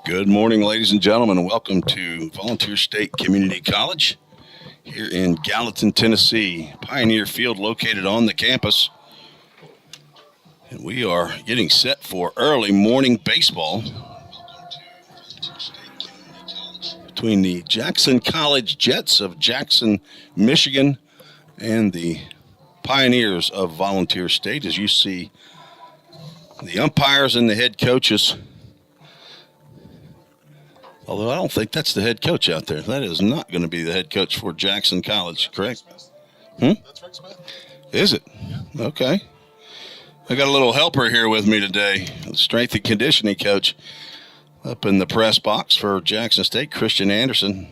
Good morning, ladies and gentlemen, and welcome to Volunteer State Community College here in Gallatin, Tennessee. Pioneer Field located on the campus. And we are getting set for early morning baseball between the Jackson College Jets of Jackson, Michigan, and the Pioneers of Volunteer State. As you see, the umpires and the head coaches. Although I don't think that's the head coach out there. That is not going to be the head coach for Jackson College, correct? That's Rick Smith. Is it? Okay. I got a little helper here with me today, the strength and conditioning coach up in the press box for Jackson State, Christian Anderson.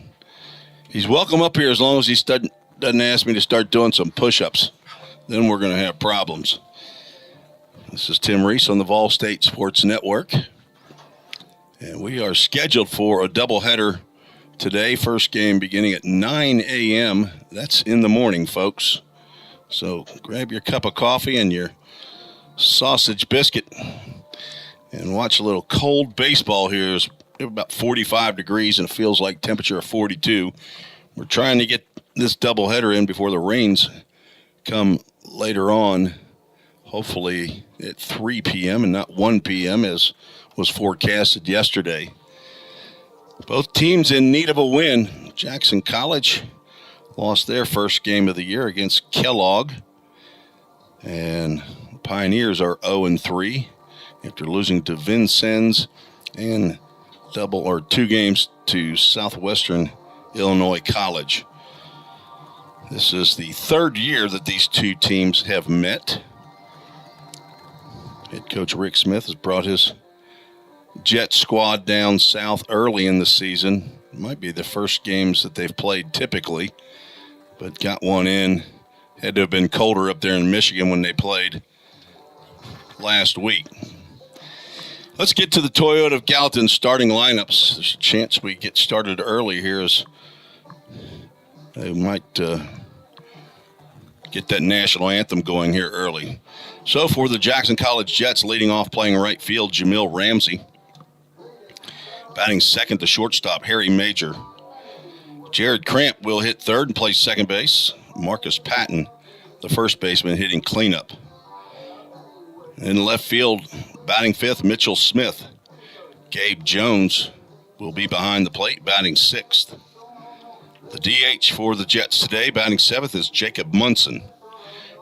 He's welcome up here as long as he doesn't ask me to start doing some push-ups. Then we're going to have problems. This is Tim Reese on the VolState Sports Network. And we are scheduled for a doubleheader today. First game beginning at 9 a.m. That's in the morning, folks. So grab your cup of coffee and your sausage biscuit and watch a little cold baseball here. It's about 45 degrees and it feels like temperature of 42. We're trying to get this doubleheader in before the rains come later on, hopefully at 3 p.m. and not 1 p.m. as was forecasted yesterday. Both teams in need of a win. Jackson College lost their first game of the year against Kellogg, and Pioneers are 0-3 after losing to Vincennes and 2 games to Southwestern Illinois College. This is the third year that these two teams have met. Head coach Rick Smith has brought his Jet squad down south early in the season. It might be the first games that they've played typically, but got one in. Had to have been colder up there in Michigan when they played last week. Let's get to the Toyota of Gallatin starting lineups. There's a chance we get started early here as they might get that national anthem going here early. So for the Jackson College Jets, leading off playing right field, Jamil Ramsey. Batting second, the shortstop, Harry Major. Jared Cramp will hit third and play second base. Marcus Patton, the first baseman, hitting cleanup. In left field, batting fifth, Mitchell Smith. Gabe Jones will be behind the plate, batting sixth. The DH for the Jets today, batting seventh, is Jacob Munson.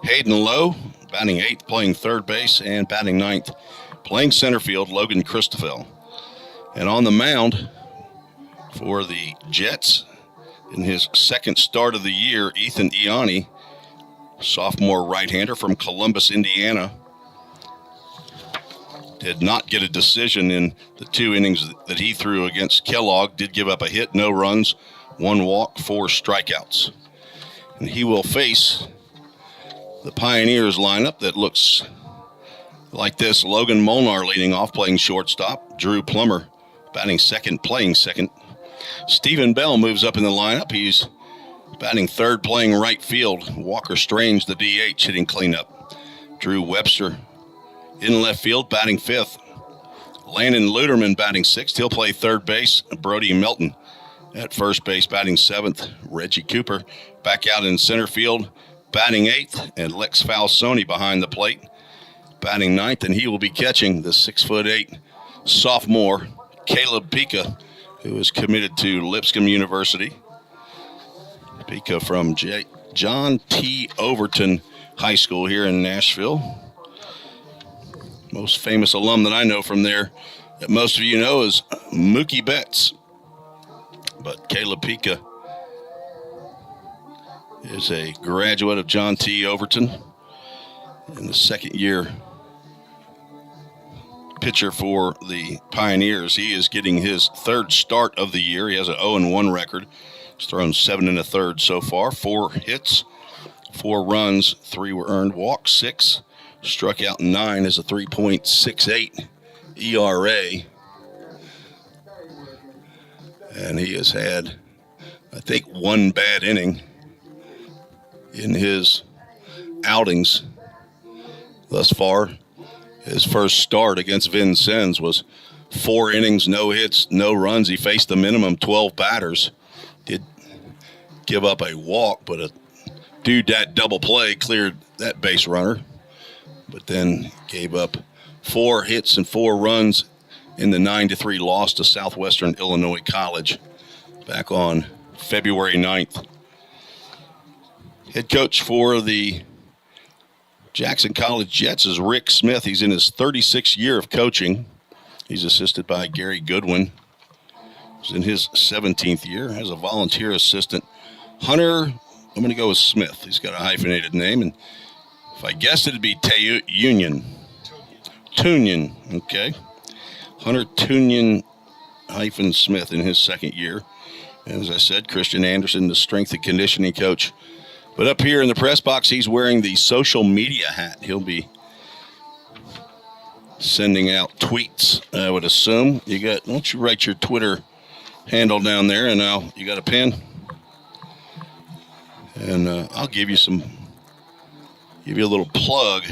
Hayden Lowe, batting eighth, playing third base, and batting ninth, playing center field, Logan Christoffel. And on the mound for the Jets, in his second start of the year, Ethan Ianni, sophomore right-hander from Columbus, Indiana, did not get a decision in the 2 innings that he threw against Kellogg. Did give up a hit, no runs, 1 walk, 4 strikeouts. And he will face the Pioneers lineup that looks like this. Logan Molnar leading off, playing shortstop. Drew Plummer batting second, playing second. Stephen Bell moves up in the lineup. He's batting third, playing right field. Walker Strange, the DH, hitting cleanup. Drew Webster in left field, batting fifth. Landon Luderman batting sixth. He'll play third base. Brody Melton at first base, batting seventh. Reggie Cooper back out in center field, batting eighth. And Lex Falsoni behind the plate, batting ninth. And he will be catching the 6'8" sophomore, Caleb Pica, who is committed to Lipscomb University. Pica from John T. Overton High School here in Nashville. Most famous alum that I know from there, that most of you know, is Mookie Betts. But Caleb Pica is a graduate of John T. Overton and the second-year pitcher for the Pioneers. He is getting his third start of the year. He has an 0-1 record. He's thrown 7 1/3 so far. 4 hits, 4 runs, 3 were earned, walked 6, struck out 9, is a 3.68 ERA. And he has had, I think, 1 bad inning in his outings thus far. His first start against Vincennes was 4 innings, no hits, no runs. He faced the minimum 12 batters. Did give up a walk, but a that double play cleared that base runner. But then gave up 4 hits and 4 runs in the 9-3 loss to Southwestern Illinois College back on February 9th. Head coach for the Jackson College Jets is Rick Smith. He's in his 36th year of coaching. He's assisted by Gary Goodwin. He's in his 17th year. Has a volunteer assistant, Hunter. I'm going to go with Smith. He's got a hyphenated name. And if I guessed it, it'd be Tunyon. Okay. Hunter Tunyon hyphen Smith in his 2nd year. And as I said, Christian Anderson, the strength and conditioning coach. But up here in the press box, he's wearing the social media hat. He'll be sending out tweets, I would assume. Why don't you write your Twitter handle down there, and now you got a pen? And I'll give you a little plug.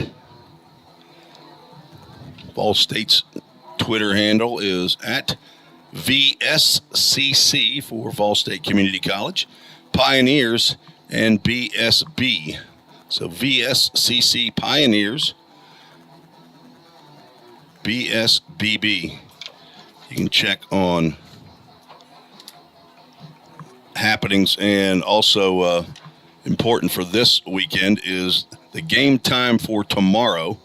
VolState's Twitter handle is at VSCC for VolState Community College, Pioneers, and BSB. So VSCC Pioneers, BSBB. You can check on happenings, and also important for this weekend is the game time for tomorrow.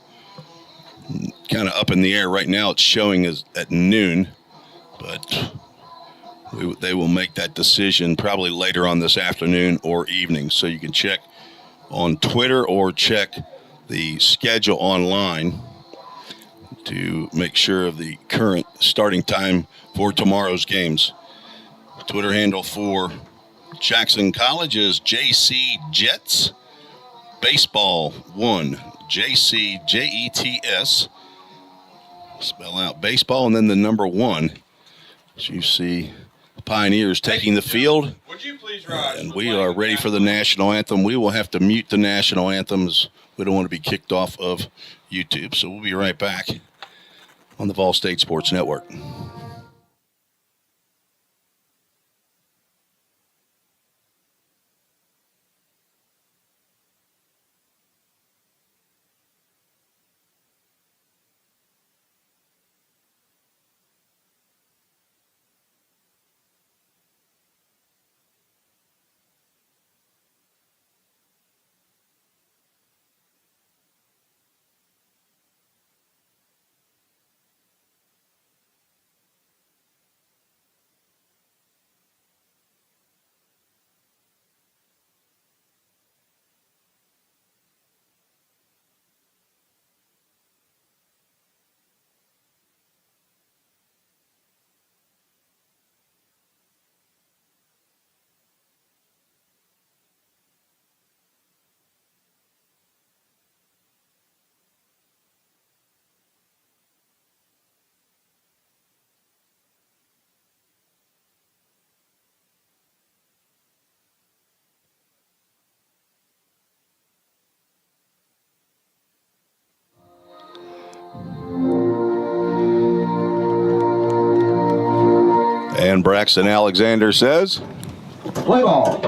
Kind of up in the air right now. It's showing as at noon, but they will make that decision probably later on this afternoon or evening. So you can check on Twitter or check the schedule online to make sure of the current starting time for tomorrow's games. Twitter handle for Jackson College is JC Jets Baseball 1, JCJETS. Spell out baseball and then the number 1. So you see the Pioneers taking the field. Would you please rise? And we are ready for the national anthem. We will have to mute the national anthems. We don't want to be kicked off of YouTube. So we'll be right back on the VolState Sports Network. And Braxton Alexander says, Play ball.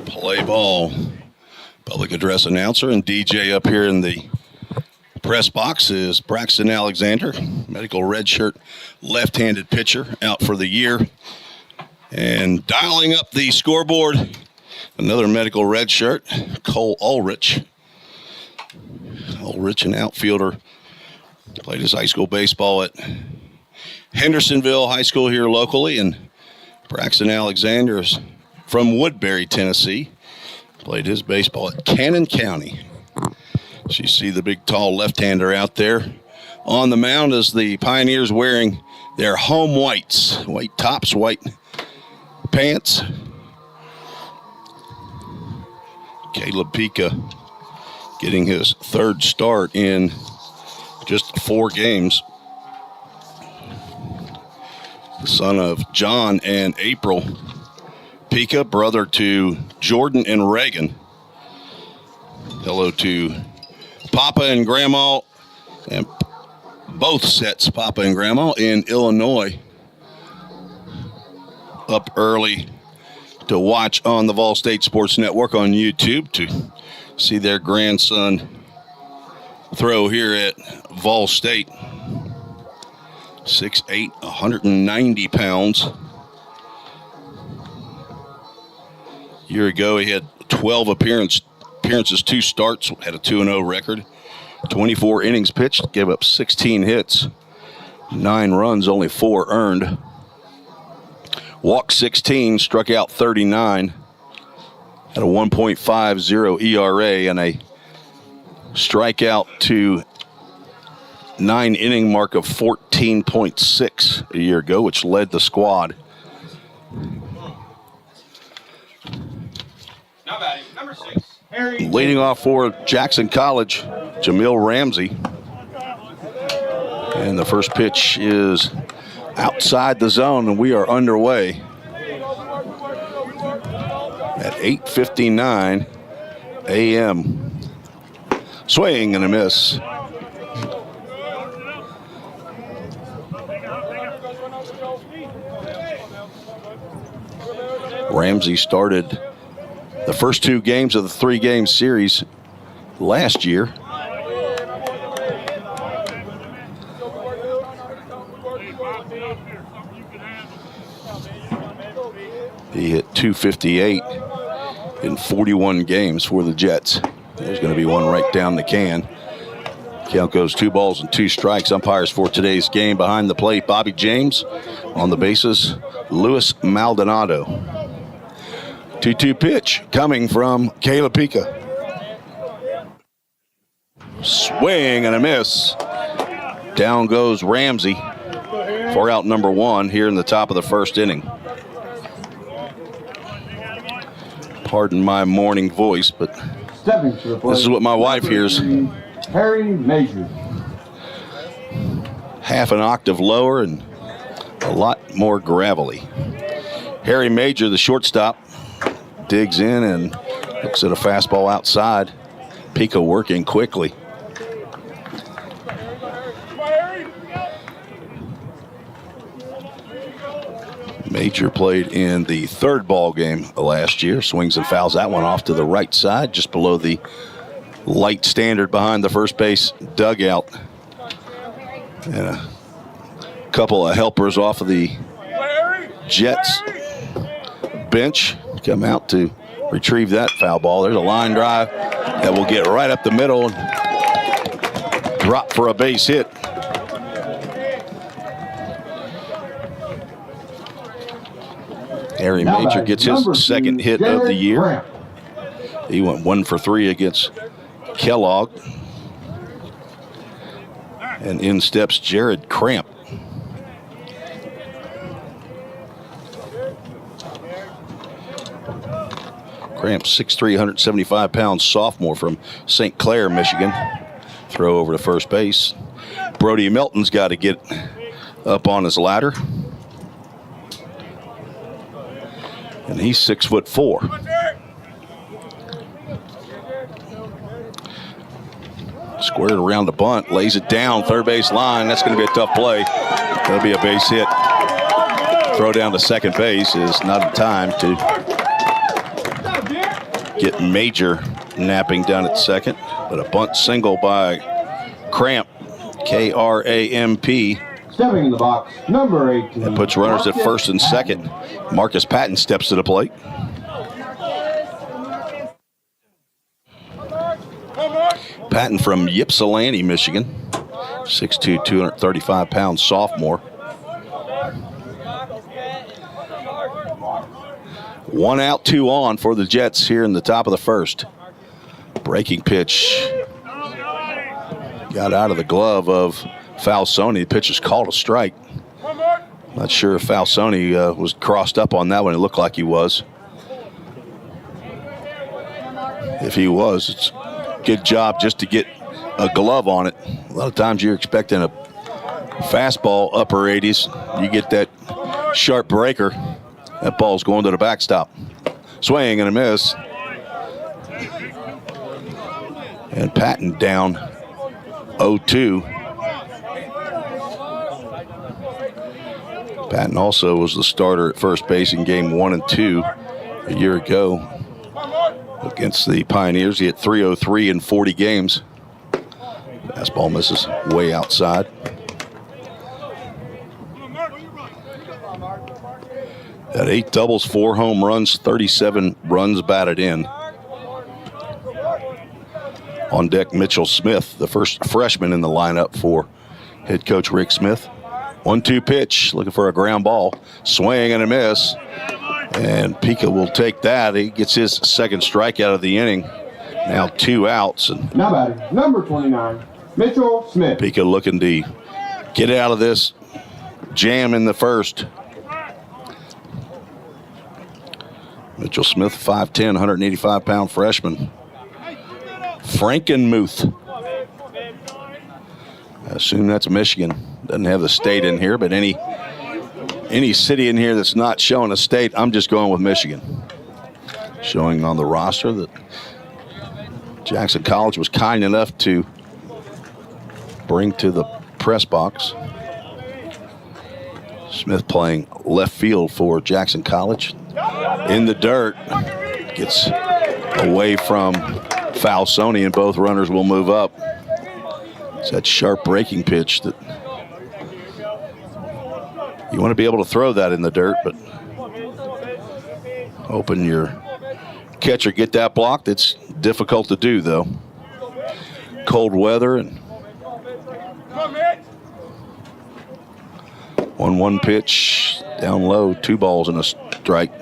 Play ball. Public address announcer and DJ up here in the press box is Braxton Alexander, medical redshirt, left-handed pitcher, out for the year. And dialing up the scoreboard, another medical redshirt, Cole Ulrich. Ulrich, an outfielder, played his high school baseball at Hendersonville High School here locally, and Braxton Alexander is from Woodbury, Tennessee. Played his baseball at Cannon County. So you see the big, tall left-hander out there. On the mound is the Pioneers wearing their home whites, white tops, white pants. Caleb Pika getting his 3rd start in just 4 games. The son of John and April Pika, brother to Jordan and Reagan. Hello to Papa and Grandma and both sets, Papa and Grandma, in Illinois, up early to watch on the VolState Sports Network on YouTube to see their grandson throw here at VolState. 6'8", 190 pounds. A year ago, he had 12 appearances, 2 starts, had a 2-0 record. 24 innings pitched, gave up 16 hits, 9 runs, only 4 earned. Walked 16, struck out 39, had a 1.50 ERA and a strikeout to 9 inning mark of 14.6 a year ago, which led the squad. Now batting, number 6. Leading off for Jackson College, Jamil Ramsey. And the first pitch is outside the zone, and we are underway at 8:59 a.m. Swing and a miss. Ramsey started the first 2 games of the 3-game series last year. He hit .258 in 41 games for the Jets. There's going to be one right down the can. Count goes 2 balls and 2 strikes. Umpires for today's game behind the plate, Bobby James. On the bases, Luis Maldonado. 2-2 pitch coming from Caleb Pica. Swing and a miss. Down goes Ramsey for out number 1 here in the top of the first inning. Pardon my morning voice, but this is what my wife hears. Harry Major. Half an octave lower and a lot more gravelly. Harry Major, the shortstop, digs in and looks at a fastball outside. Pico working quickly. Major played in the 3rd ball game last year. Swings and fouls that one off to the right side, just below the light standard behind the first base dugout. And a couple of helpers off of the Jets bench come out to retrieve that foul ball. There's a line drive that will get right up the middle and drop for a base hit. Harry Major gets his 2nd hit of the year. He went 1 for 3 against Kellogg. And in steps Jared Cramp. Cramp, 6'3", 175-pound sophomore from St. Clair, Michigan. Throw over to first base. Brody Milton's got to get up on his ladder. And he's 6'4". Squared around the bunt, lays it down, third base line. That's going to be a tough play. That'll be a base hit. Throw down to second base is not in time to get Major napping down at second. But a bunt single by Cramp, K-R-A-M-P. Stepping in the box, number 18. That puts runners at first and second. Marcus Patton steps to the plate. Patton from Ypsilanti, Michigan. 6'2", 235-pound sophomore. 1 out, 2 on for the Jets here in the top of the first. Breaking pitch got out of the glove of Falsoni. The pitch is called a strike. Not sure if Falsoni was crossed up on that one. It looked like he was. If he was, it's a good job just to get a glove on it. A lot of times you're expecting a fastball upper 80s. You get that sharp breaker. That ball's going to the backstop. Swing and a miss. And Patton down 0-2. Patton also was the starter at first base in game 1 and 2 a year ago against the Pioneers. He hit .303 in 40 games. Fastball misses way outside. At 8 doubles, 4 home runs, 37 runs batted in. On deck, Mitchell Smith, the first freshman in the lineup for head coach Rick Smith. 1-2 pitch, looking for a ground ball. Swing and a miss. And Pica will take that. He gets his second strikeout of the inning. Now 2 outs. And Now batting, number 29, Mitchell Smith. Pica looking to get out of this jam in the first. Mitchell Smith, 5'10", 185-pound freshman. Frankenmuth. I assume that's Michigan. Doesn't have the state in here, but any city in here that's not showing a state, I'm just going with Michigan. Showing on the roster that Jackson College was kind enough to bring to the press box. Smith playing left field for Jackson College. In the dirt, gets away from Falsoni, and both runners will move up. It's that sharp breaking pitch that you want to be able to throw that in the dirt, but hoping your catcher get that blocked. It's difficult to do, though. Cold weather and 1-1 pitch down low, 2 balls and a strike.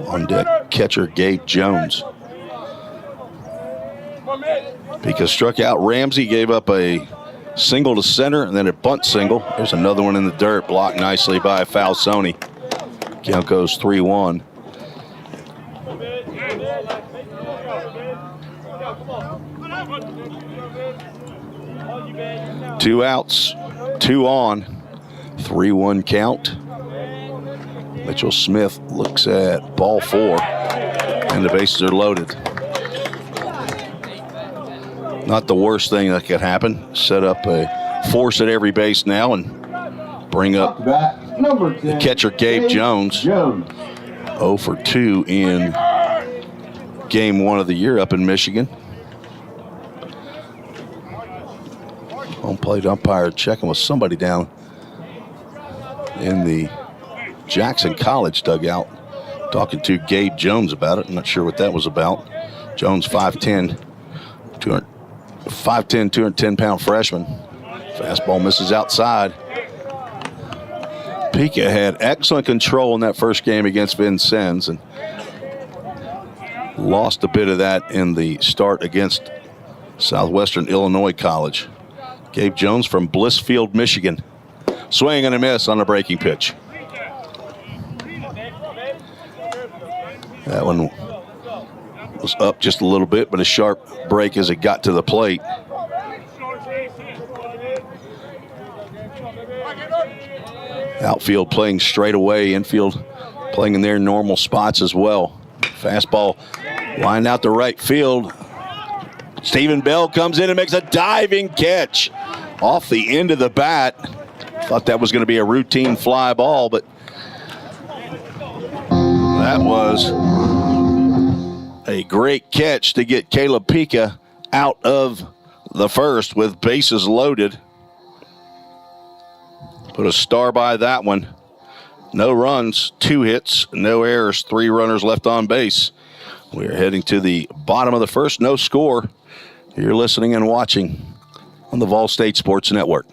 On deck, catcher Gabe Jones. Pica struck out Ramsey, gave up a single to center, and then a bunt single. There's another one in the dirt, blocked nicely by Falsoni. Count goes 3-1. Two outs, 2 on, 3-1 count. Mitchell Smith looks at ball 4, and the bases are loaded. Not the worst thing that could happen. Set up a force at every base now and bring up number 10, the catcher Gabe Jones. 0 for 2 in game 1 of the year up in Michigan. Home plate umpire checking with somebody down in the Jackson College dugout, talking to Gabe Jones about it. I'm not sure what that was about. Jones, 5'10", 210-pound freshman. Fastball misses outside. Pica had excellent control in that first game against Vincennes and lost a bit of that in the start against Southwestern Illinois College. Gabe Jones from Blissfield, Michigan. Swing and a miss on a breaking pitch. That one was up just a little bit, but a sharp break as it got to the plate. Outfield playing straight away, infield playing in their normal spots as well. Fastball lined out to right field. Stephen Bell comes in and makes a diving catch off the end of the bat. Thought that was going to be a routine fly ball, but that was a great catch to get Caleb Pica out of the first with bases loaded. Put a star by that one. No runs, 2 hits, no errors, 3 runners left on base. We're heading to the bottom of the first, no score. You're listening and watching on the VolState Sports Network.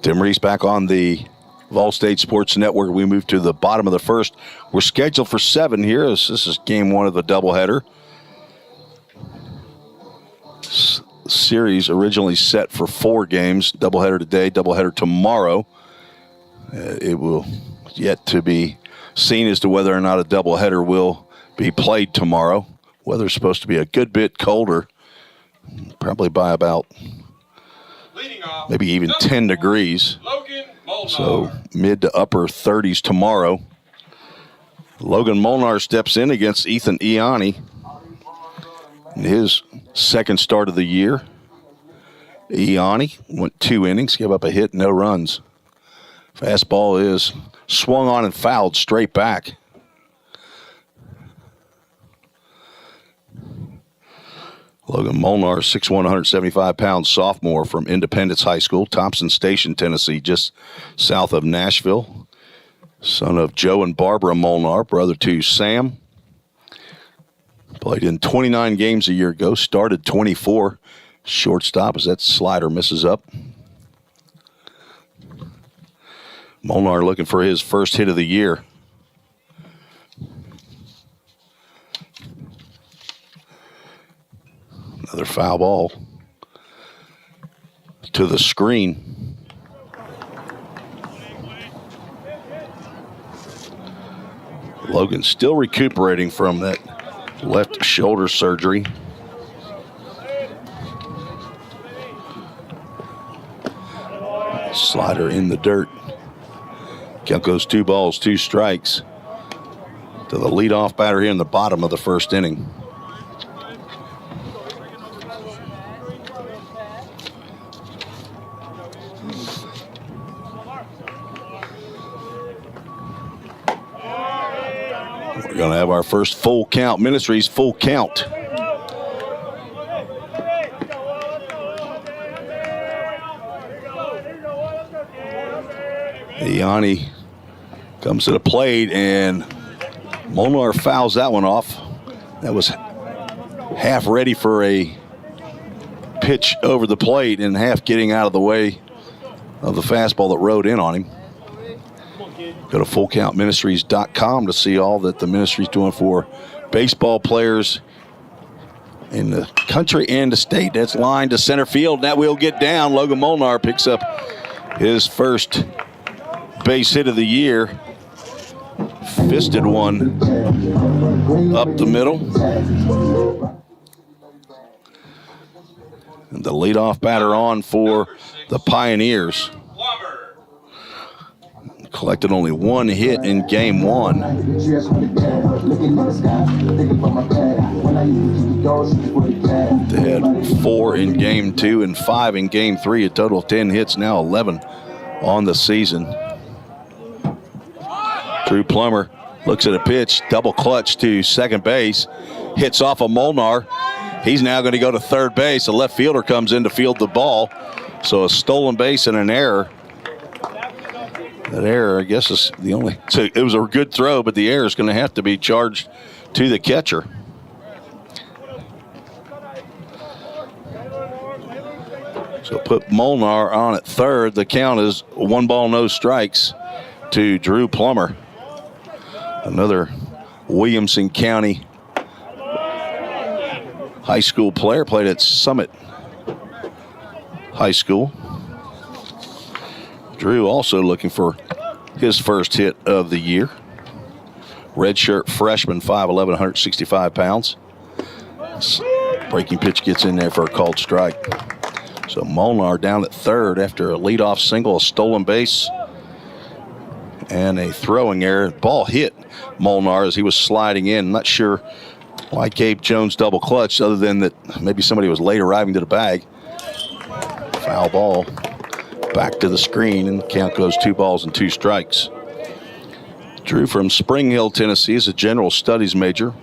Tim Reese back on the VolState Sports Network. We move to the bottom of the first. We're scheduled for 7 here. This is game 1 of the doubleheader. Series originally set for 4 games. Doubleheader today, doubleheader tomorrow. It will yet to be seen as to whether or not a doubleheader will be played tomorrow. Weather's supposed to be a good bit colder, probably by about maybe even 10 degrees. So mid to upper 30s tomorrow. Logan Molnar steps in against Ethan Ianni in his second start of the year. Ianni went 2 innings, gave up a hit, no runs. Fastball is swung on and fouled straight back. Logan Molnar, 6'1", 175-pound sophomore from Independence High School, Thompson Station, Tennessee, just south of Nashville. Son of Joe and Barbara Molnar, brother to Sam. Played in 29 games a year ago, started 24. Shortstop as that slider misses up. Molnar looking for his first hit of the year. Another foul ball to the screen. Logan still recuperating from that left shoulder surgery. Slider in the dirt. Count goes 2 balls, 2 strikes to the leadoff batter here in the bottom of the first inning. We're going to have our first full count, Ministries full count. Ianni comes to the plate, and Molnar fouls that one off. That was half ready for a pitch over the plate and half getting out of the way of the fastball that rode in on him. Go to fullcountministries.com to see all that the ministry's doing for baseball players in the country and the state. That's line to center field. That will get down. Logan Molnar picks up his first base hit of the year. Fisted one up the middle. And the leadoff batter on for the Pioneers. Collected only 1 hit in game 1. They had 4 in game 2 and 5 in game 3. A total of 10 hits, now 11 on the season. Drew Plummer looks at a pitch, double clutch to second base, hits off of Molnar. He's now going to go to third base. The left fielder comes in to field the ball. So a stolen base and an error. That error, I guess, is the only. So it was a good throw, but the error is going to have to be charged to the catcher. So put Molnar on at third. The count is 1 ball, no strikes to Drew Plummer. Another Williamson County high school player, played at Summit High School. Drew also looking for his first hit of the year. Redshirt freshman, 5'11", 165 pounds. Breaking pitch gets in there for a called strike. So Molnar down at third after a leadoff single, a stolen base, and a throwing error. Ball hit Molnar as he was sliding in. Not sure why Gabe Jones double clutched, other than that maybe somebody was late arriving to the bag. Foul ball. Back to the screen, and the count goes 2 balls and 2 strikes. Drew from Spring Hill, Tennessee, is a general studies major.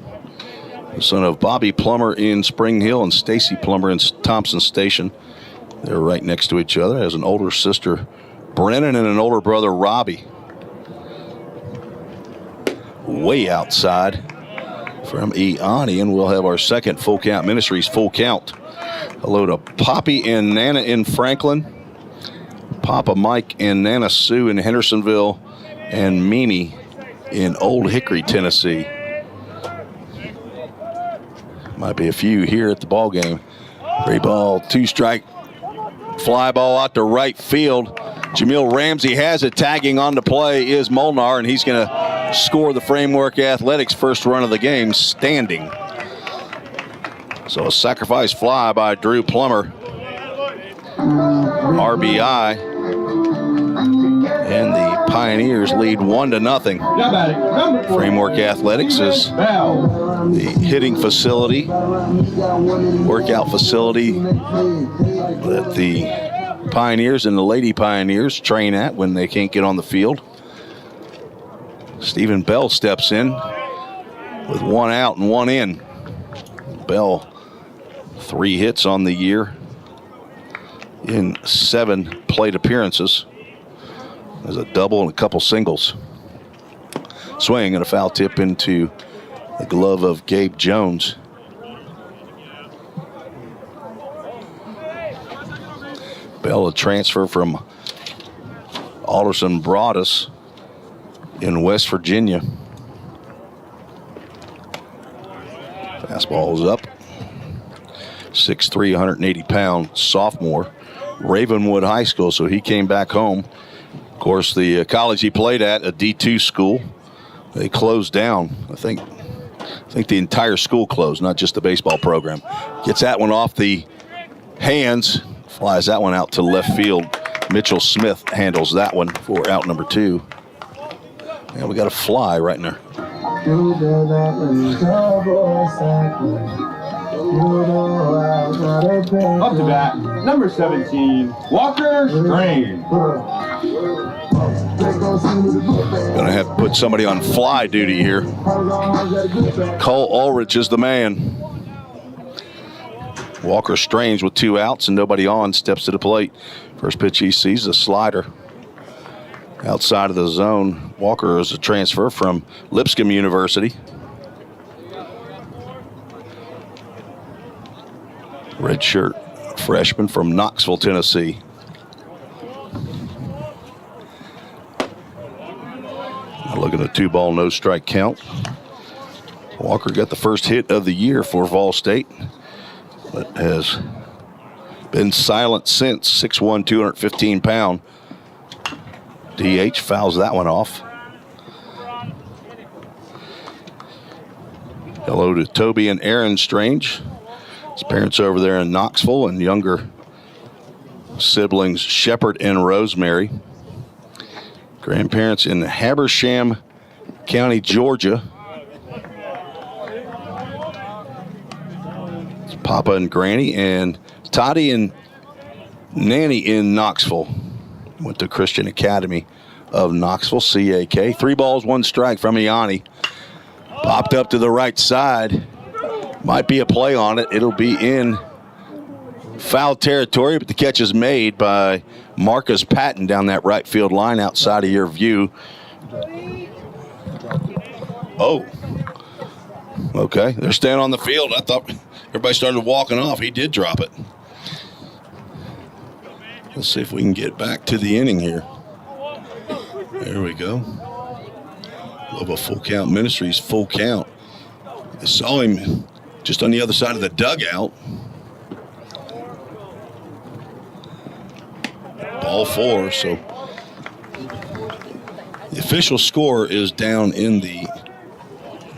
The son of Bobby Plummer in Spring Hill and Stacy Plummer in Thompson Station. They're right next to each other. Has an older sister, Brennan, and an older brother, Robbie. Way outside from Ianni, and we'll have our second Full Count Ministries full count. Hello to Poppy and Nana in Franklin. Papa Mike and Nana Sue in Hendersonville, and Mimi in Old Hickory, Tennessee. Might be a few here at the ball game. 3-ball, 2-strike, fly ball out to right field. Jamil Ramsey has it. Tagging on the play is Molnar, and he's going to score the Framework Athletics first run of the game standing. So a sacrifice fly by Drew Plummer. RBI. And the Pioneers lead 1-0. Framework Athletics is the hitting facility, workout facility that the Pioneers and the Lady Pioneers train at when they can't get on the field. Stephen Bell steps in with 1 out and 1 in. Bell, 3 hits on the year in 7 plate appearances. There's a double and a couple singles. Swing and a foul tip into the glove of Gabe Jones. Bell, a transfer from Alderson Broadus in West Virginia. Fastball is up. 6'3", 180-pound sophomore. Ravenwood High School, so he came back home. Of course, the college he played at, a D2 school, they closed down. I think the entire school closed, not just the baseball program. Gets that one off the hands, flies that one out to left field. Mitchell Smith handles that one for out number 2. And we got a fly right in there. Up to bat, number 17, Walker Strange. Gonna have to put somebody on fly duty here. Cole Ulrich is the man. Walker Strange with 2 outs and nobody on steps to the plate. First pitch he sees a slider outside of the zone. Walker is a transfer from Lipscomb University. Redshirt freshman from Knoxville, Tennessee. Now look at a 2-ball, no strike count. Walker got the first hit of the year for VolState, but has been silent since. 6'1", 215-pound. DH fouls that one off. Hello to Toby and Aaron Strange. His parents over there in Knoxville, and younger siblings Shepard and Rosemary. Grandparents in Habersham County, Georgia. It's Papa and Granny, and Toddy and Nanny in Knoxville. Went to Christian Academy of Knoxville, CAK. 3 balls, 1 strike from Iani. Popped up to the right side. Might be a play on it. It'll be in foul territory, but the catch is made by Marcus Patton down that right field line outside of your view. Oh. Okay, they're staying on the field. I thought everybody started walking off. He did drop it. Let's see if we can get back to the inning here. There we go. Love a Full Count Ministries full count. I saw him just on the other side of the dugout. Ball 4, so the official score is down in the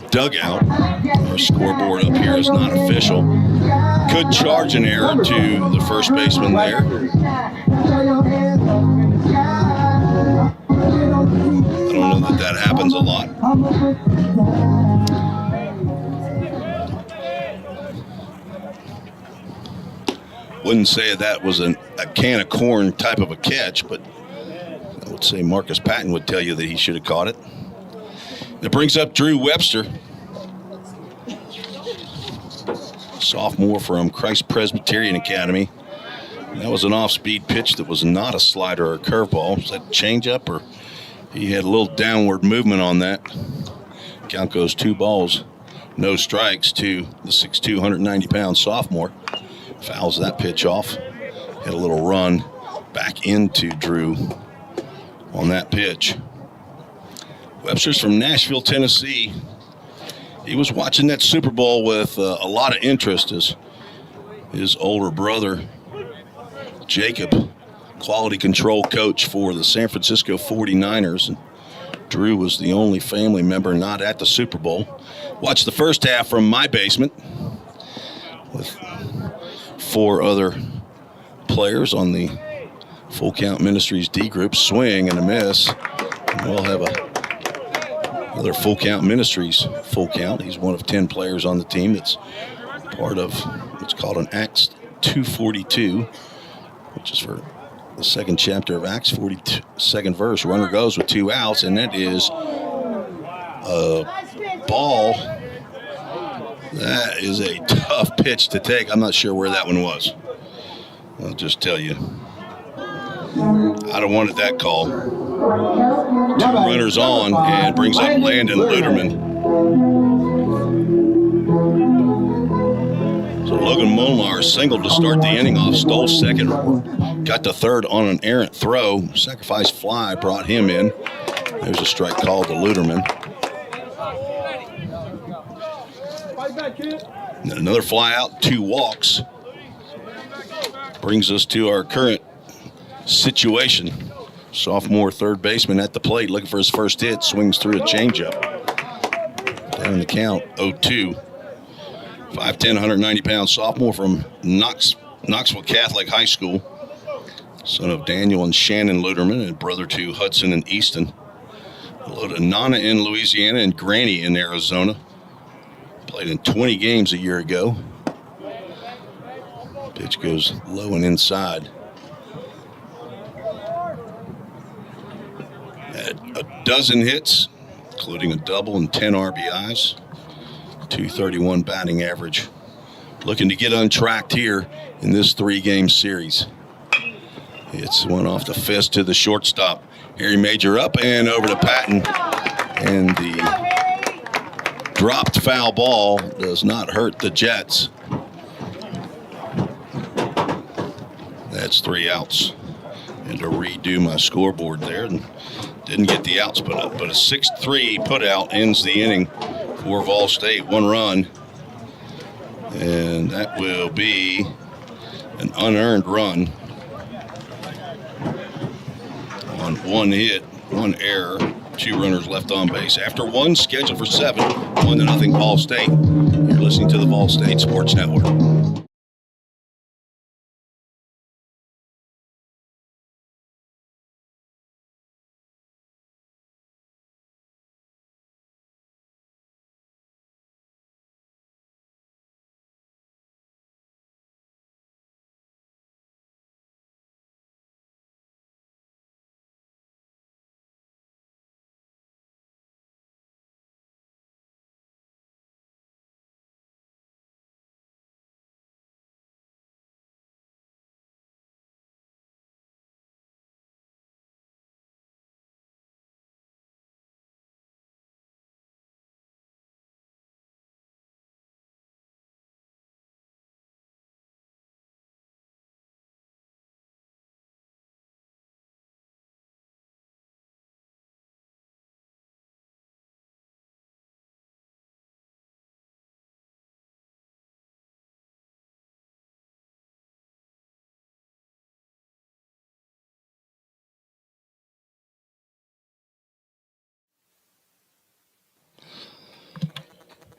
dugout. Our scoreboard up here is not official. Could charge an error to the first baseman there. I don't know that happens a lot. Wouldn't say that was a can of corn type of a catch, but I would say Marcus Patton would tell you that he should have caught it. That brings up Drew Webster, sophomore from Christ Presbyterian Academy. That was an off-speed pitch that was not a slider or a curveball. Was that a changeup, or he had a little downward movement on that? Count goes 2 balls, no strikes to the 6'2", 190-pound sophomore. Fouls that pitch off. Had a little run back into Drew on that pitch. Webster's from Nashville, Tennessee. He was watching that Super Bowl with a lot of interest as his older brother, Jacob, quality control coach for the San Francisco 49ers. And Drew was the only family member not at the Super Bowl. Watched the first half from my basement with 4 other players on the Full Count Ministries D group. Swing and a miss. And we'll have another Full Count Ministries full count. He's one of 10 players on the team that's part of what's called an Acts 242, which is for the second chapter of Acts 42, second verse. Runner goes with 2 outs, and that is a ball. That is a tough pitch to take. I'm not sure where that one was. I'll just tell you. I'd have wanted that call. 2 runners on, and brings up Landon Luderman. So Logan Molnar singled to start the inning off, stole second, got to third on an errant throw. Sacrifice fly brought him in. There's a strike call to Luderman. And another fly out, 2 walks. Brings us to our current situation. Sophomore third baseman at the plate looking for his first hit. Swings through a changeup. Down the count, 0-2. 5'10", 190-pound sophomore from Knoxville Catholic High School. Son of Daniel and Shannon Luderman and brother to Hudson and Easton. Hello to Nana in Louisiana and Granny in Arizona. Played in 20 games a year ago. Pitch goes low and inside. Had a dozen hits, including a double and 10 RBIs. 231 batting average. Looking to get untracked here in this 3-game series. It's one off the fist to the shortstop. Harry Major up and over to Patton. And the dropped foul ball does not hurt the Jets. That's 3 outs. And to redo my scoreboard there. And didn't get the outs put up, but a 6-3 put out ends the inning for VolState. 1 run. And that will be an unearned run on 1 hit, 1 error, 2 runners left on base. After 1 scheduled for 7, 1-0 VolState. You're listening to the VolState Sports Network.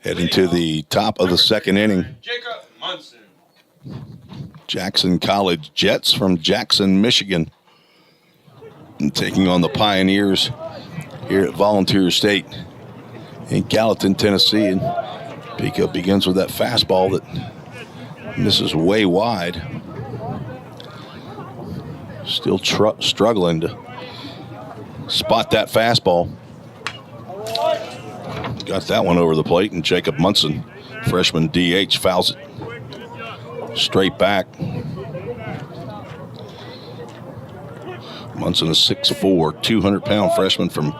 Heading to the top of the second inning. Jacob Munson. Jackson College Jets from Jackson, Michigan. And taking on the Pioneers here at Volunteer State in Gallatin, Tennessee. And Pico begins with that fastball that misses way wide. Still struggling to spot that fastball. Got that one over the plate, and Jacob Munson, freshman DH, fouls it straight back. Munson is 6'4", 200-pound freshman from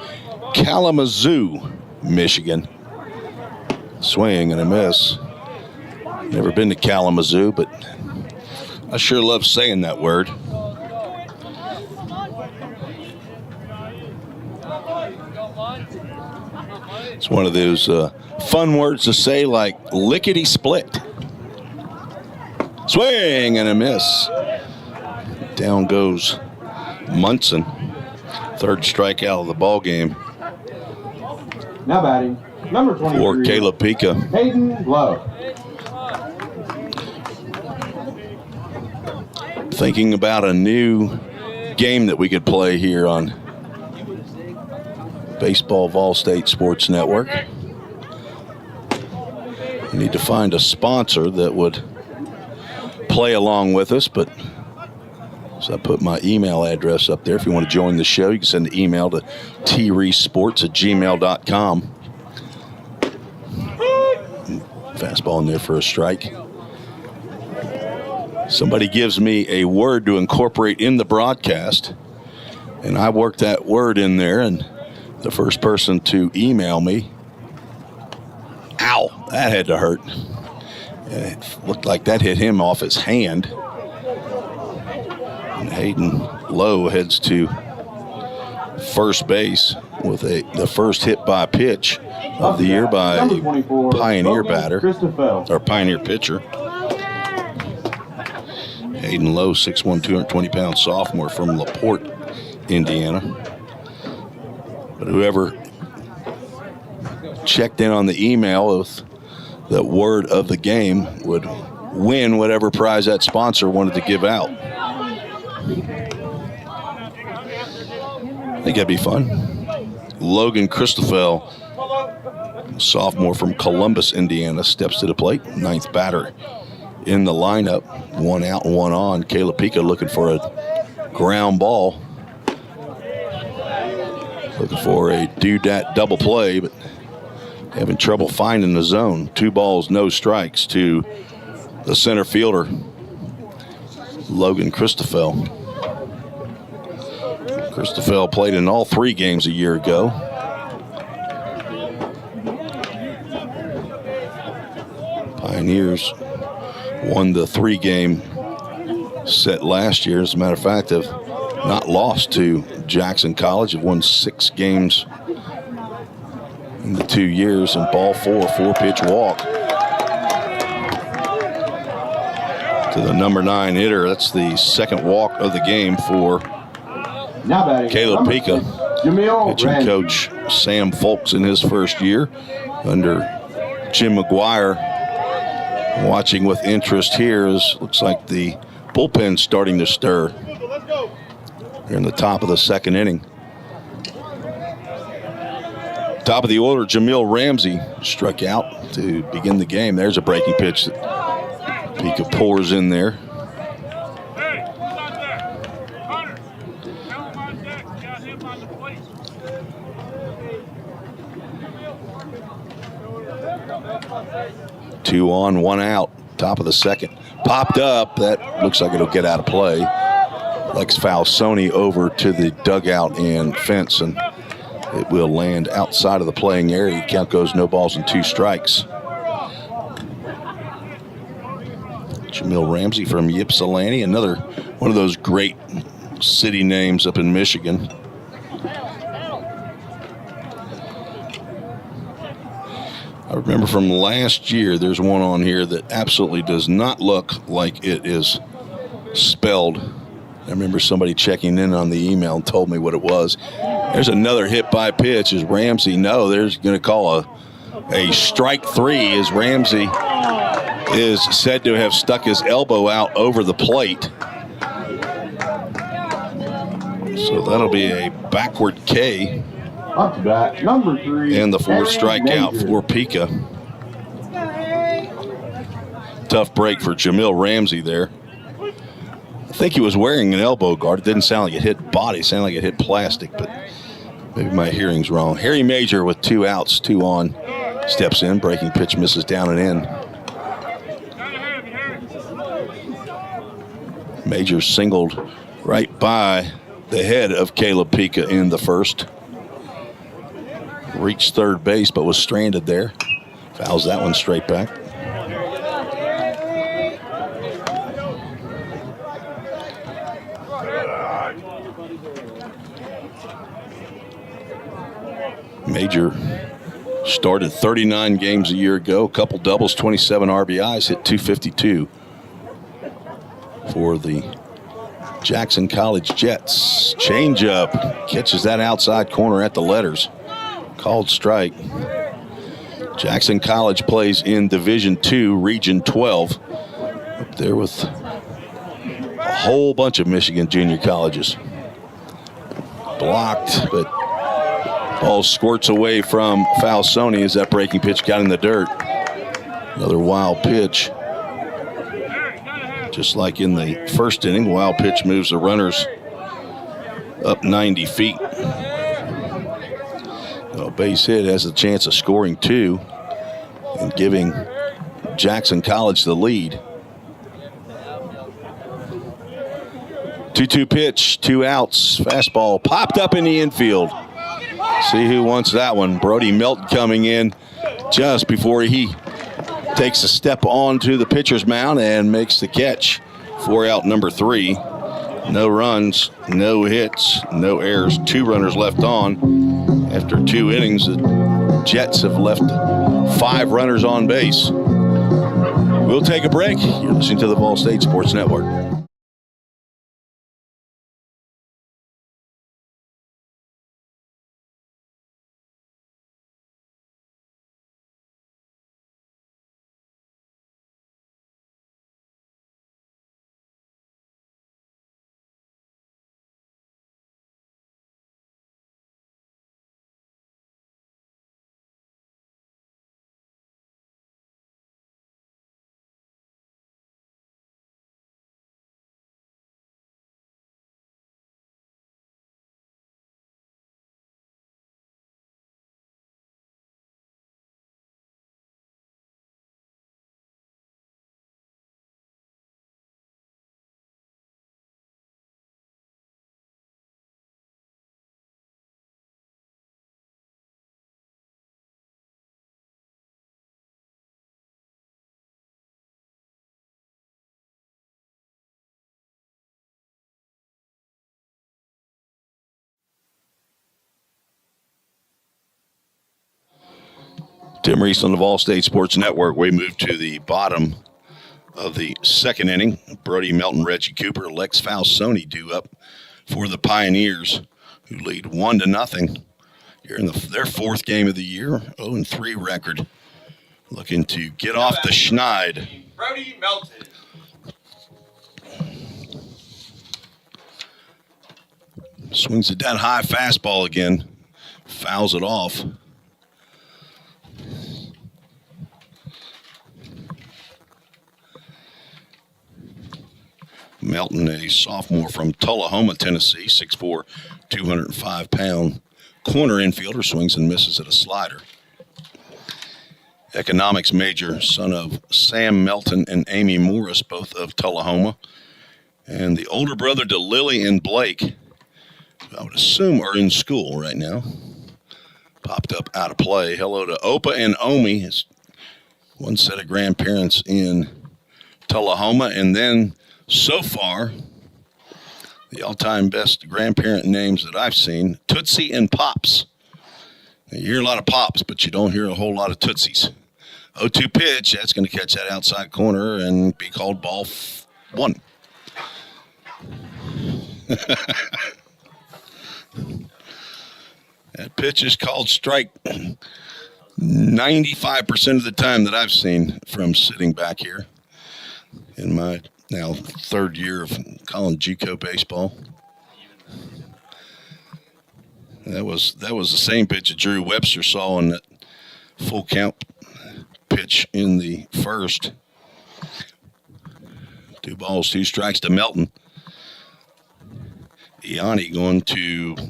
Kalamazoo, Michigan. Swing and a miss. Never been to Kalamazoo, but I sure love saying that word. It's one of those fun words to say, like lickety-split. Swing and a miss. Down goes Munson. Third strikeout of the ball game Now batting, number 23. for Caleb Pica. Hayden Lowe. Thinking about a new game that we could play here on Baseball VolState Sports Network. We need to find a sponsor that would play along with us, but so I put my email address up there. If you want to join the show, you can send an email to treesports@gmail.com. Fastball in there for a strike. Somebody gives me a word to incorporate in the broadcast, and I work that word in there, and the first person to email me, ow, that had to hurt. It looked like that hit him off his hand. And Hayden Lowe heads to first base with the first hit by pitch of the year by Pioneer batter, or Pioneer pitcher. Hayden Lowe, 6'1", 220-pound sophomore from LaPorte, Indiana. But whoever checked in on the email with the word of the game would win whatever prize that sponsor wanted to give out. I think that'd be fun. Logan Christoffel, sophomore from Columbus, Indiana, steps to the plate. Ninth batter in the lineup. One out and one on. Caleb Pica looking for a ground ball. Looking for a do-dat double play, but having trouble finding the zone. 2 balls, no strikes to the center fielder, Logan Christoffel. Christoffel played in all 3 games a year ago. Pioneers won the 3-game set last year. As a matter of fact, have not lost to Jackson College. Have won 6 games in the 2 years, and ball 4, 4-pitch walk to the number 9 hitter. That's the second walk of the game for Caleb Pica. Pitching coach Sam Folks in his first year under Jim McGuire. Watching with interest here is looks like the bullpen starting to stir. We're in the top of the second inning. Top of the order, Jamil Ramsey struck out to begin the game. There's a breaking pitch that Pica pours in there. Two on, one out. Top of the second. Popped up. That looks like it'll get out of play. Lex Falsoni over to the dugout and fence, and it will land outside of the playing area. Count goes no balls and 2 strikes. Jamil Ramsey from Ypsilanti, another one of those great city names up in Michigan. I remember from last year, there's one on here that absolutely does not look like it is spelled. I remember somebody checking in on the email and told me what it was. There's another hit by pitch. Is Ramsey? No, there's going to call a strike 3 as Ramsey is said to have stuck his elbow out over the plate. So that'll be a backward K. Up to bat, number 3. And the 4th strikeout for Pica. Tough break for Jamil Ramsey there. I think he was wearing an elbow guard. It didn't sound like it hit body. It sounded like it hit plastic, but maybe my hearing's wrong. Harry Major with 2 outs, 2 on. Steps in, breaking pitch misses down and in. Major singled right by the head of Caleb Pica in the first. Reached third base, but was stranded there. Fouls that one straight back. Major started 39 games a year ago, a couple doubles, 27 RBIs, hit 252 for the Jackson College Jets. Changeup, catches that outside corner at the letters. Called strike. Jackson College plays in Division II, Region 12. Up there with a whole bunch of Michigan junior colleges. Blocked, but ball squirts away from Falsoni as that breaking pitch got in the dirt. Another wild pitch. Just like in the first inning, wild pitch moves the runners up 90 feet. Well, base hit has a chance of scoring two and giving Jackson College the lead. 2-2 pitch, 2 outs. Fastball popped up in the infield. See who wants that one. Brody Melton coming in just before he takes a step onto the pitcher's mound and makes the catch. 4 out, number 3. No runs, no hits, no errors. 2 runners left on. After 2 innings, the Jets have left 5 runners on base. We'll take a break. You're listening to the VolState Sports Network. Tim Reese on the VolState Sports Network. We move to the bottom of the second inning. Brody Melton, Reggie Cooper, Lex Falsoni due up for the Pioneers, who lead 1-0 here in their 4th game of the year. 0-3 record. Looking to get off the schneid. Brody Melton. Swings it down high, fastball again. Fouls it off. Melton, a sophomore from Tullahoma, Tennessee, 6'4", 205-pound corner infielder, swings and misses at a slider. Economics major, son of Sam Melton and Amy Morris, both of Tullahoma. And the older brother to Lily and Blake, I would assume are in school right now. Popped up out of play. Hello to Opa and Omi, his one set of grandparents in Tullahoma. And then so far, the all-time best grandparent names that I've seen, Tootsie and Pops. Now, you hear a lot of Pops, but you don't hear a whole lot of Tootsies. 0-2 pitch, that's going to catch that outside corner and be called ball 1. That pitch is called strike 95% of the time that I've seen from sitting back here in my now 3rd year of calling JUCO baseball. That was the same pitch that Drew Webster saw in that full count pitch in the first. 2 balls, 2 strikes to Melton. Iani going to, I'm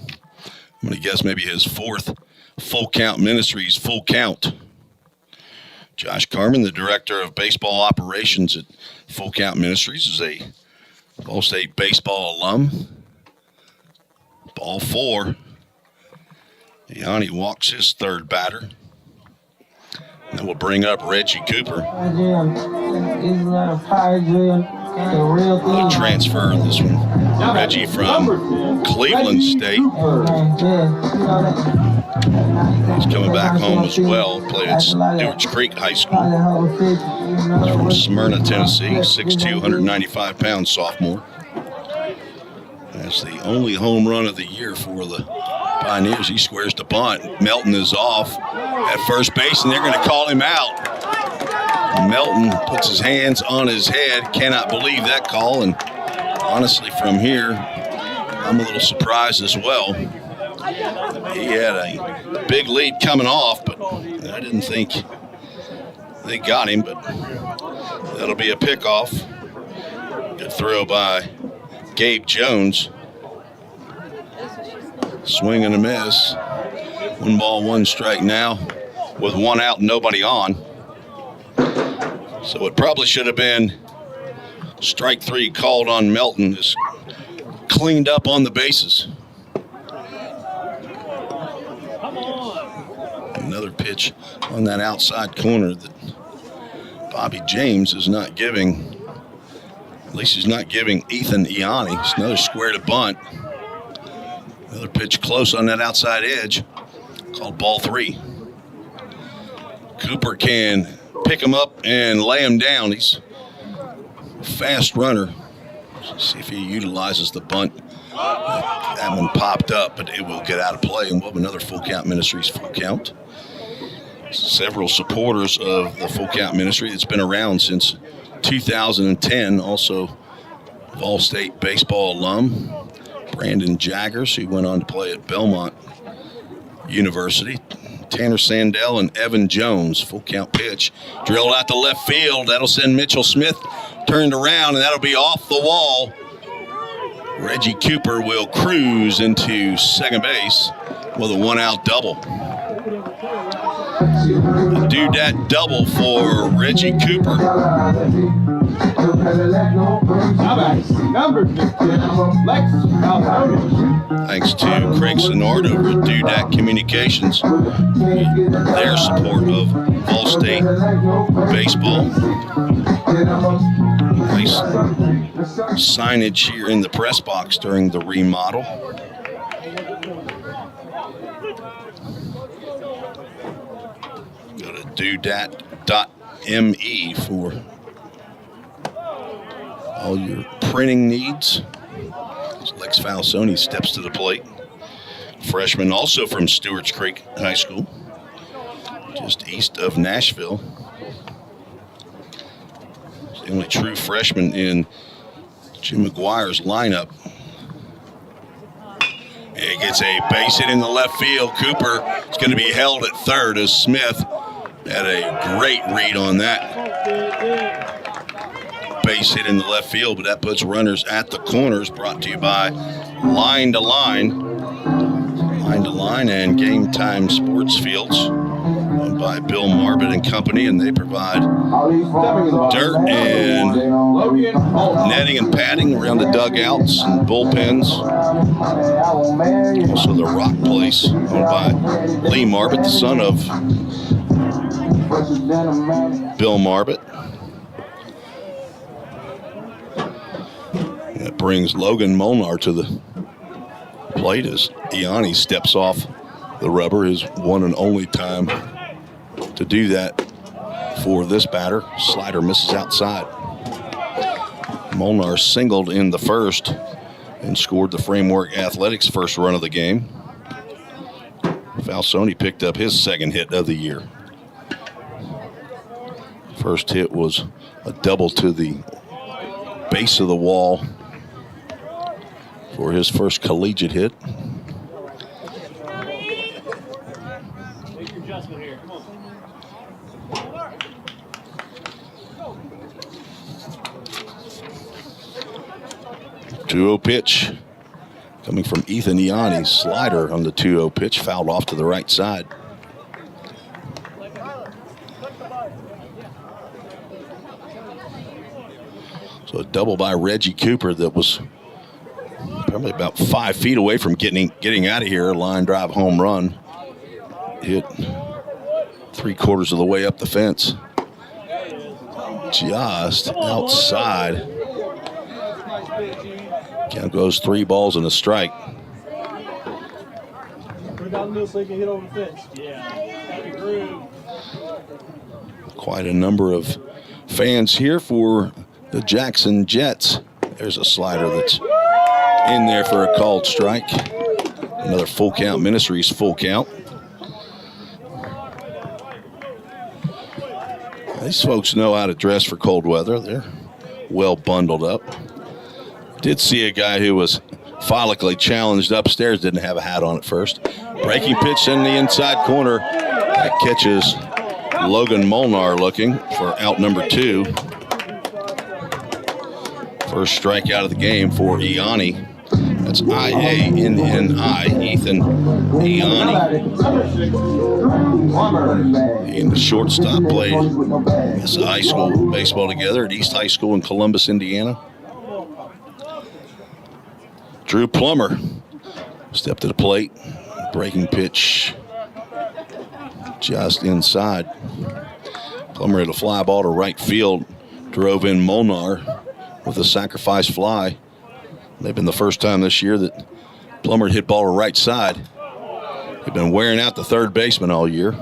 going to guess maybe his 4th full count ministries, full count. Josh Carmen, the director of baseball operations at Full Count Ministries, is a VolState baseball alum. Ball 4. Iani walks his 3rd batter. And then we'll bring up Reggie Cooper. A transfer in this one. Reggie from Cleveland State. He's coming back home as well. Played at Stewart's Creek High School. He's from Smyrna, Tennessee. 6'2", 195-pound sophomore. That's the only home run of the year for the Pioneers. He squares the bunt. Melton is off at first base, and they're going to call him out. Melton puts his hands on his head. Cannot believe that call. And honestly, from here, I'm a little surprised as well. He had a big lead coming off, but I didn't think they got him. But that'll be a pickoff. Good throw by Gabe Jones. Swing and a miss. 1 ball, 1 strike now with 1 out and nobody on. So it probably should have been strike 3 called on Melton. Just cleaned up on the bases. Another pitch on that outside corner that Bobby James is not giving. At least he's not giving Ethan Ianni. It's another square to bunt. Another pitch close on that outside edge, called ball 3. Cooper can pick him up and lay him down. He's a fast runner. Let's see if he utilizes the bunt. That one popped up, but it will get out of play, and we'll have another Full Count Ministries full count. Several supporters of the Full Count Ministry. It's been around since 2010. Also, VolState baseball alum Brandon Jaggers, who went on to play at Belmont University. Tanner Sandell and Evan Jones. Full count pitch. Drilled out to left field. That'll send Mitchell Smith turned around, and that'll be off the wall. Reggie Cooper will cruise into second base with a 1-out double. A do-dat double for Reggie Cooper. Thanks to Craig Senard over at Dudat Communications, their support of VolState baseball. Nice signage here in the press box during the remodel. Go to dudat.me for all your printing needs. Lex Falsoni steps to the plate. Freshman also from Stewart's Creek High School, just east of Nashville. He's the only true freshman in Jim McGuire's lineup. He gets a base hit in the left field. Cooper is going to be held at third as Smith had a great read on that. Base hit in the left field, but that puts runners at the corners. Brought to you by Line to Line. Line to Line and Game Time Sports Fields, owned by Bill Marbett and Company, and they provide dirt and netting and padding around the dugouts and bullpens. Also the Rock Place, owned by Lee Marbett, the son of Bill Marbett. That brings Logan Molnar to the plate as Ianni steps off the rubber, his one and only time to do that for this batter. Slider misses outside. Molnar singled in the first and scored the Framework Athletics' first run of the game. Falsoni picked up his second hit of the year. First hit was a double to the base of the wall for his first collegiate hit. Two-0 pitch coming from Ethan Ianni. Slider on the 2-0 pitch, fouled off to the right side. So a double by Reggie Cooper that was probably about 5 feet away from getting out of here. Line drive home run. Hit 3/4 of the way up the fence. Just outside. Count goes 3 balls and a strike. Put it down the middle so you can hit over the fence. Yeah. Happy groove. Quite a number of fans here for the Jackson Jets. There's a slider that's in there for a called strike. Another full count. Ministries full count. These folks know how to dress for cold weather. They're well bundled up. Did see a guy who was follically challenged upstairs, didn't have a hat on at first. Breaking pitch in the inside corner. That catches Logan Molnar looking for out number 2. First strikeout of the game for Ianni. That's I-A-N-N-I, Ethan Ianni. And the shortstop played high school baseball together at East High School in Columbus, Indiana. Drew Plummer stepped to the plate. Breaking pitch just inside. Plummer hit a fly ball to right field. Drove in Molnar with a sacrifice fly. They've been the first time this year that Plummer hit ball to right side. They've been wearing out the third baseman all year.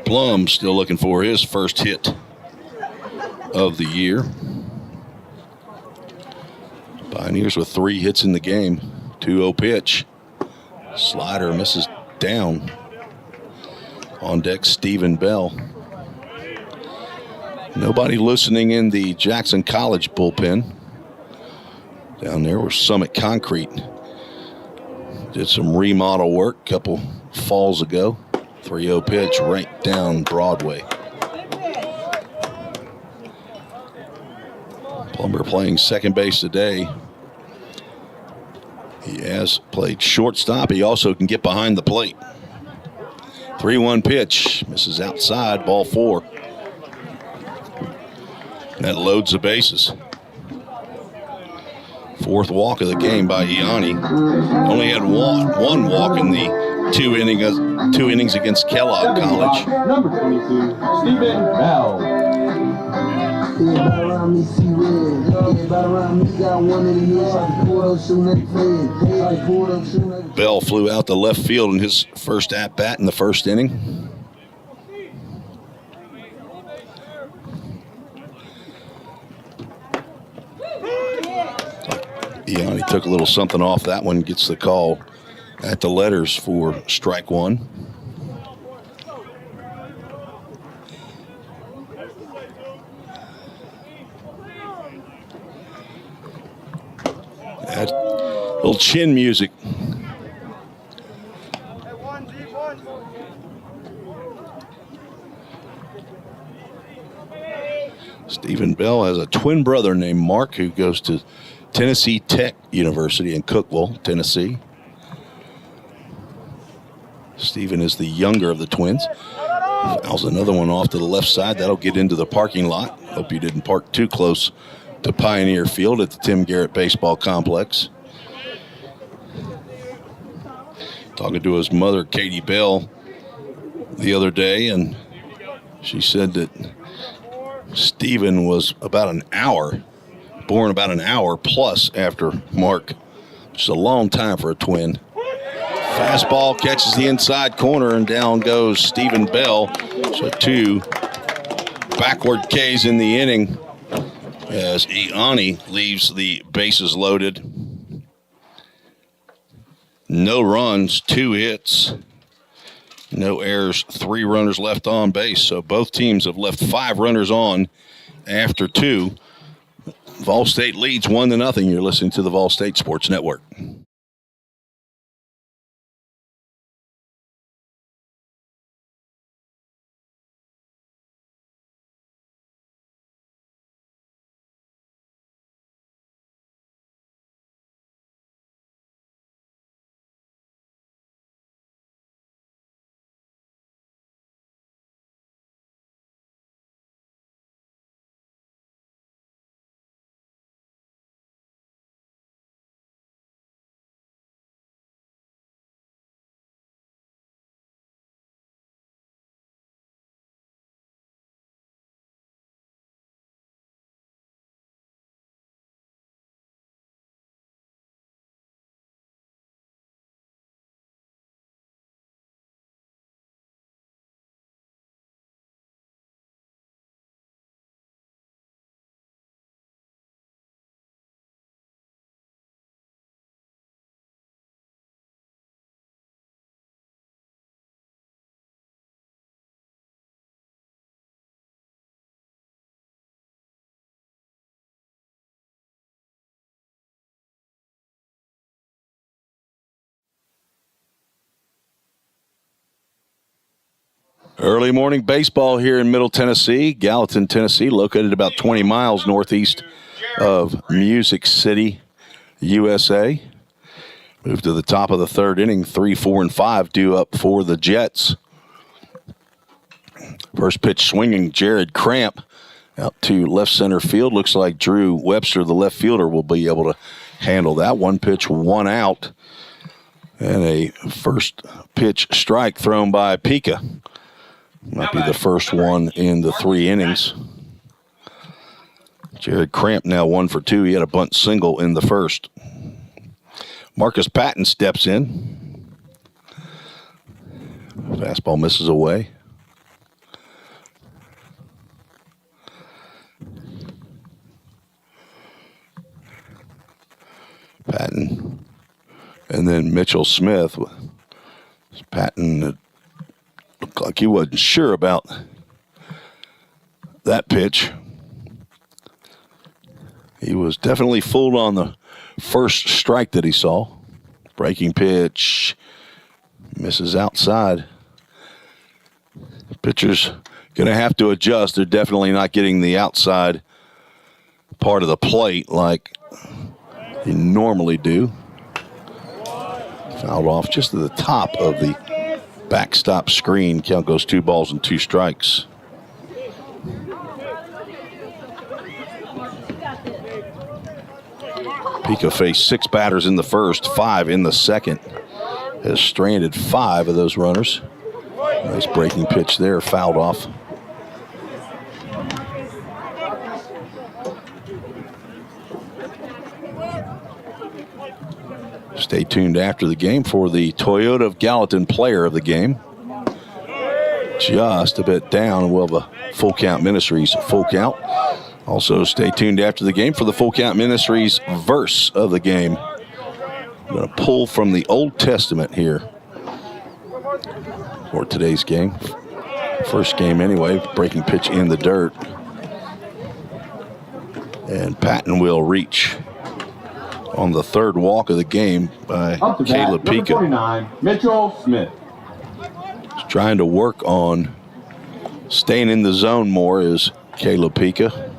Plum still looking for his first hit of the year. Pioneers with 3 hits in the game. 2-0 pitch. Slider misses down. On deck, Stephen Bell. Nobody loosening in the Jackson College bullpen. Down there where Summit Concrete did some remodel work a couple falls ago. 3-0 pitch right down Broadway. Plummer playing second base today. He has played shortstop. He also can get behind the plate. 3-1 pitch. Misses outside, ball 4. That loads the bases. 4th walk of the game by Ianni. Only had one walk in the 2 innings against Kellogg College. Number 22, Stephen Bell. Bell flew out to left field in his first at-bat in the first inning. Ianni took a little something off that one, gets the call at the letters for strike 1. That little chin music. Stephen Bell has a twin brother named Mark who goes to Tennessee Tech University in Cookeville, Tennessee. Stephen is the younger of the twins. Fouls another one off to the left side. That'll get into the parking lot. Hope you didn't park too close to Pioneer Field at the Tim Garrett Baseball Complex. Talking to his mother, Katie Bell, the other day, and she said that Stephen was about an hour, born about an hour plus after Mark, which is a long time for a twin. Fastball catches the inside corner, and down goes Stephen Bell. So 2 backward Ks in the inning as Ianni leaves the bases loaded. No runs, 2 hits, no errors, 3 runners left on base. So both teams have left 5 runners on after 2. VolState leads 1-0. You're listening to the VolState Sports Network. Early morning baseball here in Middle Tennessee, Gallatin, Tennessee, located about 20 miles northeast of Music City, USA. Move to the top of the third inning, 3, 4, and 5 due up for the Jets. First pitch swinging, Jared Cramp out to left center field. Looks like Drew Webster, the left fielder, will be able to handle that. One pitch, one out. And a first pitch strike thrown by Pika. Might be the first one in the 3 innings. Jared Cramp now 1 for 2. He had a bunt single in the first. Marcus Patton steps in. Fastball misses away. Patton. And then Mitchell Smith. Patton looked like he wasn't sure about that pitch. He was definitely fooled on the first strike that he saw. Breaking pitch. Misses outside. Pitcher's going to have to adjust. They're definitely not getting the outside part of the plate like you normally do. Fouled off just to the top of the backstop screen. Count goes 2 balls and 2 strikes. Pika faced 6 batters in the first, 5 in the second. Has stranded 5 of those runners. Nice breaking pitch there, fouled off. Stay tuned after the game for the Toyota of Gallatin player of the game. Just a bit down. We'll have a Full Count Ministries full count. Also, stay tuned after the game for the Full Count Ministries verse of the game. I'm going to pull from the Old Testament here for today's game. First game anyway, breaking pitch in the dirt. And Patton will reach on the third walk of the game by Caleb Pika. 49, Mitchell Smith. He's trying to work on staying in the zone more is Caleb Pika.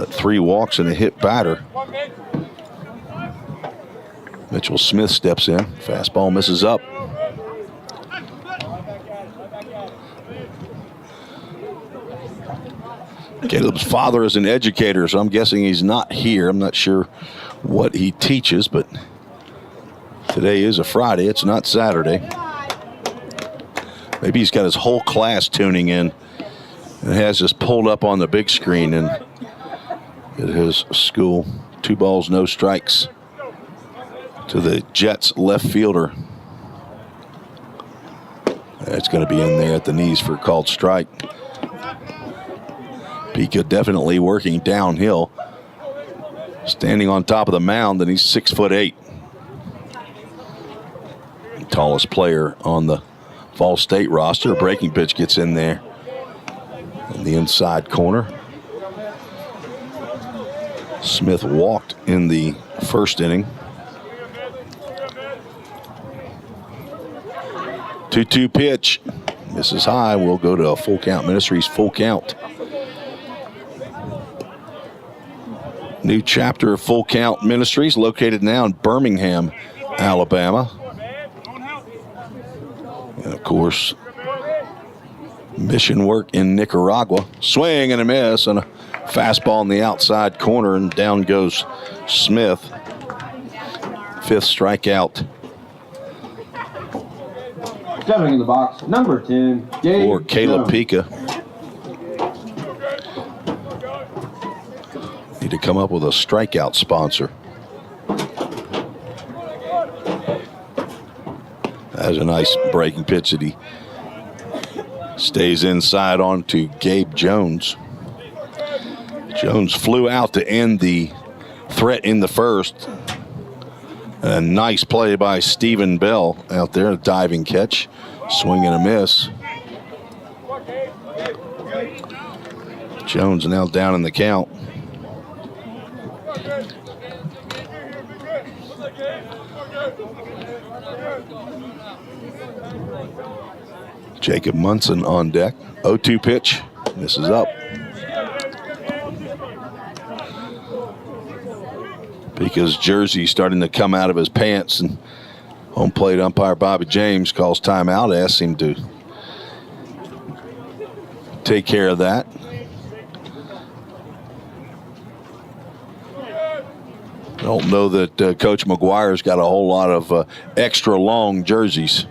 3 walks and a hit batter. Mitchell Smith steps in. Fastball misses up. Caleb's father is an educator, so I'm guessing he's not here. I'm not sure what he teaches, but today is a Friday. It's not Saturday. Maybe he's got his whole class tuning in and has this pulled up on the big screen and at his school. 2 balls, no strikes to the Jets left fielder. That's going to be in there at the knees for a called strike. Pika definitely working downhill. Standing on top of the mound, and he's 6'8". Tallest player on the VolState roster. Breaking pitch gets in there in the inside corner. Smith walked in the first inning. 2-2 pitch. Misses high. We'll go to a Full Count Ministries full count. New chapter of Full Count Ministries located now in Birmingham, Alabama. And of course, mission work in Nicaragua. Swing and a miss and a fastball in the outside corner, and down goes Smith. 5th strikeout. Stepping in the box, number 10, Gabe for Caleb Pika. Need to come up with a strikeout sponsor. That's a nice breaking pitch that he stays inside on to Gabe Jones. Jones flew out to end the threat in the first. A nice play by Stephen Bell out there, a diving catch. Swing and a miss. Jones now down in the count. Jacob Munson on deck. 0-2 pitch. Misses up. Pika's jersey starting to come out of his pants, and home plate umpire Bobby James calls timeout, asks him to take care of that. I don't know that Coach McGuire's got a whole lot of extra long jerseys.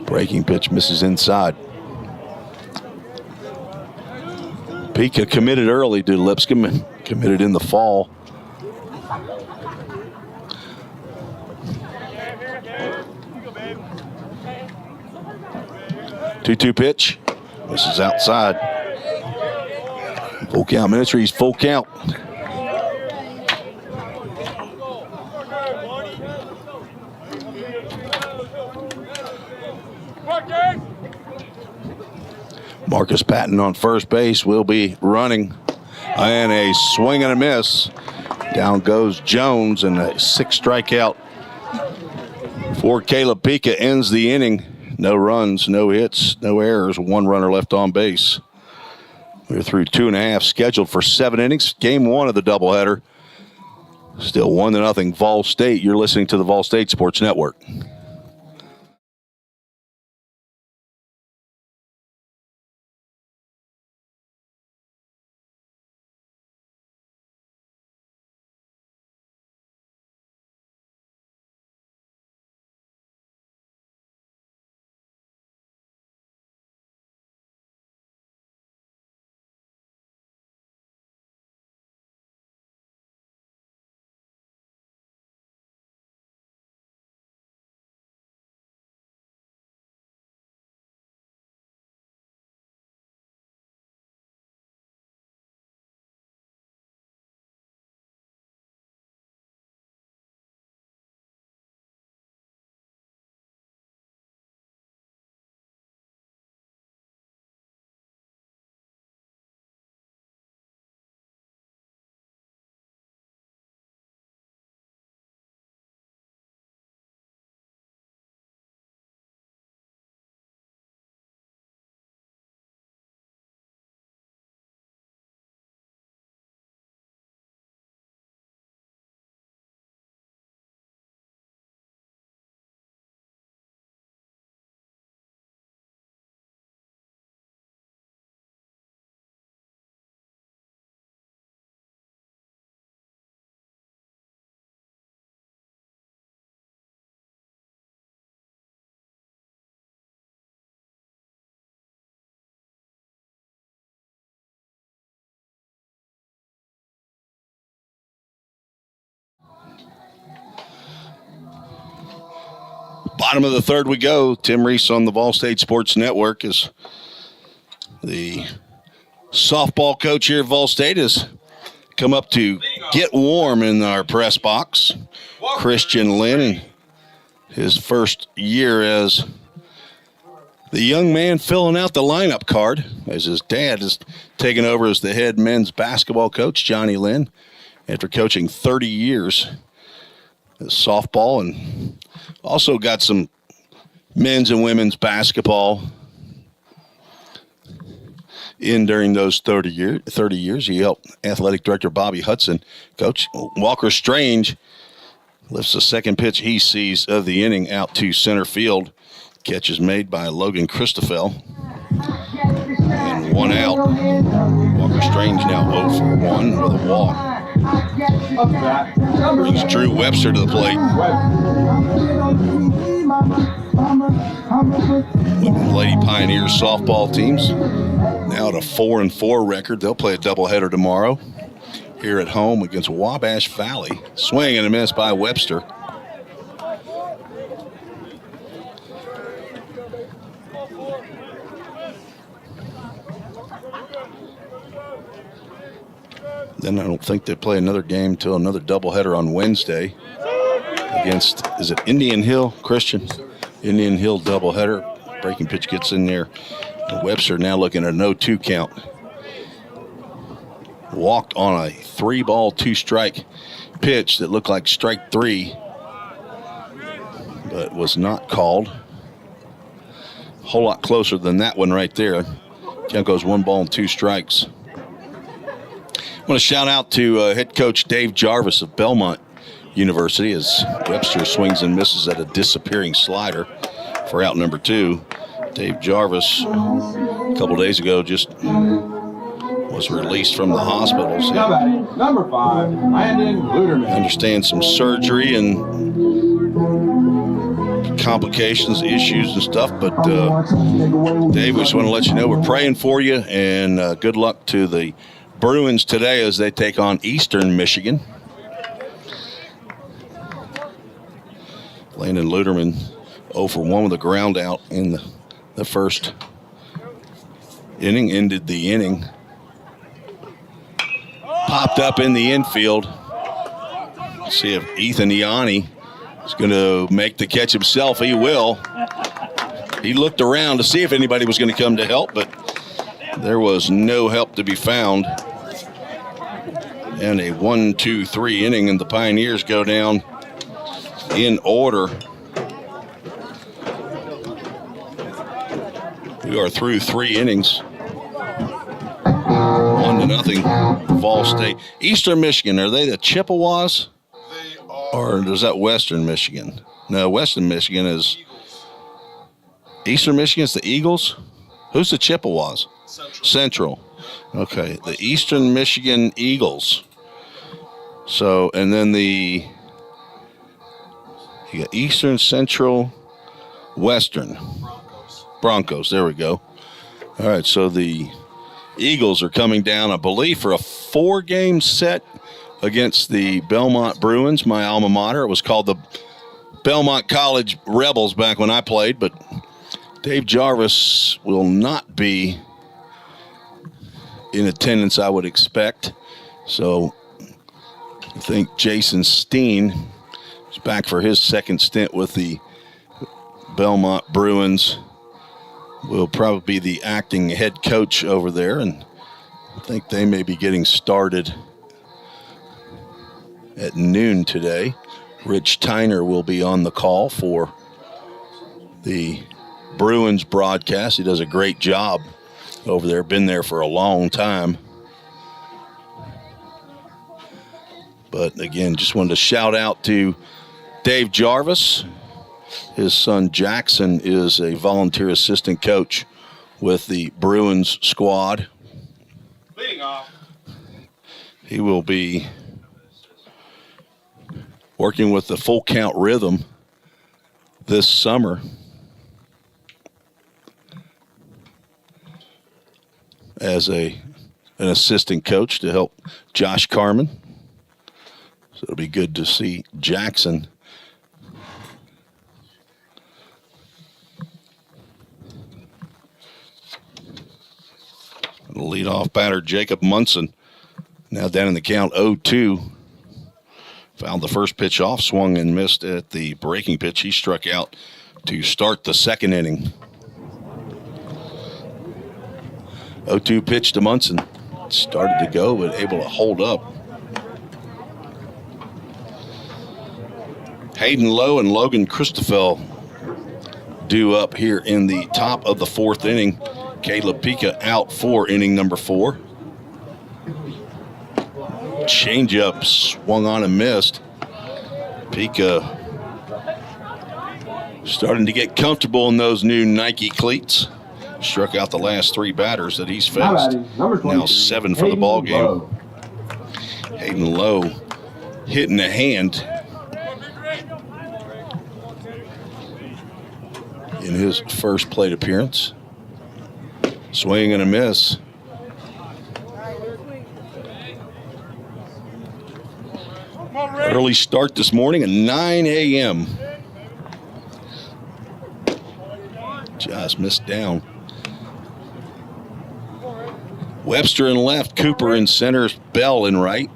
Breaking pitch misses inside. Pika committed early to Lipscomb and committed in the fall. Two-two pitch. Misses outside. Full count, Ministries, full count. Marcus Patton on first base will be running. And a swing and a miss. Down goes Jones, and a 6 strikeout for Caleb Pika ends the inning. No runs, no hits, no errors. 1 runner left on base. We're through 2.5, scheduled for 7 innings. Game 1 of the doubleheader. Still 1-0 Vol State. You're listening to the Vol State Sports Network. Bottom of the third we go. Tim Reese on the Vol State Sports Network is the softball coach here at Vol State has come up to get warm in our press box. Christian Lynn, his first year as the young man filling out the lineup card, as his dad is taking over as the head men's basketball coach, Johnny Lynn, after coaching 30 years as softball, and also got some men's and women's basketball in during those 30 years. He helped athletic director Bobby Hudson. Coach Walker Strange lifts the second pitch he sees of the inning out to center field. Catch is made by Logan Christoffel. And 1 out. Walker Strange now 0 for 1 with a walk. Brings Drew Webster to the plate. Lady Pioneers softball teams now at a 4-4 record. They'll play a doubleheader tomorrow here at home against Wabash Valley. Swing and a miss by Webster. Then I don't think they play another game until another doubleheader on Wednesday against, is it Indian Hill, Christian? Indian Hill doubleheader. Breaking pitch gets in there. And Webster now looking at an 0-2 count. Walked on a 3-ball, 2-strike pitch that looked like strike 3, but was not called. whole lot closer than that one right there. Count goes 1 ball and 2 strikes. I want to shout out to head coach Dave Jarvis of Belmont University as Webster swings and misses at a disappearing slider for out number 2. Dave Jarvis, a couple days ago, just was released from the hospital. So Number 5, Landon Luderman. understand some surgery and complications, issues, and stuff. But Dave, we just want to let you know we're praying for you, and good luck to the Bruins today as they take on Eastern Michigan. Landon Luderman 0 for 1 with a ground out in the first inning, ended the inning. Popped up in the infield. Let's see if Ethan Ianni is going to make the catch himself. He will. He looked around to see if anybody was going to come to help, but there was no help to be found. And a 1-2-3 inning, and the Pioneers go down in order. We are through 3 innings. 1-0, VolState. Eastern Michigan, are they the Chippewas? Or is that Western Michigan? No, Western Michigan is. Eastern Michigan is the Eagles? Who's the Chippewas? Central. Okay, the Eastern Michigan Eagles. So, and then you got Eastern, Central, Western. Broncos, there we go. All right, so the Eagles are coming down, I believe, for a 4-game set against the Belmont Bruins, my alma mater. It was called the Belmont College Rebels back when I played, but Dave Jarvis will not be in attendance, I would expect. So I think Jason Steen is back for his second stint with the Belmont Bruins. Will probably be the acting head coach over there, and I think they may be getting started at noon today. Rich Tyner will be on the call for the Bruins broadcast. He does a great job over there, been there for a long time. But again, just wanted to shout out to Dave Jarvis. His son Jackson is a volunteer assistant coach with the Bruins squad. Leading off. He will be working with the full count rhythm this summer. As an assistant coach to help Josh Carman. So it'll be good to see Jackson. Leadoff batter Jacob Munson, now down in the count 0-2. Fouled the first pitch off, swung and missed at the breaking pitch. He struck out to start the second inning. 0-2 pitch to Munson. Started to go, but able to hold up. Hayden Lowe and Logan Christoffel due up here in the top of the 4th inning. Caleb Pika out for inning number 4. Changeup swung on and missed. Pika starting to get comfortable in those new Nike cleats. Struck out the last 3 batters that he's faced. Now 7 for the ball game. Hayden Lowe hitting the hand in his first plate appearance. Swing and a miss. Early start this morning at 9 a.m. Just missed down. Webster in left, Cooper in center, Bell in right.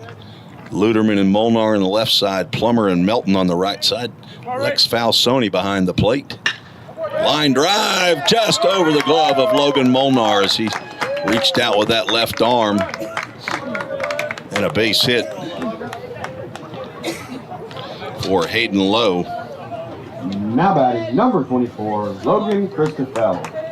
Luderman and Molnar on the left side, Plummer and Melton on the right side. Lex Falsoni behind the plate. Line drive just over the glove of Logan Molnar as he reached out with that left arm. And a base hit for Hayden Lowe. Now batting number 24, Logan Christoffel.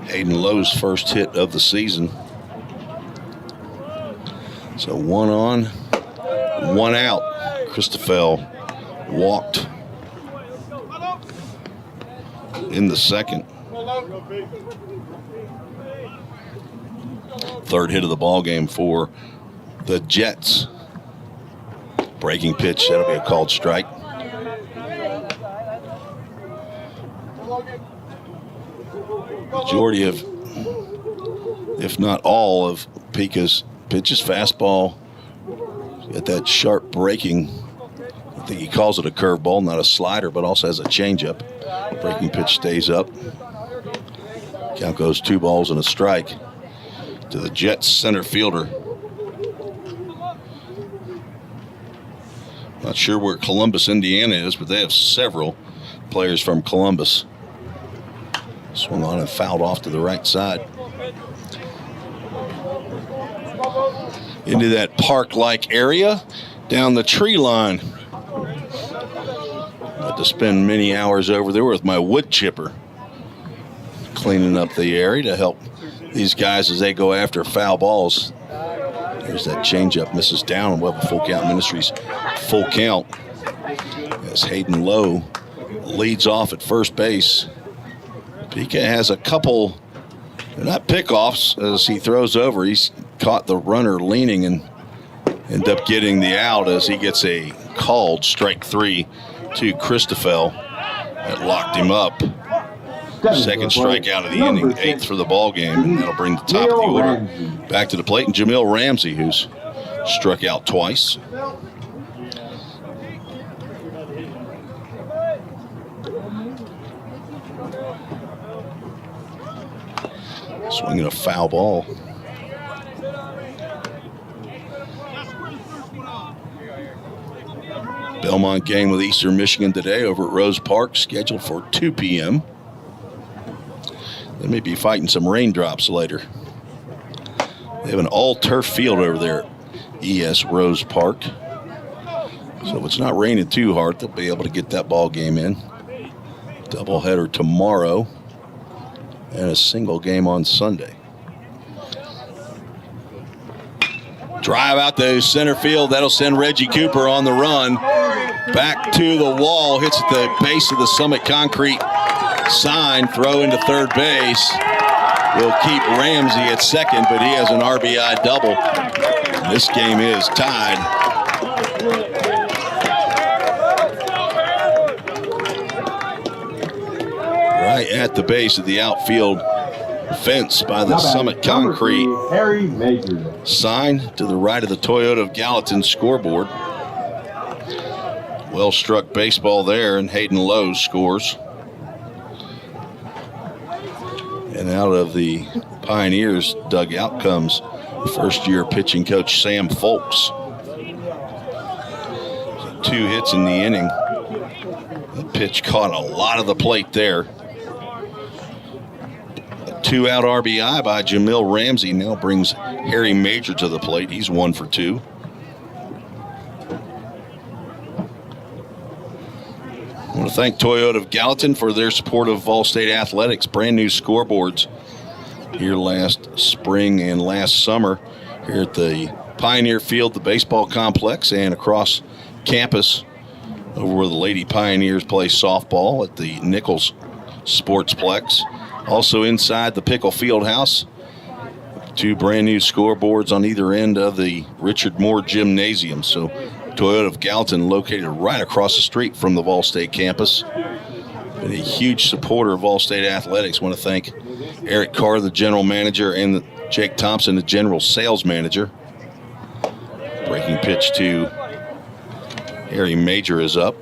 Hayden Lowe's first hit of the season. So 1 on, 1 out. Christoffel walked in the second. Third hit of the ball game for the Jets. Breaking pitch, that'll be a called strike. Majority of, if not all of Pika's pitches, fastball, got that sharp breaking. I think he calls it a curveball, not a slider, but also has a changeup. Breaking pitch stays up. Count goes 2 balls and a strike to the Jets center fielder. Not sure where Columbus, Indiana is, but they have several players from Columbus. Swung on and fouled off to the right side. Into that park-like area, down the tree line. Had to spend many hours over there with my wood chipper, cleaning up the area to help these guys as they go after foul balls. There's that changeup, misses down, and we'll have a Full Count Ministries full count as Hayden Lowe leads off at first base. Pika has a couple, not pickoffs, as he throws over. He's caught the runner leaning and end up getting the out as he gets a called strike 3 to Christoffel. That locked him up. Second strikeout of the inning, 8th for the ball game, and that'll bring the top of the order back to the plate. And Jamil Ramsey, who's struck out twice. Swinging a foul ball. Belmont game with Eastern Michigan today over at Rose Park, scheduled for 2 p.m. They may be fighting some raindrops later. They have an all-turf field over there at ES Rose Park. So if it's not raining too hard, they'll be able to get that ball game in. Doubleheader tomorrow and a single game on Sunday. Drive out to center field. That'll send Reggie Cooper on the run. Back to the wall. Hits at the base of the Summit Concrete sign. Throw into third base. Will keep Ramsey at second, but he has an RBI double. This game is tied. Right at the base of the outfield fence by the Summit Concrete sign to the right of the Toyota of Gallatin scoreboard. Well struck baseball there, and Hayden Lowe scores. And out of the Pioneers dugout comes first-year pitching coach Sam Folks. 2 hits in the inning. The pitch caught a lot of the plate there. A 2-out RBI by Jamil Ramsey now brings Harry Major to the plate. He's 1 for 2. I want to thank Toyota of Gallatin for their support of VolState Athletics. Brand new scoreboards here last spring and last summer here at the Pioneer Field, the baseball complex, and across campus over where the Lady Pioneers play softball at the Nichols Sportsplex. Also inside the Pickle Fieldhouse, 2 brand new scoreboards on either end of the Richard Moore Gymnasium. So Toyota of Gallatin located right across the street from the VolState campus. Been a huge supporter of VolState Athletics. Want to thank Eric Carr, the general manager, and Jake Thompson, the general sales manager. Breaking pitch to Harry Major is up.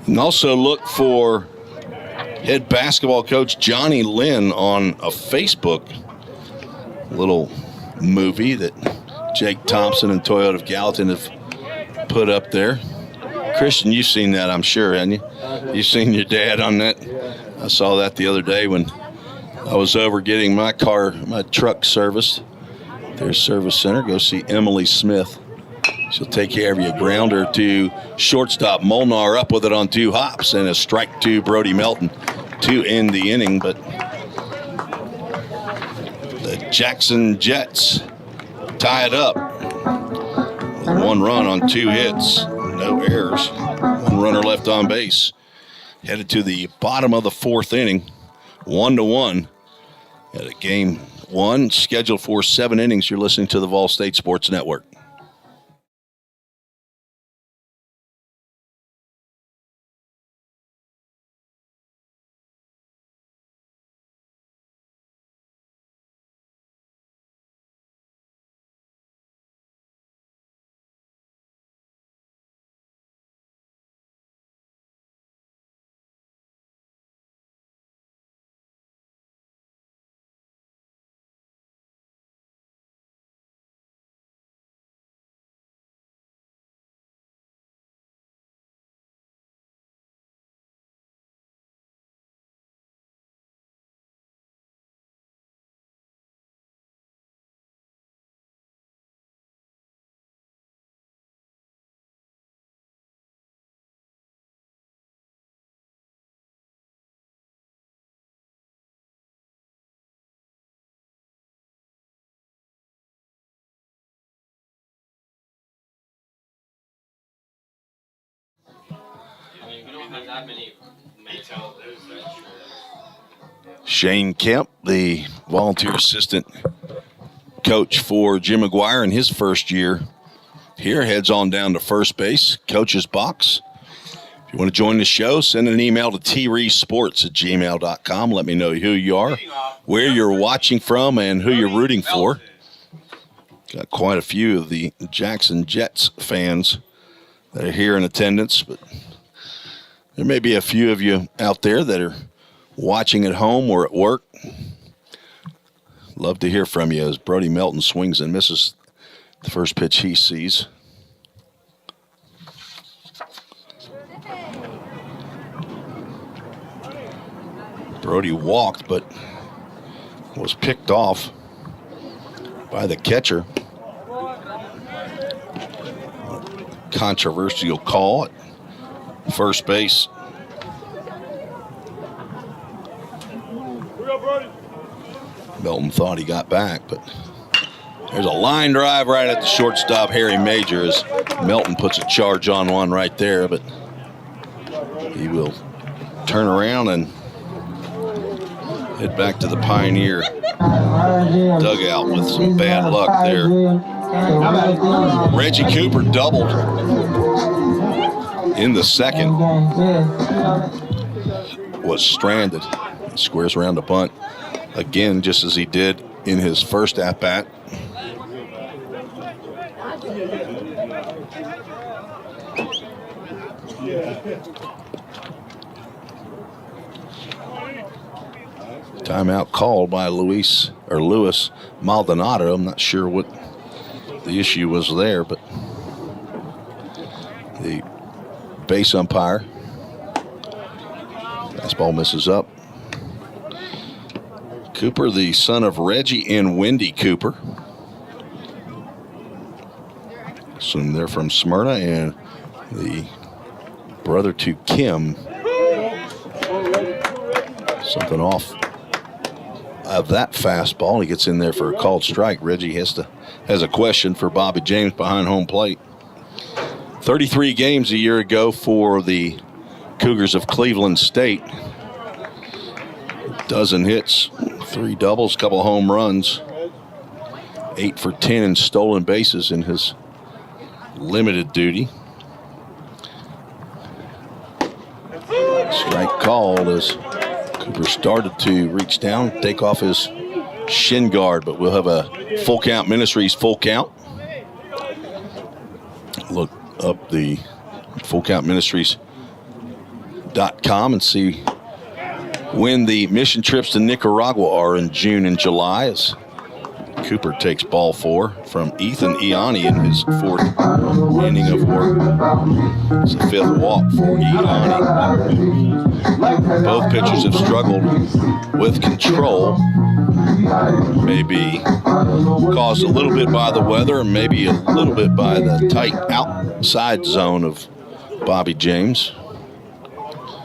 And also look for head basketball coach Johnny Lynn on a Facebook little movie that Jake Thompson and Toyota of Gallatin have put up there. Christian, you've seen that, I'm sure, haven't you? You've seen your dad on that? I saw that the other day when I was over getting my truck serviced. Their service center. Go see Emily Smith She'll take care of you. Grounder to shortstop. Molnar up with it on 2 hops, and a strike to Brody Melton to end the inning. But the Jackson Jets tie it up. 1 run on 2 hits, no errors. 1 runner left on base. Headed to the bottom of the 4th inning, 1-1. At a game 1 scheduled for 7 innings. You're listening to the VolState Sports Network. Shane Kemp, the volunteer assistant coach for Jim McGuire in his first year here, heads on down to first base, coach's box. If you want to join the show, send an email to treesports@gmail.com. Let me know who you are, where you're watching from, and who you're rooting for. Got quite a few of the Jackson Jets fans that are here in attendance, but there may be a few of you out there that are watching at home or at work. Love to hear from you as Brody Melton swings and misses the first pitch he sees. Brody walked, but was picked off by the catcher. Controversial call at first base. Melton thought he got back, but there's a line drive right at the shortstop, Harry Major, as Melton puts a charge on one right there, but he will turn around and head back to the Pioneer dugout with some bad luck there. Reggie Cooper doubled in the second. Was stranded. Squares around the bunt again, just as he did in his first at-bat. Timeout called by Luis Maldonado. I'm not sure what the issue was there, but the base umpire. Fastball misses up. Cooper, the son of Reggie and Wendy Cooper. Assume they're from Smyrna, and the brother to Kim. Something off of that fastball. He gets in there for a called strike. Reggie has a question for Bobby James behind home plate. 33 games a year ago for the Cougars of Cleveland State. A dozen hits, 3 doubles, couple home runs. 8 for 10 in stolen bases in his limited duty. Strike called as Cooper started to reach down, take off his shin guard, but we'll have a Full Count Ministries full count. Look up the fullcountministries.com and see when the mission trips to Nicaragua are in June and July, as Cooper takes ball 4 from Ethan Iani in his 4th inning of work. It's the 5th walk for Iani. Both pitchers have struggled with control. Maybe caused a little bit by the weather and maybe a little bit by the tight outside zone of Bobby James.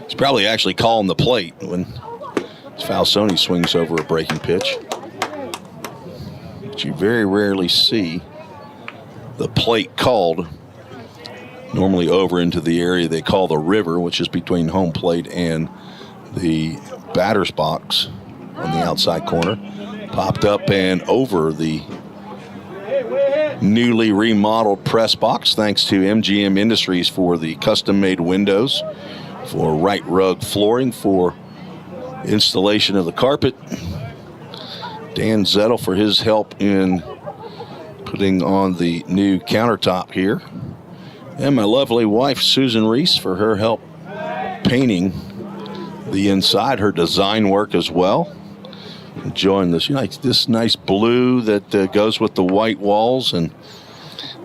He's probably actually calling the plate when Falsoni swings over a breaking pitch. But you very rarely see the plate called, normally over into the area they call the river, which is between home plate and the batter's box on the outside corner. Popped up and over the newly remodeled press box, thanks to MGM Industries for the custom-made windows, for right rug flooring, for installation of the carpet. Dan Zettel for his help in putting on the new countertop here. And my lovely wife, Susan Reese, for her help painting the inside, her design work as well. Enjoying this, this nice blue that goes with the white walls, and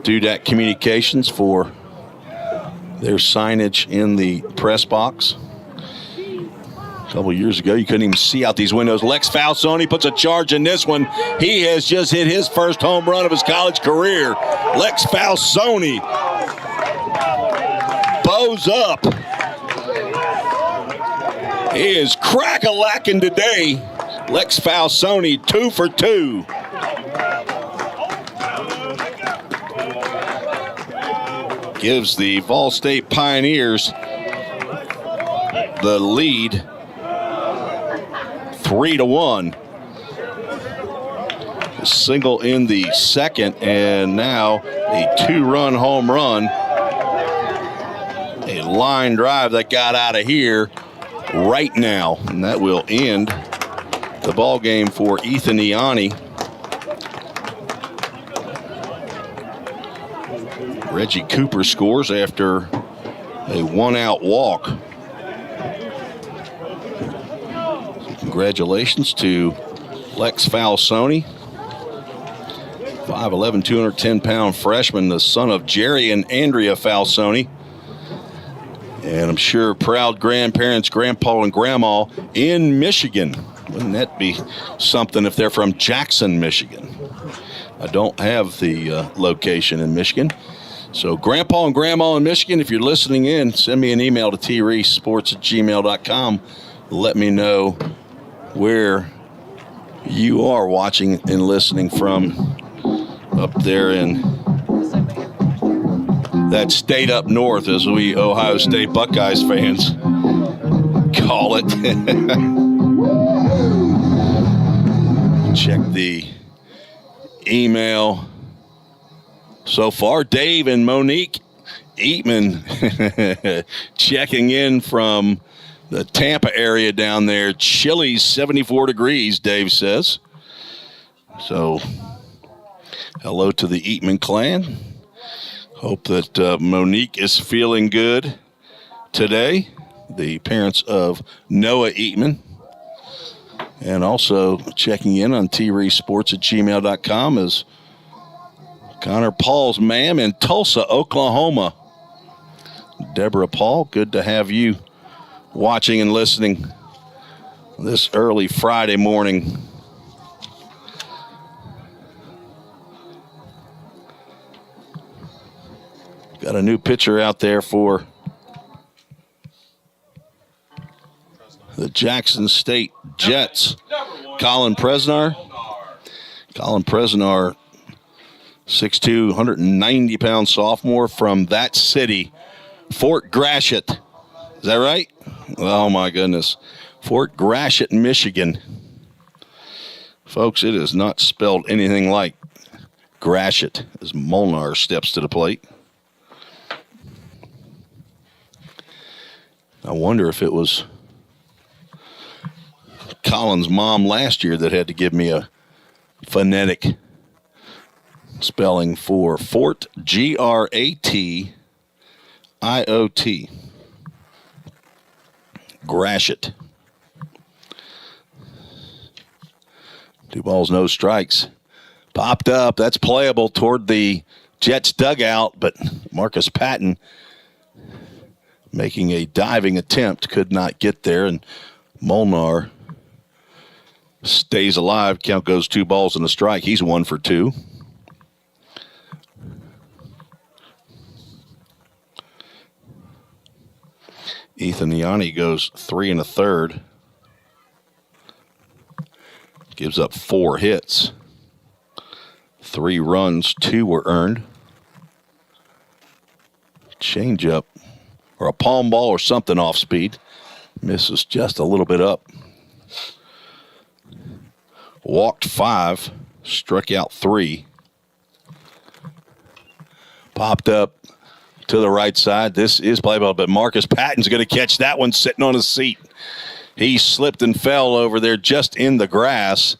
Dudat Communications for their signage in the press box. A couple years ago, you couldn't even see out these windows. Lex Falsoni puts a charge in this one. He has just hit his first home run of his college career. Lex Falsoni bows up. He is crack-a-lacking today. Lex Falsoni, 2 for 2. Gives the VolState Pioneers the lead, 3-1. A single in the second, and now a 2-run home run. A line drive that got out of here right now, and that will end the ball game for Ethan Ianni. Reggie Cooper scores after a 1-out walk. So congratulations to Lex Falsoni, 5'11", 210-pound freshman, the son of Jerry and Andrea Falsoni. And I'm sure proud grandparents, grandpa and grandma in Michigan. Wouldn't that be something if they're from Jackson, Michigan? I don't have the location in Michigan. So grandpa and grandma in Michigan, if you're listening in, send me an email to treesports@gmail.com. Let me know where you are watching and listening from up there in that state up north, as we Ohio State Buckeyes fans call it. Check the email so far. Dave and Monique Eatman checking in from the Tampa area down there. Chilly's 74 degrees, Dave says. So hello to the Eatman clan. Hope that Monique is feeling good today. The parents of Noah Eatman. And also checking in on treesports@gmail.com is Connor Paul's ma'am in Tulsa, Oklahoma. Deborah Paul, good to have you watching and listening this early Friday morning. Got a new pitcher out there for the Jackson State Jets. Colin Presnar. Colin Presnar, 6'2", 190-pound sophomore from that city, Fort Gratiot. Is that right? Oh, my goodness. Fort Gratiot, Michigan. Folks, it is not spelled anything like Gratiot as Molnar steps to the plate. I wonder if it was Colin's mom last year that had to give me a phonetic spelling for Fort, Gratiot. Gratiot. 2 balls, no strikes. Popped up. That's playable toward the Jets dugout, but Marcus Patton making a diving attempt, could not get there, and Molnar stays alive. Count goes 2 balls and a strike. He's 1 for 2. Ethan Ianni goes 3 1/3. Gives up 4 hits. 3 runs, 2 were earned. Change up or a palm ball or something off speed. Misses just a little bit up. Walked 5, struck out 3. Popped up to the right side. This is play ball, but Marcus Patton's going to catch that one sitting on his seat. He slipped and fell over there just in the grass,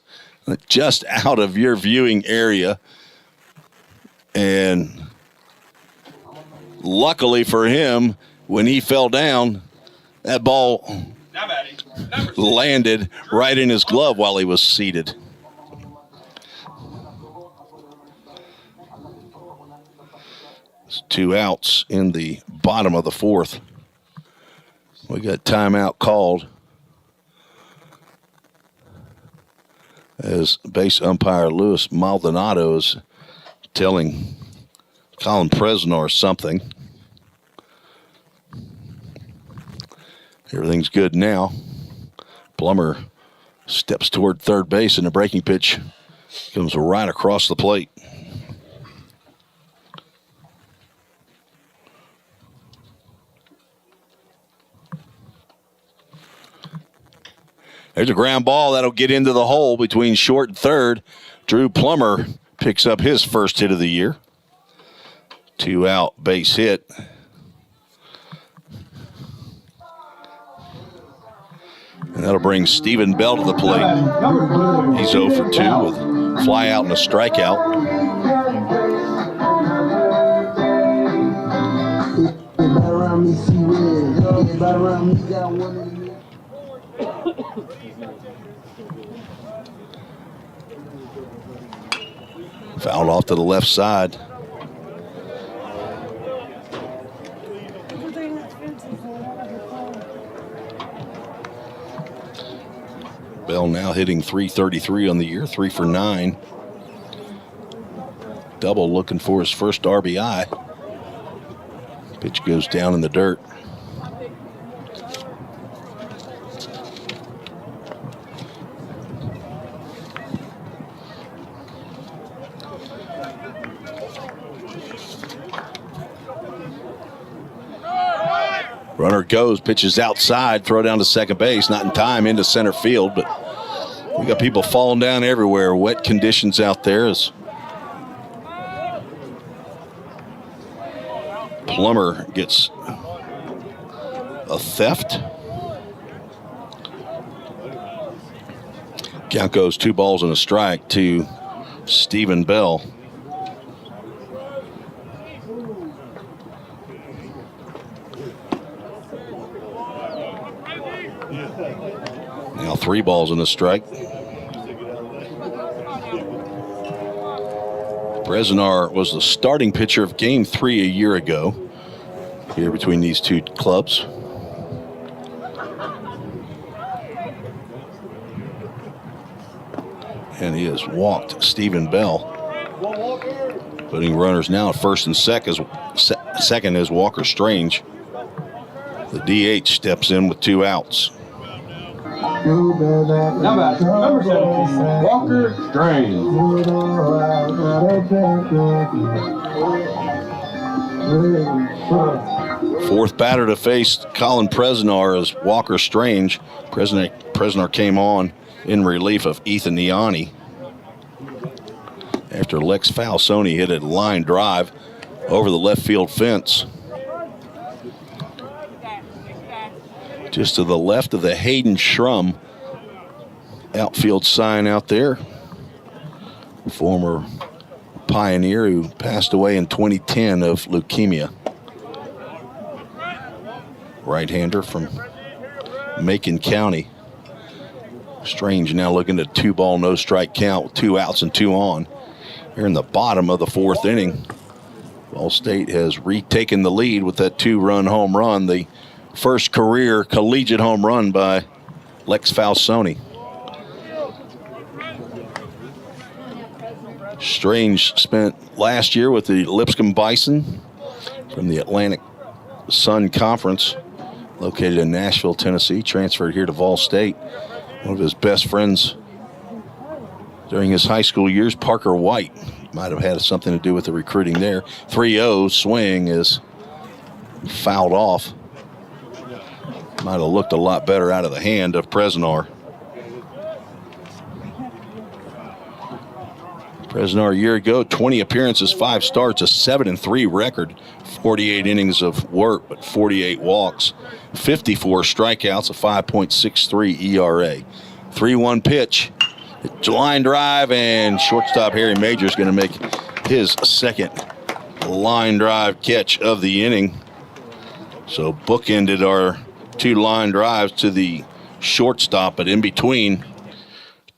just out of your viewing area. And luckily for him, when he fell down, that ball landed right in his glove while he was seated. It's 2 outs in the bottom of the 4th. We got timeout called as base umpire Luis Maldonado is telling Colin Presnor something. Everything's good now. Plummer steps toward third base, and the breaking pitch comes right across the plate. There's a ground ball that'll get into the hole between short and third. Drew Plummer picks up his first hit of the year. 2 out base hit. And that'll bring Stephen Bell to the plate. He's 0 for 2 with fly out and a strikeout. Fouled off to the left side. Bell now hitting .333 on the year, 3 for 9. Double looking for his first RBI. Pitch goes down in the dirt. Runner goes, pitches outside, throw down to second base, not in time, into center field, but we got people falling down everywhere. Wet conditions out there as Plummer gets a theft. Count goes 2 balls and a strike to Stephen Bell. Now 3 balls and a strike. Brezinar was the starting pitcher of Game 3 a year ago here between these two clubs. And he has walked Stephen Bell. Putting runners now at first and second is Walker Strange. The DH steps in with 2 outs. Number 17, Walker Strange. Fourth batter to face Colin Presnor is Walker Strange. Presnor came on in relief of Ethan Ianni after Lex Falsoni hit a line drive over the left field fence. Just to the left of the Hayden Shrum outfield sign out there. Former Pioneer who passed away in 2010 of leukemia. Right-hander from Macon County. Strange now looking at 2 ball, no strike count with 2 outs and 2 on. Here in the bottom of the 4th inning, VolState has retaken the lead with that 2-run home run. The first career collegiate home run by Lex Falsoni. Strange spent last year with the Lipscomb Bison from the Atlantic Sun Conference, located in Nashville, Tennessee, transferred here to VolState. One of his best friends during his high school years, Parker White, might have had something to do with the recruiting there. 3-0 swing is fouled off. Might have looked a lot better out of the hand of Presnar. Presnar a year ago, 20 appearances, 5 starts, a 7-3 record, 48 innings of work, but 48 walks, 54 strikeouts, a 5.63 ERA. 3-1 pitch, line drive, and shortstop Harry Major is going to make his second line drive catch of the inning. So bookended our 2 line drives to the shortstop, but in between,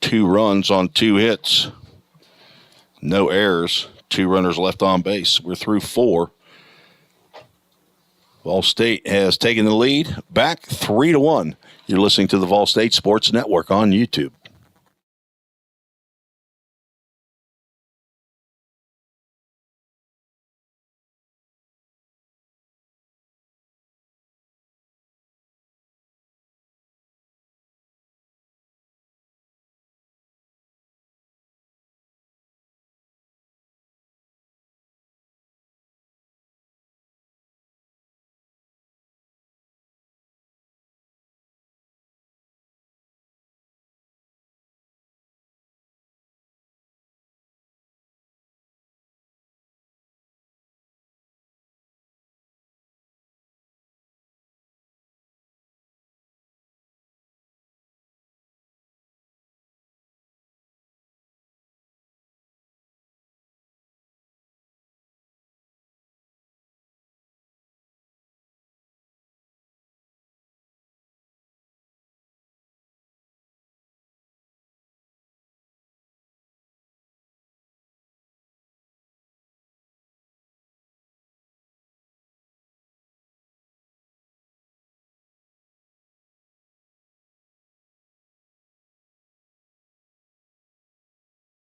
2 runs on 2 hits. No errors, 2 runners left on base. We're through 4. VolState has taken the lead, back 3-1. You're listening to the VolState Sports Network on YouTube.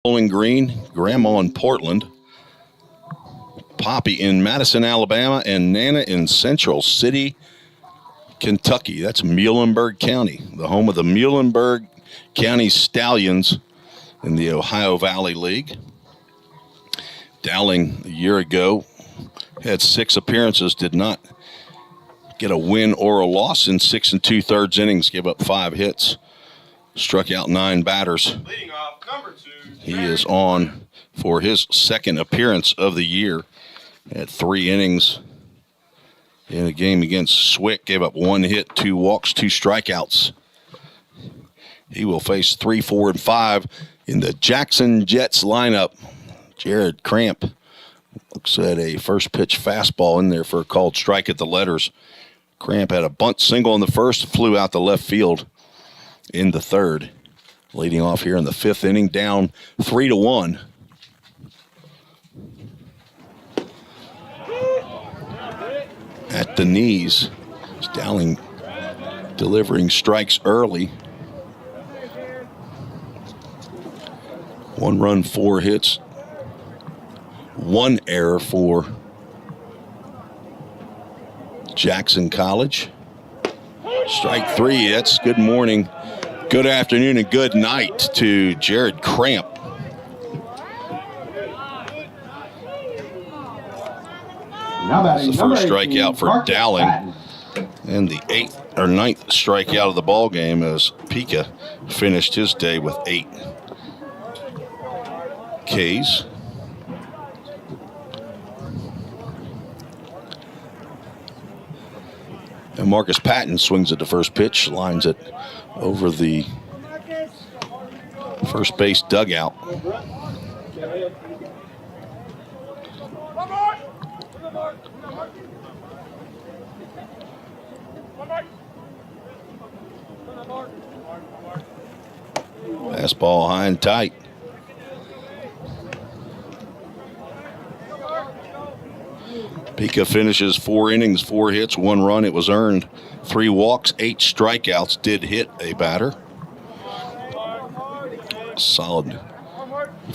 Bowling Green, Grandma in Portland, Poppy in Madison, Alabama, and Nana in Central City, Kentucky. That's Muhlenberg County, the home of the Muhlenberg County Stallions in the Ohio Valley League. Dowling, a year ago, had 6 appearances, did not get a win or a loss in 6 2/3 innings, gave up 5 hits, struck out 9 batters. Leading off, number 2. He is on for his second appearance of the year. Had 3 innings in a game against Swick. Gave up 1 hit, 2 walks, 2 strikeouts. He will face 3, 4, and 5 in the Jackson Jets lineup. Jared Cramp looks at a first pitch fastball in there for a called strike at the letters. Cramp had a bunt single in the first, flew out to left field in the third. Leading off here in the 5th inning, down 3-1. At the knees, Dowling delivering strikes early. 1 run, 4 hits, 1 error for Jackson College. Strike 3, that's good morning. Good afternoon and good night to Jared Cramp. That's the first strikeout for Dowling, and the 8th or 9th strikeout of the ball game as Pika finished his day with 8 Ks. And Marcus Patton swings at the first pitch, lines it over the first base dugout. Fastball high and tight. Pika finishes 4 innings, 4 hits, 1 run. It was earned. 3 walks, 8 strikeouts. Did hit a batter. Solid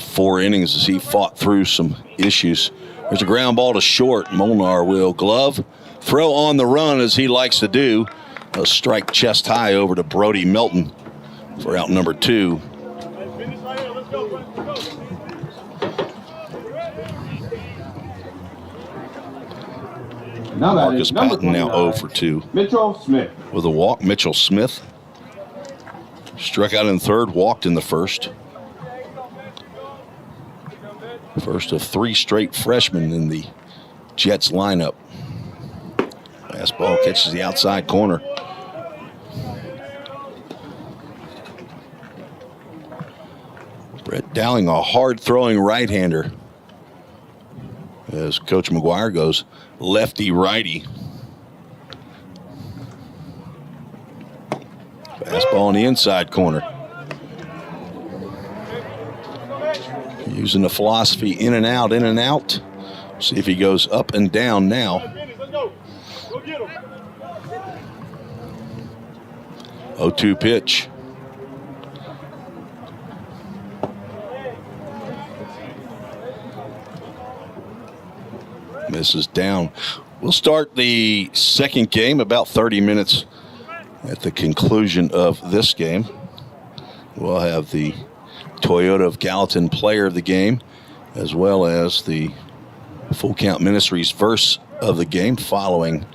4 innings as he fought through some issues. There's a ground ball to short. Molnar will glove. Throw on the run as he likes to do. A strike chest high over to Brody Melton for out number 2. Now that Marcus is number Patton now 0 29, for 2. Mitchell Smith. With a walk, Mitchell Smith struck out in third, walked in the first. First of 3 straight freshmen in the Jets lineup. Fastball catches the outside corner. Brett Dowling, a hard-throwing right-hander. As Coach McGuire goes lefty-righty. Fastball in the inside corner. Using the philosophy in and out, in and out. See if he goes up and down now. 0-2 pitch. Misses down. We'll start the second game about 30 minutes at the conclusion of this game. We'll have the Toyota of Gallatin player of the game, as well as the Full Count Ministries verse of the game following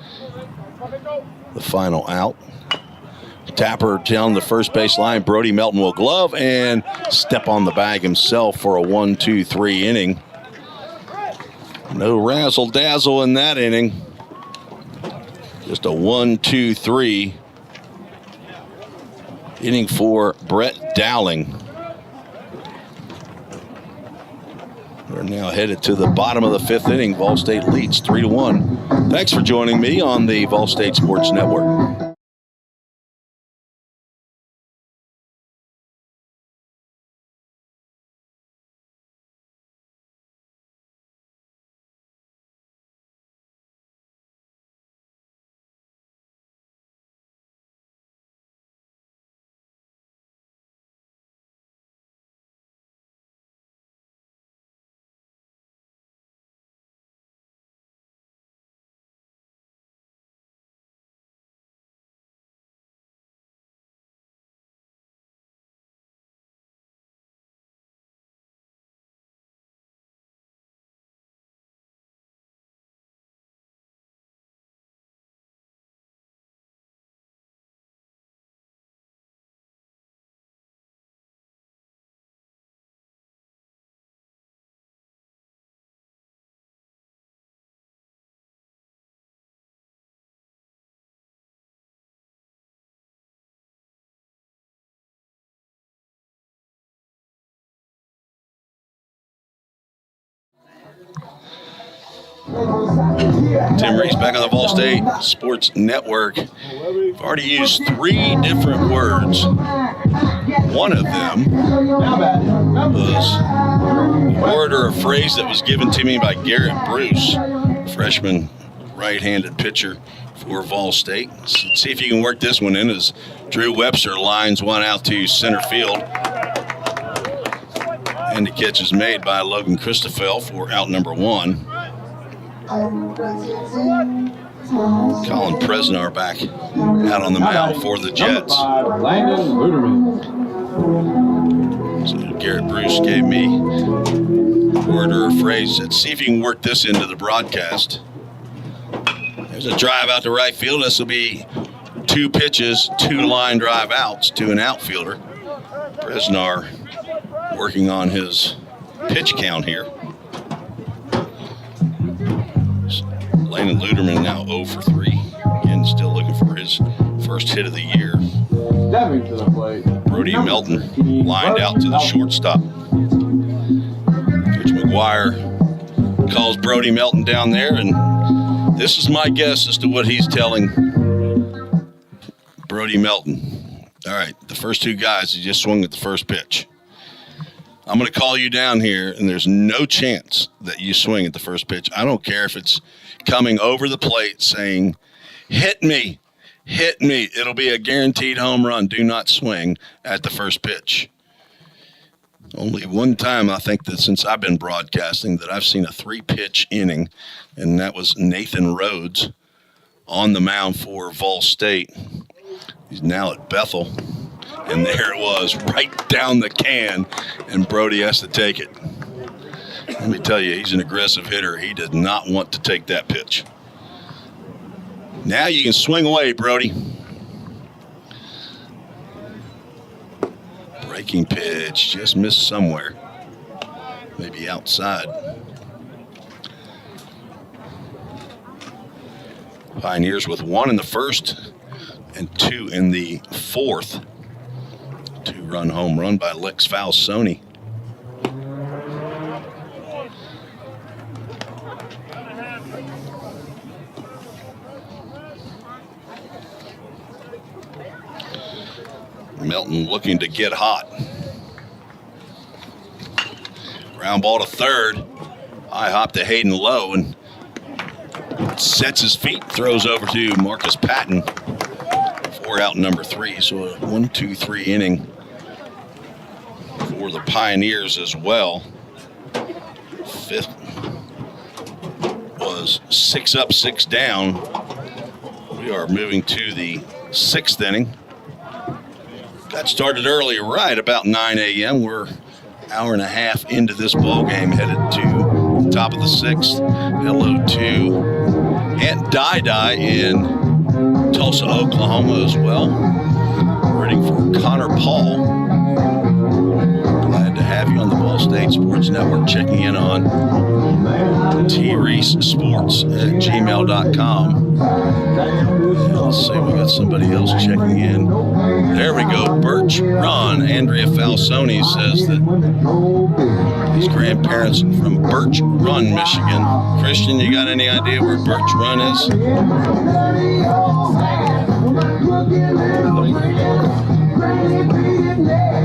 the final out. Tapper down the first base line. Brody Melton will glove and step on the bag himself for a 1-2-3 inning. No razzle-dazzle in that inning. Just a 1-2-3 inning for Brett Dowling. We're now headed to the bottom of the 5th inning. VolState leads 3-1. Thanks for joining me on the VolState Sports Network. Tim Reese back on the VolState Sports Network. I've already used 3 different words. One of them was a word or a phrase that was given to me by Garrett Bruce, freshman right-handed pitcher for VolState. See if you can work this one in as Drew Webster lines one out to center field. And the catch is made by Logan Christoffel for out number 1. Colin Presnar back out on the mound for the Jets. So Garrett Bruce gave me a word or a phrase. Said, see if you can work this into the broadcast. There's a drive out to right field. This will be 2 pitches, 2 line drive outs to an outfielder. Presnar working on his pitch count here. Landon Luderman now 0 for 3. Again, still looking for his first hit of the year. Stepping to the plate. Brody Melton lined out to the shortstop. Coach McGuire calls Brody Melton down there, and this is my guess as to what he's telling Brody Melton. All right, the first 2 guys, he just swung at the first pitch. I'm going to call you down here, and there's no chance that you swing at the first pitch. I don't care if it's coming over the plate saying, hit me. It'll be a guaranteed home run. Do not swing at the first pitch. Only one time, I think, that since I've been broadcasting that I've seen a 3-pitch inning, and that was Nathan Rhodes on the mound for VolState. He's now at Bethel, and there it was, right down the can, and Brody has to take it. Let me tell you, he's an aggressive hitter. He did not want to take that pitch. Now you can swing away, Brody. Breaking pitch, just missed somewhere. Maybe outside. Pioneers with 1 in the first and 2 in the fourth. 2-run home run by Lex Falsoni. Melton looking to get hot. Ground ball to third. High hop to Hayden Lowe and sets his feet, throws over to Marcus Patton for out number 3. So a 1-2-3 inning for the Pioneers as well. Fifth was 6 up, 6 down. We are moving to the 6th inning. Got started early, right about 9 a.m. We're an hour and a half into this ball game, headed to the top of the 6th. Hello to Aunt Di in Tulsa, Oklahoma as well. Rooting for Connor Paul. Glad to have you on the VolState Sports Network, checking in on treesports@gmail.com. Let's see, we got somebody else checking in. There we go, Birch Run. Andrea Falsoni says that his grandparents from Birch Run, Michigan. Christian, you got any idea where Birch Run is?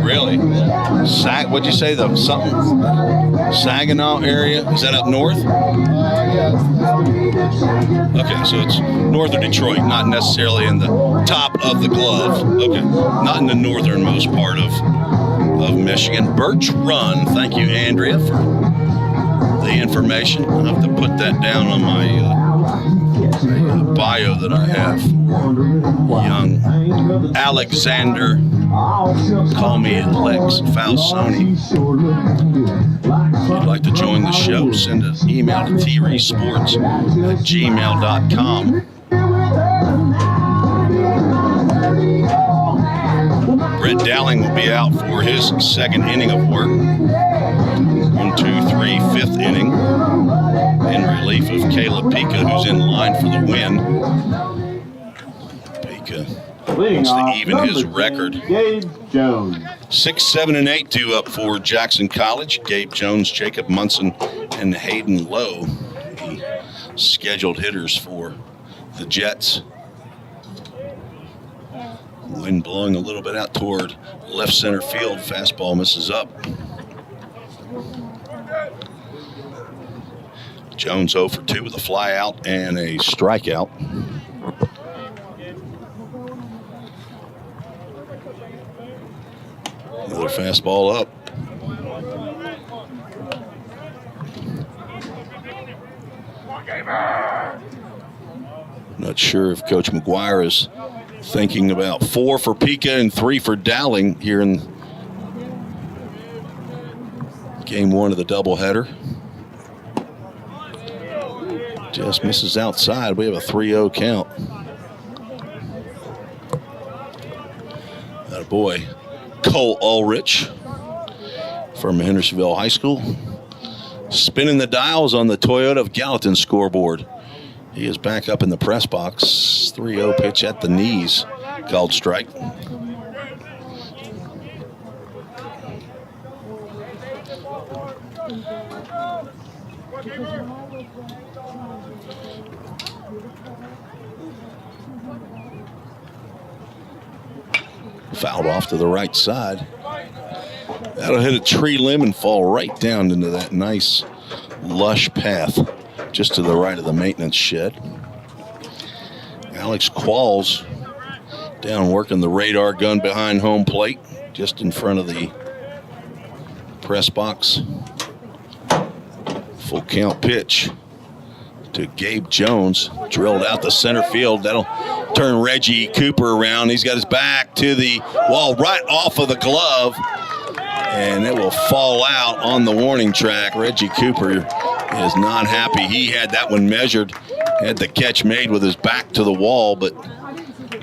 Really? What'd you say? Saginaw area? Is that up north? Okay, so it's north of Detroit, not necessarily in the top of the glove. Okay, not in the northernmost part of Michigan. Birch Run. Thank you, Andrea, for the information. I'll have to put that down on my bio that I have for young Alexander. Call me Lex Falsoni. If you'd like to join the show, send an email to treesports@gmail.com. Brett Dowling will be out for his 2nd inning of work. 1, 2, 3, 5th inning. In relief of Caleb Pika, who's in line for the win. Pika wants to even his record. Gabe Jones. 6, 7, and 8 due up for Jackson College. Gabe Jones, Jacob Munson, and Hayden Lowe, the scheduled hitters for the Jets. Wind blowing a little bit out toward left center field. Fastball misses up. Jones 0 for 2 with a fly out and a strikeout. Another fastball up. Not sure if Coach McGuire is thinking about 4 for Pika and 3 for Dowling here in game 1 of the doubleheader. Just misses outside. We have a 3-0 count. That boy, Cole Ulrich from Hendersonville High School, spinning the dials on the Toyota of Gallatin scoreboard. He is back up in the press box. 3-0 pitch at the knees, called strike. Fouled off to the right side. That'll hit a tree limb and fall right down into that nice lush path just to the right of the maintenance shed. Alex Qualls down working the radar gun behind home plate, just in front of the Press box. Full count pitch to Gabe Jones. Drilled out the center field. That'll turn Reggie Cooper around. He's got his back to the wall right off of the glove. And it will fall out on the warning track. Reggie Cooper is not happy. He had that one measured. Had the catch made with his back to the wall, but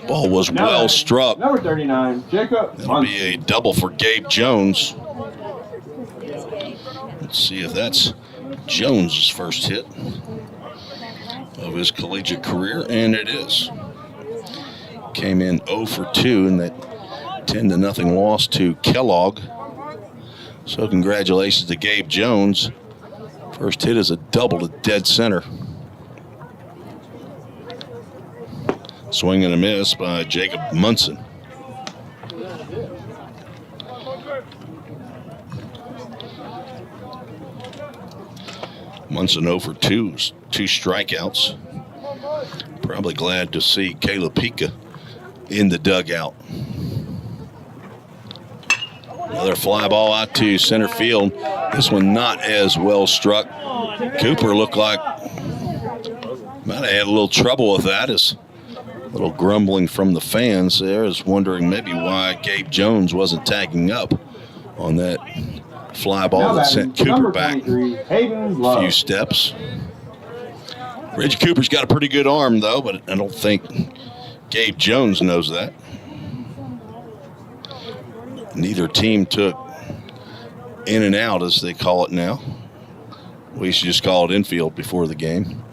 ball was well struck. Number 39, Jacob. That'll be a double for Gabe Jones. Let's see if that's Jones' first hit of his collegiate career, and it is. Came in 0 for 2 in that 10-0 loss to Kellogg. So congratulations to Gabe Jones. First hit is a double to dead center. Swing and a miss by Jacob Munson. Munson 0 for 2, 2 strikeouts. Probably glad to see Caleb Pika in the dugout. Another fly ball out to center field. This one not as well struck. Cooper looked like might have had a little trouble with that. As a little grumbling from the fans there is wondering maybe why Gabe Jones wasn't tagging up on that fly ball that sent Cooper back a few steps. Reggie Cooper's got a pretty good arm though, but I don't think Gabe Jones knows that. Neither team took in and out, as they call it now. We used to just call it infield before the game.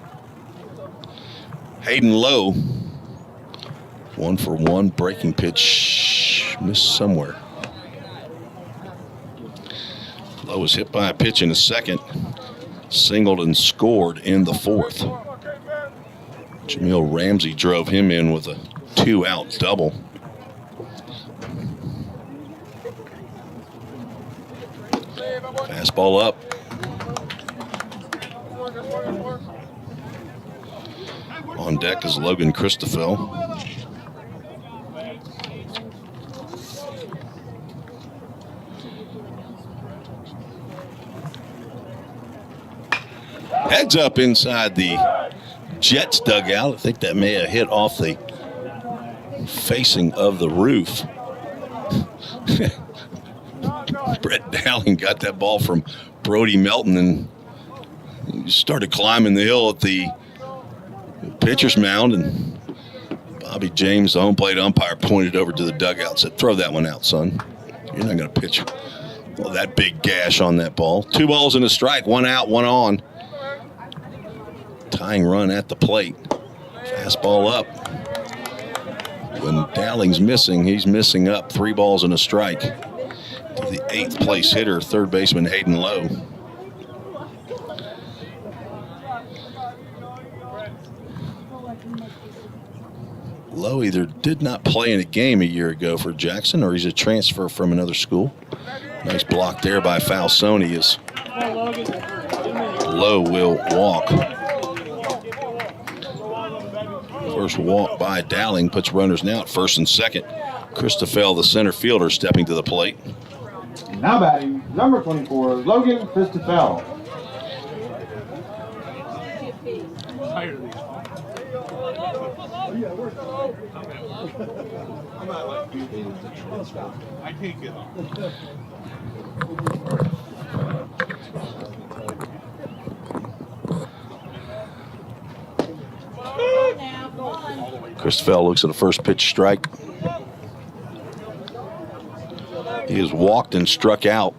Hayden Lowe, 1 for 1, breaking pitch, missed somewhere. Lowe was hit by a pitch in the second, singled and scored in the fourth. Jamil Ramsey drove him in with a 2-out double. Fastball up. On deck is Logan Christoffel. Heads up inside the Jets dugout. I think that may have hit off the facing of the roof. Brett Dowling got that ball from Brody Melton and started climbing the hill at the pitcher's mound, and Bobby James, the home plate umpire, pointed over to the dugout and said, "Throw that one out, son. You're not going to pitch that big gash on that ball." 2 balls and a strike, 1 out, 1 on. Tying run at the plate. Fastball up. When Dowling's missing, he's missing up. 3 balls and a strike. To the 8th place hitter, third baseman Hayden Lowe. Lowe either did not play in a game a year ago for Jackson, or he's a transfer from another school. Nice block there by Falsoni as Lowe will walk. First walk by Dowling puts runners now at first and second. Christoffel, the center fielder, stepping to the plate. Now batting, number 24, Logan Christoffel. I can't get off. Christoffel looks at the first pitch strike. He has walked and struck out.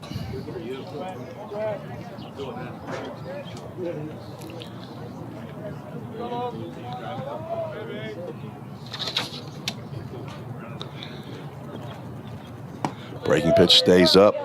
Breaking pitch stays up.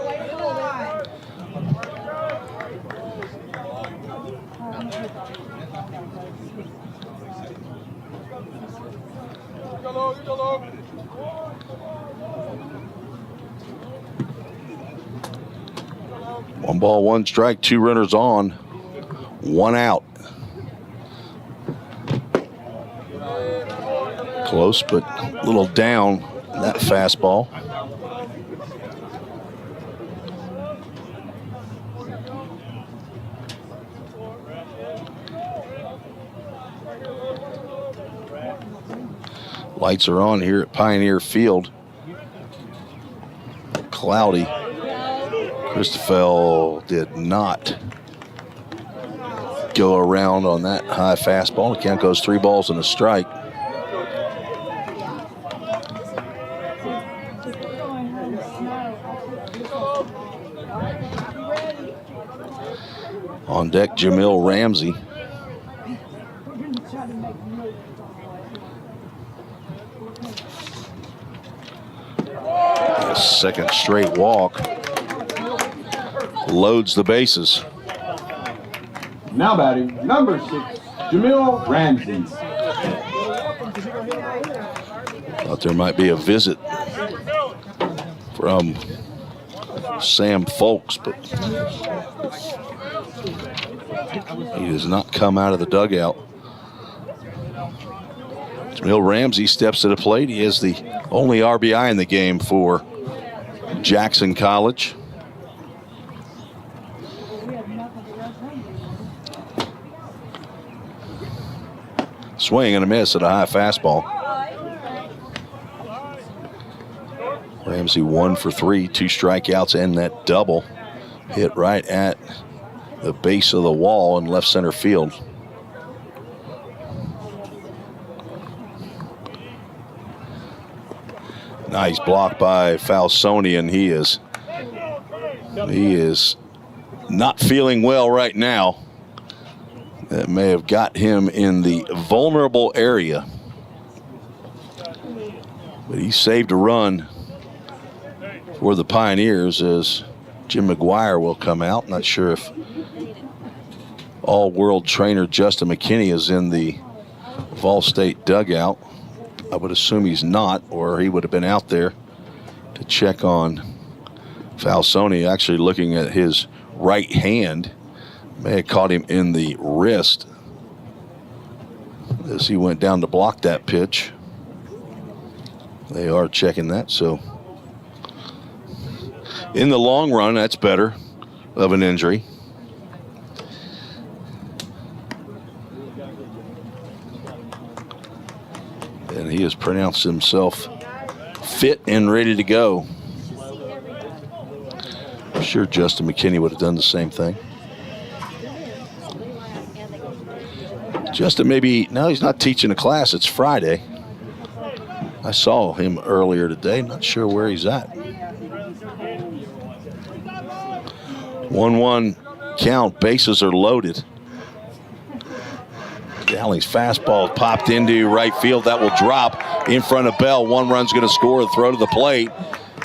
One ball, 1 strike, 2 runners on, 1 out. Close, but a little down that fastball. Lights are on here at Pioneer Field. Cloudy. Christoffel did not go around on that high fastball. The count goes 3 balls and a strike. On deck, Jamil Ramsey. Second straight walk. Loads the bases. Now batting, number 6, Jamil Ramsey. Thought there might be a visit from Sam Folks, but he does not come out of the dugout. Jamil Ramsey steps to the plate. He is the only RBI in the game for Jackson College. Swing and a miss at a high fastball. Ramsey 1 for 3, 2 strikeouts, and that double hit right at the base of the wall in left center field. Nice block by Falsoni, and he is not feeling well right now. That may have got him in the vulnerable area. But he saved a run for the Pioneers as Jim McGuire will come out. Not sure if all-world trainer Justin McKinney is in the VolState dugout. I would assume he's not, or he would have been out there to check on Falsoni. Actually looking at his right hand. May have caught him in the wrist as he went down to block that pitch. They are checking that, so in the long run, that's better of an injury. And he has pronounced himself fit and ready to go. I'm sure Justin McKinney would have done the same thing. Justin, maybe, no, he's not teaching a class. It's Friday. I saw him earlier today. Not sure where he's at. 1-1 count. Bases are loaded. Dowling's fastball popped into right field. That will drop in front of Bell. 1 run's going to score. The throw to the plate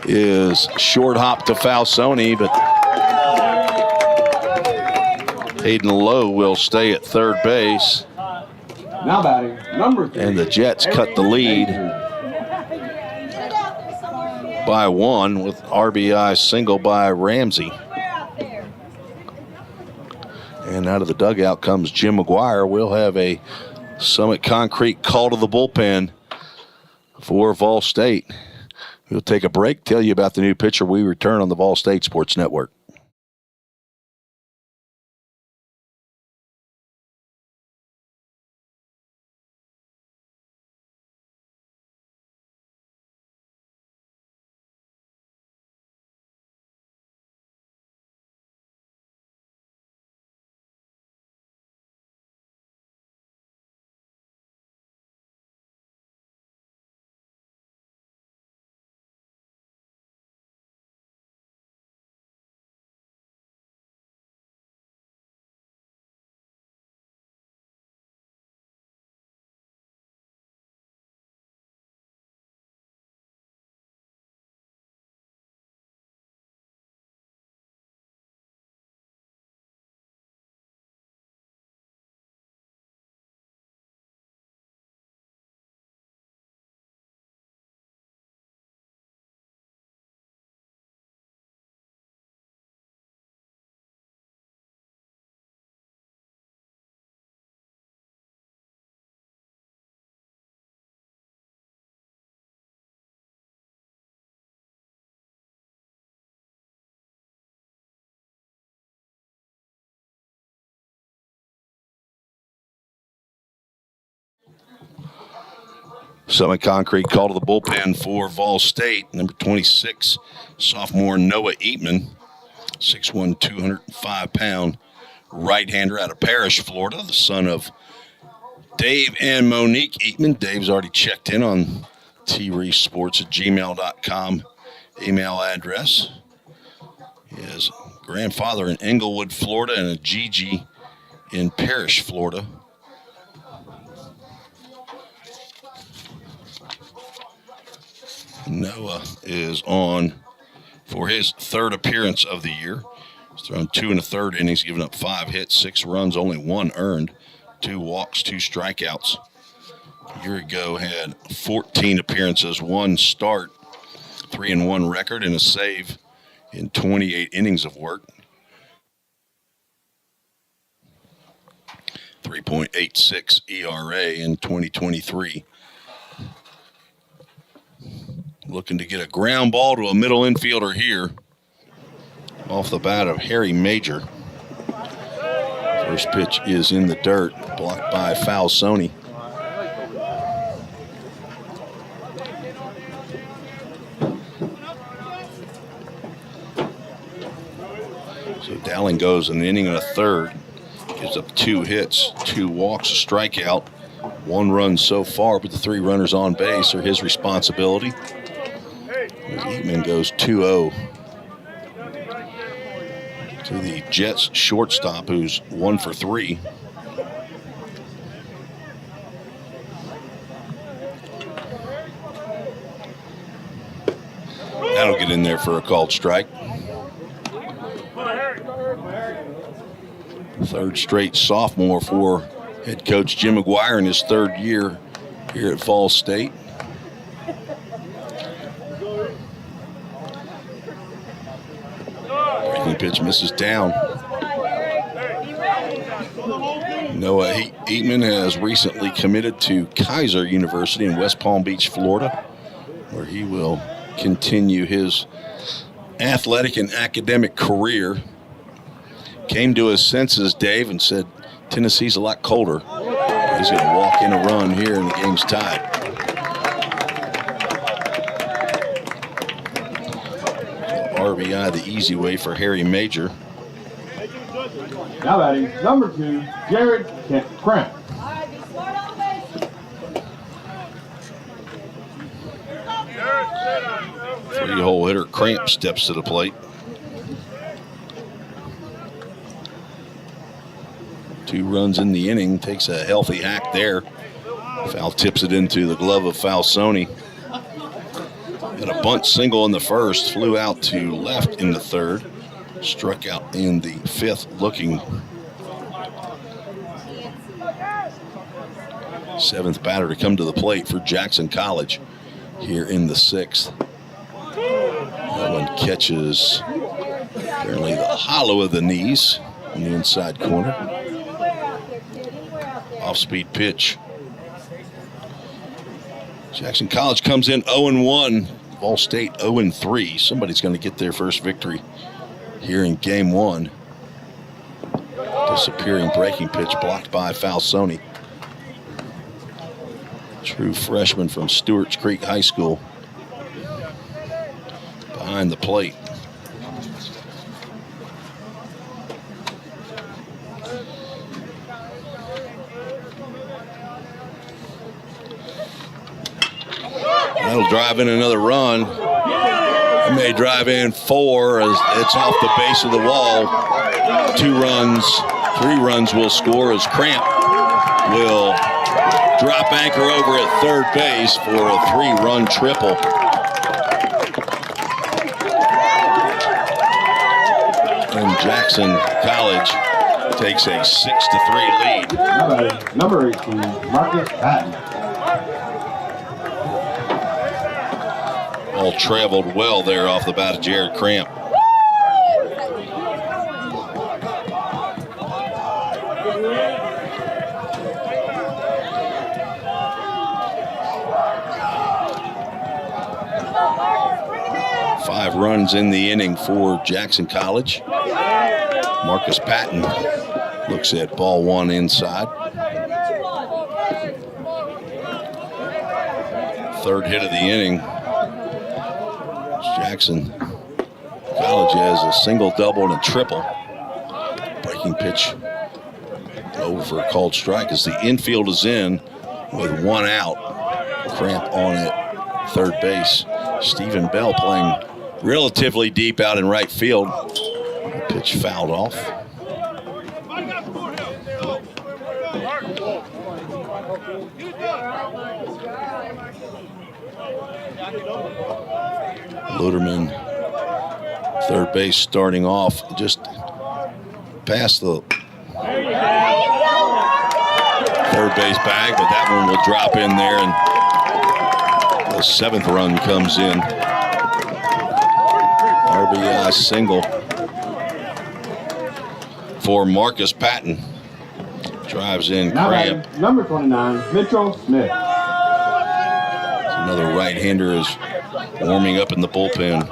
is short hop to Falsoni, but Hayden Lowe will stay at third base. Now batting, number 3. And the Jets cut the lead by 1 with RBI single by Ramsey. And out of the dugout comes Jim McGuire. We'll have a Summit Concrete call to the bullpen for VolState. We'll take a break, tell you about the new pitcher. We return on the VolState Sports Network. Summit Concrete call to the bullpen for VolState. Number 26, sophomore Noah Eatman, 6'1", 205-pound right-hander out of Parrish, Florida, the son of Dave and Monique Eatman. Dave's already checked in on treesports@gmail.com email address. His grandfather in Englewood, Florida, and a Gigi in Parrish, Florida. Noah is on for his third appearance of the year. He's thrown 2 1/3 innings, given up 5 hits, 6 runs, only 1 earned, 2 walks, 2 strikeouts. A year ago had 14 appearances, 1 start, 3-1 record, and a save in 28 innings of work. 3.86 ERA in 2023. Looking to get a ground ball to a middle infielder here. Off the bat of Harry Major. First pitch is in the dirt, blocked by Falsoni. So Dowling goes an inning and a third. Gives up 2 hits, 2 walks, a strikeout. 1 run so far, but the 3 runners on base are his responsibility. Eatman goes 2-0 to the Jets shortstop, who's 1 for 3. That'll get in there for a called strike. Third straight sophomore for head coach Jim McGuire in his 3rd year here at VolState. Breaking pitch misses down. Noah Eatman has recently committed to Kaiser University in West Palm Beach, Florida, where he will continue his athletic and academic career. Came to his senses, Dave, and said Tennessee's a lot colder. He's going to walk in a run here, and the game's tied. RBI the easy way for Harry Major. Now batting, number 2, Jared Cramp. Three-hole hitter Cramp steps to the plate. 2 runs in the inning, takes a healthy hack there. Foul tips it into the glove of Falsoni. Had a bunt single in the first, flew out to left in the 3rd, struck out in the 5th looking. 7th batter to come to the plate for Jackson College here in the 6th. That one catches apparently the hollow of the knees on the inside corner. Off-speed pitch. Jackson College comes in 0-1. VolState 0-3. Somebody's going to get their first victory here in game 1. Disappearing breaking pitch blocked by Falsoni. True freshman from Stewart's Creek High School. Behind the plate. That'll drive in another run. It may drive in 4 as it's off the base of the wall. 2 runs, 3 runs will score as Cramp will drop anchor over at 3rd base for a 3-run triple. And Jackson College takes a 6-3 lead. Number 18, Marcus Patton. All traveled well there off the bat of Jared Cramp. Five runs in the inning for Jackson College. Marcus Patton looks at ball 1 inside. Third hit of the inning. Jackson College has a single, double, and a triple. Breaking pitch over for a called strike as the infield is in with one out. Cramp on at third base. Stephen Bell playing relatively deep out in right field. The pitch fouled off. Luderman, third base, starting off just past the third base bag, but that one will drop in there, and the seventh run comes in. RBI single for Marcus Patton. Drives in Cramp. Number 29, Mitchell Smith. Another right-hander is warming up in the bullpen.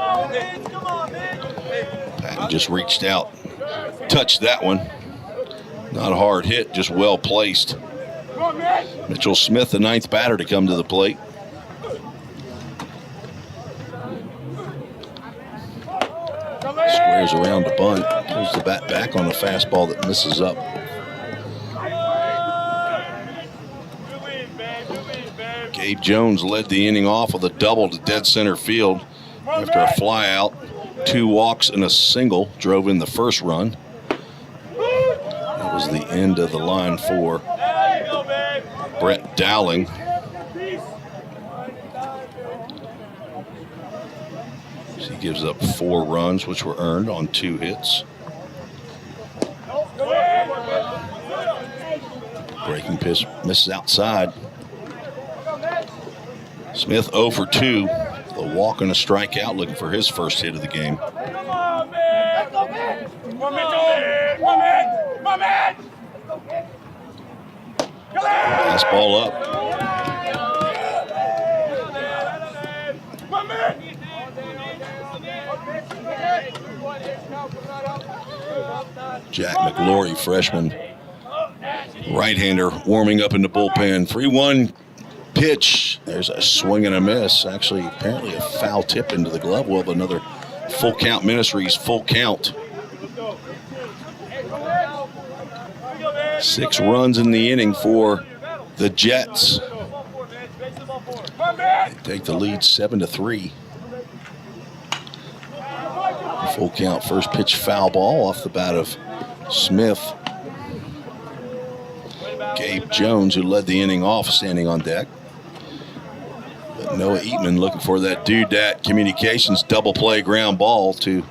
Patton just reached out, touched that one. Not a hard hit, just well placed. Mitchell Smith, the ninth batter to come to the plate. Squares around the bunt, pulls the bat back on a fastball that misses up. Gabe Jones led the inning off with a double to dead center field after a fly out. 2 walks and a single drove in the first run. That was the end of the line for Brett Dowling. He gives up 4 runs, which were earned on 2 hits. Breaking pitch misses outside. Smith 0 for 2. A walk and a strikeout, looking for his first hit of the game. Fastball up. Jack McLaury, freshman right-hander, warming up in the bullpen. 3-1 pitch. There's a swing and a miss. Actually, apparently a foul tip into the glove. Well, another full count. Ministries full count. 6 runs in the inning for the Jets. They take the lead 7-3. Full count, first pitch foul ball off the bat of Smith. Gabe Jones, who led the inning off, standing on deck. But Noah Eatman looking for that Dudat Communications double play ground ball to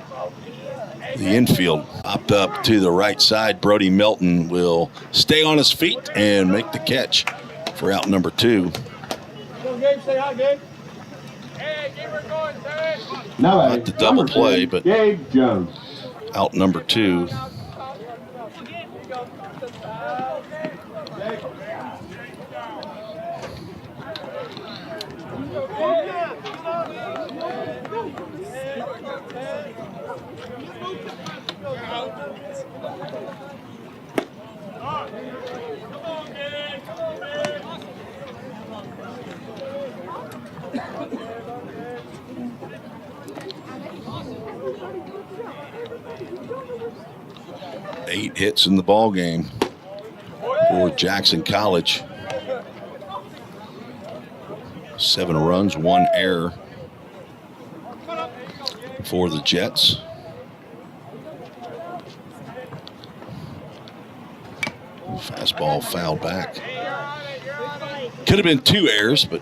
the infield. Popped up to the right side. Brody Melton will stay on his feet and make the catch for out number 2. Not the double play, but Gabe Jones. Out number 2. Eight hits in the ball game for Jackson College. 7 runs, 1 error for the Jets. Fastball fouled back. Could have been 2 errors, but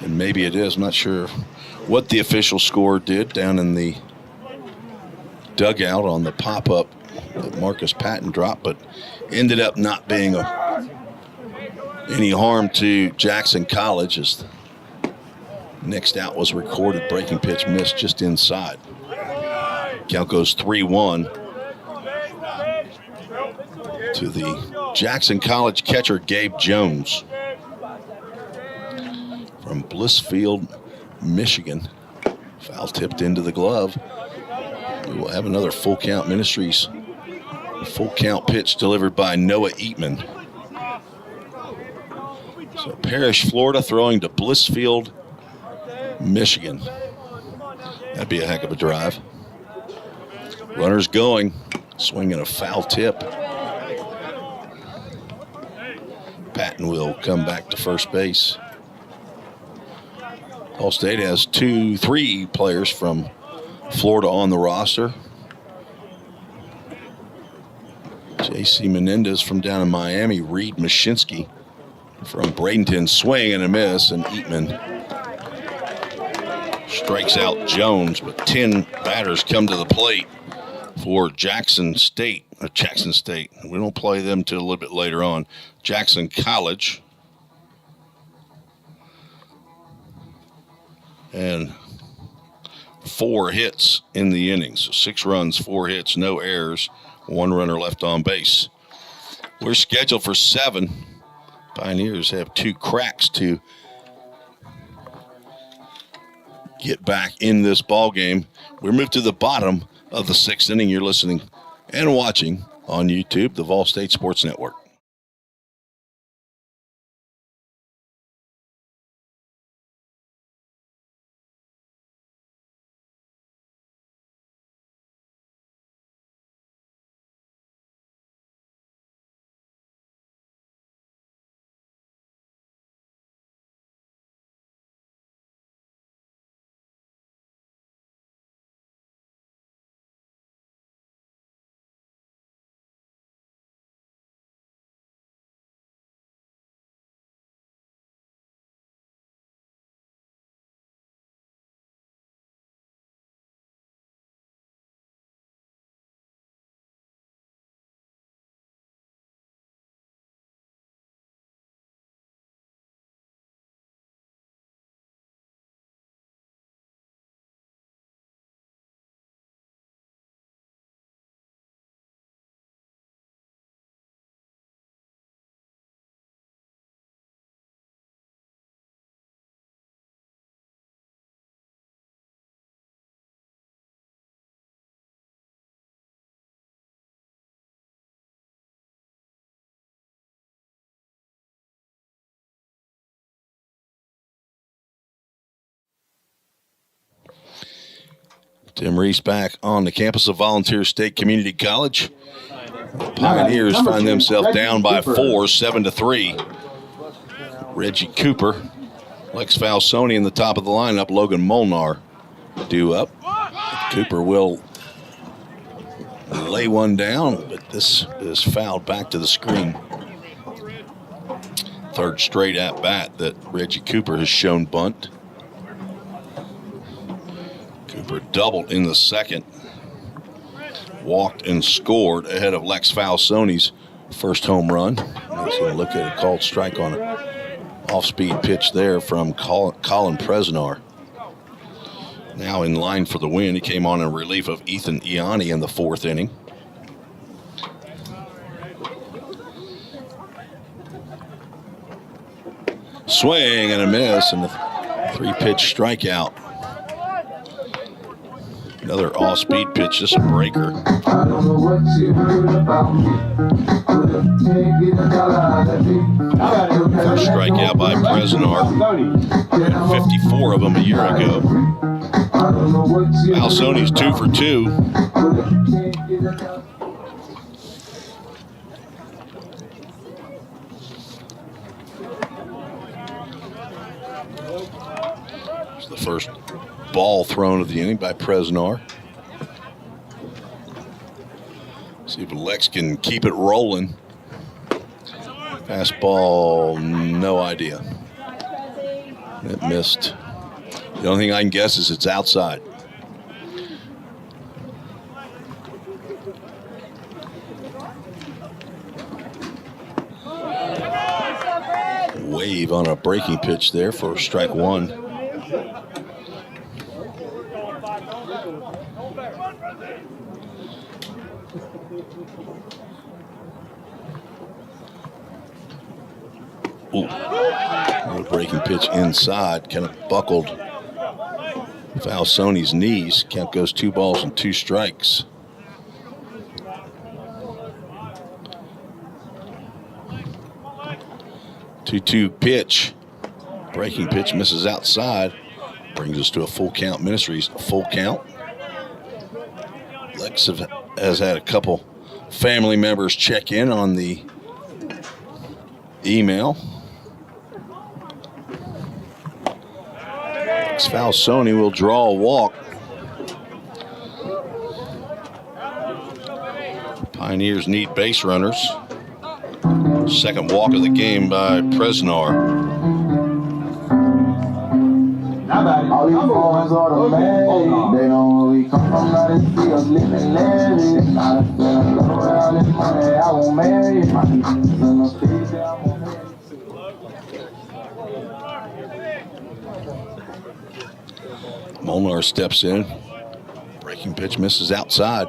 and maybe it is. I'm not sure what the official score did down in the dugout on the pop-up that Marcus Patton dropped, but ended up not being any harm to Jackson College as the next out was recorded. Breaking pitch missed just inside. Count goes 3-1 to the Jackson College catcher, Gabe Jones from Blissfield, Michigan. Foul tipped into the glove. We will have another full count. Ministries. A full count pitch delivered by Noah Eatman. So Parrish, Florida, throwing to Blissfield, Michigan. That'd be a heck of a drive. Runners going, swinging a foul tip. Patton will come back to first base. VolState has 3 players from Florida on the roster. J.C. Menendez from down in Miami. Reed Mashinsky from Bradenton. Swing and a miss, and Eatman strikes out Jones, but 10 batters come to the plate for Jackson State. We don't play them till a little bit later on. Jackson College. And 4 hits in the innings. So 6 runs, 4 hits, no errors, 1 runner left on base. We're scheduled for 7. Pioneers have 2 cracks to get back in this ball game. We're moved to the bottom of the 6th inning. You're listening and watching on YouTube, the VolState Sports Network. Tim Reese back on the campus of Volunteer State Community College. The Pioneers find themselves down by 4, 7-3. Reggie Cooper, Lex Falsoni in the top of the lineup. Logan Molnar due up. Cooper will lay one down, but this is fouled back to the screen. 3rd straight at bat that Reggie Cooper has shown bunt. Cooper doubled in the 2nd. Walked and scored ahead of Lex Falsoni's first home run. He's going to look at a called strike on an off-speed pitch there from Colin Presnar. Now in line for the win. He came on in relief of Ethan Iani in the 4th inning. Swing and a miss, and a 3-pitch strikeout. Another off-speed pitch, just a breaker. First strikeout by Presnar. Had 54 of them a year ago. Falsoni's 2 for 2. It's the first ball thrown of the inning by Presnar. See if Lex can keep it rolling. Fastball, no idea. It missed. The only thing I can guess is it's outside. Wave on a breaking pitch there for strike 1. Ooh. A breaking pitch inside, kind of buckled Falsoni's knees. Count goes 2 balls and 2 strikes. Two pitch. Breaking pitch misses outside. Brings us to a full count. Ministries, a full count. Lex has had a couple family members check in on the email. Lex Falsoni will draw a walk. Pioneers need base runners. Second walk of the game by Presnar. All these phones automatic. They don't really come from nothing. See us living lavish. Not a feeling low around this money. I won't marry it. My niggas in the streets. I won't marry it. Molnar steps in. Breaking pitch misses outside.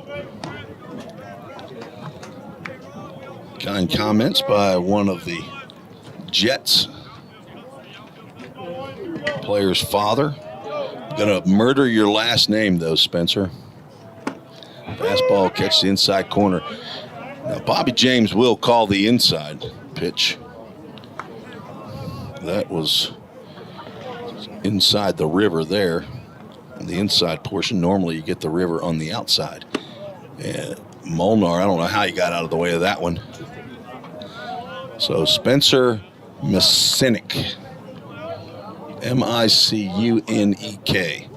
Kind comments by one of the Jets. Player's father. Gonna murder your last name though, Spencer. Fastball catch the inside corner. Now Bobby James will call the inside pitch. That was inside the river there. The inside portion, normally you get the river on the outside. And Molnar, I don't know how he got out of the way of that one. So Spencer Misinek. Micunek.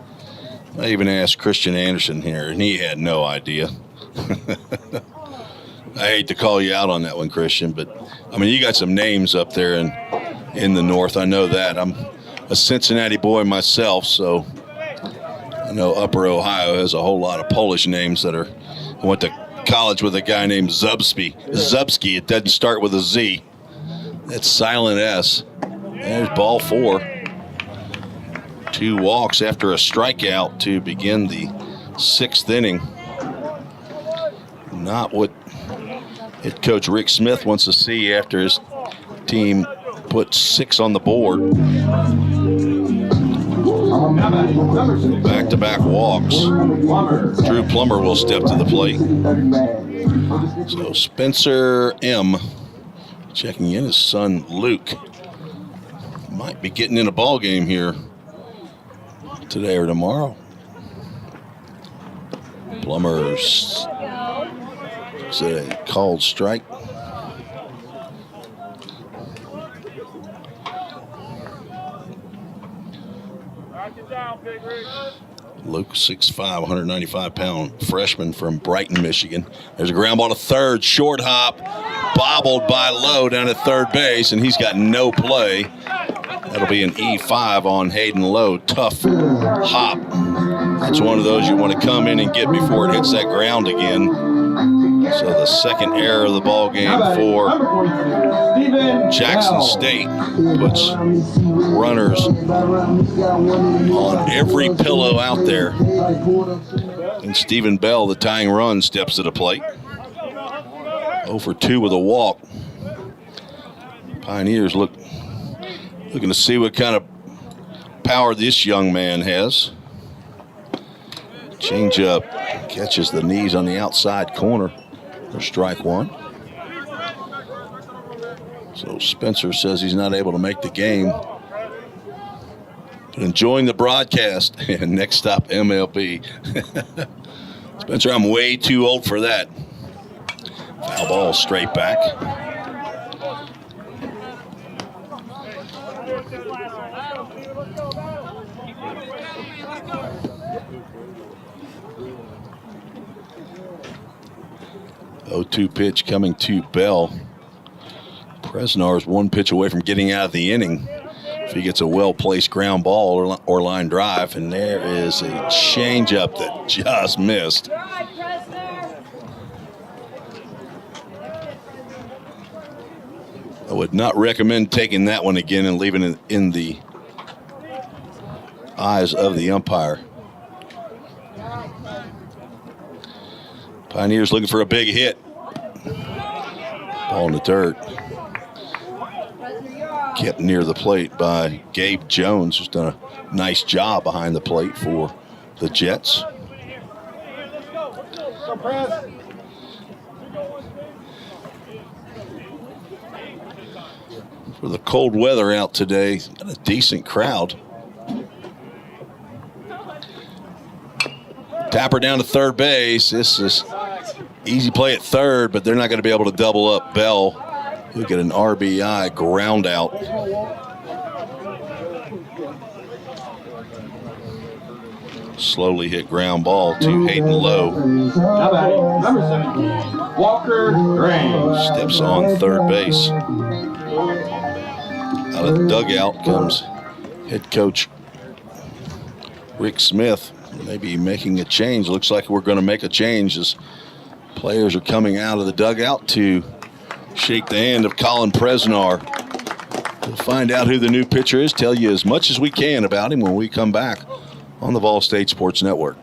I even asked Christian Anderson here, and he had no idea. I hate to call you out on that one, Christian, but I mean, you got some names up there in the north. I know that. I'm a Cincinnati boy myself, so I know Upper Ohio has a whole lot of Polish names that are. I went to college with a guy named Zubski. Zubski. It doesn't start with a Z. That's silent S. There's ball 4. 2 walks after a strikeout to begin the 6th inning. Not what head coach Rick Smith wants to see after his team put 6 on the board. Back-to-back walks. Drew Plummer will step to the plate. So Spencer M. checking in. His son Luke might be getting in a ball game here today or tomorrow. Plummer's a called strike. Luke, 6'5", 195-pound freshman from Brighton, Michigan. There's a ground ball to third, short hop, bobbled by Lowe down at third base, and he's got no play. That'll be an E5 on Hayden Lowe. Tough hop. That's one of those you want to come in and get before it hits that ground again. So the second error of the ball game for Jackson State puts runners on every pillow out there. And Stephen Bell, the tying run, steps to the plate. 0 for 2 with a walk. Pioneers looking to see what kind of power this young man has. Change up, catches the knees on the outside corner for strike 1. So Spencer says he's not able to make the game, but enjoying the broadcast. And next stop, MLB. Spencer, I'm way too old for that. Foul ball straight back. (0-2) pitch coming to Bell. Presnar's 1 pitch away from getting out of the inning if he gets a well-placed ground ball or line drive. And there is a changeup that just missed. I would not recommend taking that one again and leaving it in the eyes of the umpire. Pioneers looking for a big hit. Ball in the dirt. Kept near the plate by Gabe Jones, who's done a nice job behind the plate for the Jets. for the cold weather out today. Got a decent crowd. Tapper down to third base. This is easy play at third, but they're not going to be able to double up Bell. He'll get an RBI ground out. Slowly hit ground ball to Hayden Lowe. Now batting, number 17, Walker Strange. Steps on third base. Out of the dugout comes head coach Rick Smith. Maybe making a change. Looks like we're going to make a change as players are coming out of the dugout to shake the hand of Colin Presnar. We'll find out who the new pitcher is, tell you as much as we can about him when we come back on the VolState Sports Network.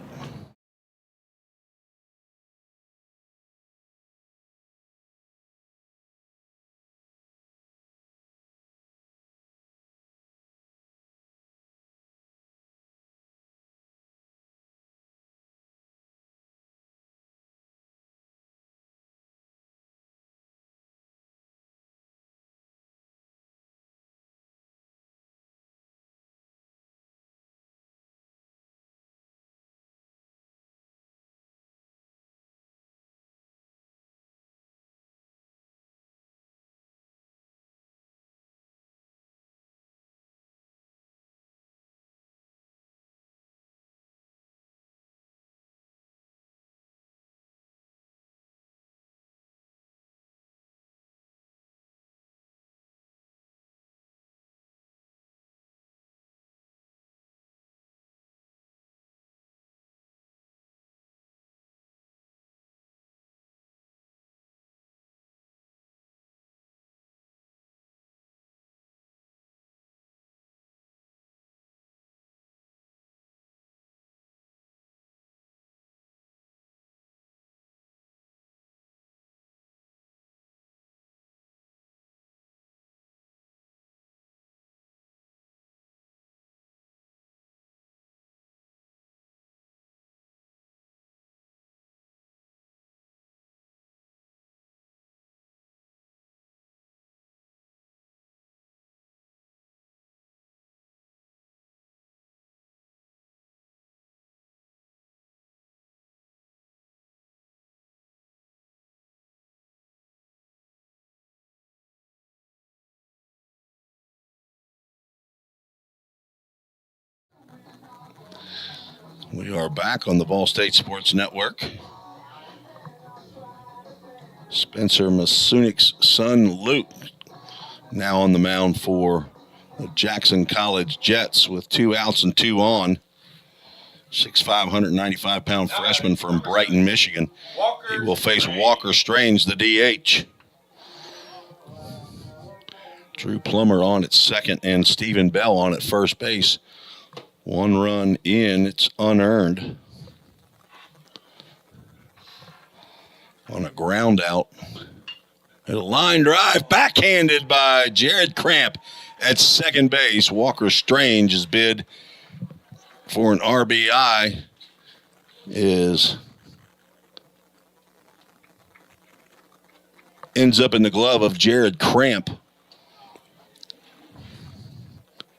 We are back on the VolState Sports Network. Spencer Masunik's son, Luke, now on the mound for the Jackson College Jets with 2 outs and 2 on. 6'5", 195-pound freshman from Brighton, Michigan. He will face Walker Strange, the DH. Drew Plummer on at second and Stephen Bell on at first base. 1 run in, it's unearned. On a ground out. A line drive, backhanded by Jared Cramp at second base. Walker Strange's bid for an RBI ends up in the glove of Jared Cramp.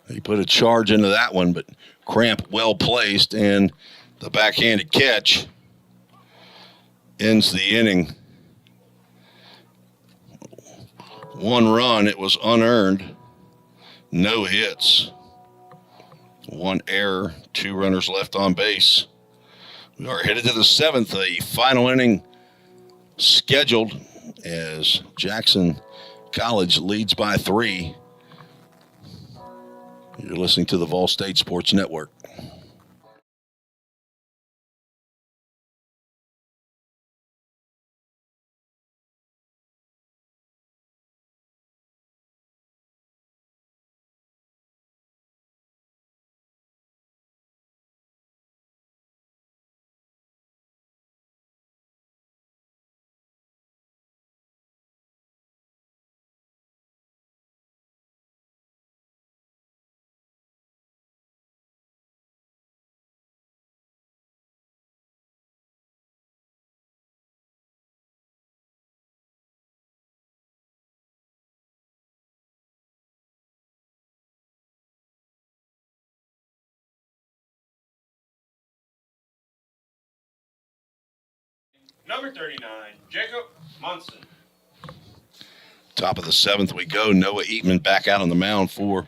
He put a charge into that one, but Cramp well placed, and the backhanded catch ends the inning. 1 run, it was unearned. No hits. 1 error, 2 runners left on base. We are headed to the 7th, the final inning scheduled as Jackson College leads by 3. You're listening to the VolState Sports Network. Number 39, Jacob Munson. Top of the 7th we go. Noah Eatman back out on the mound for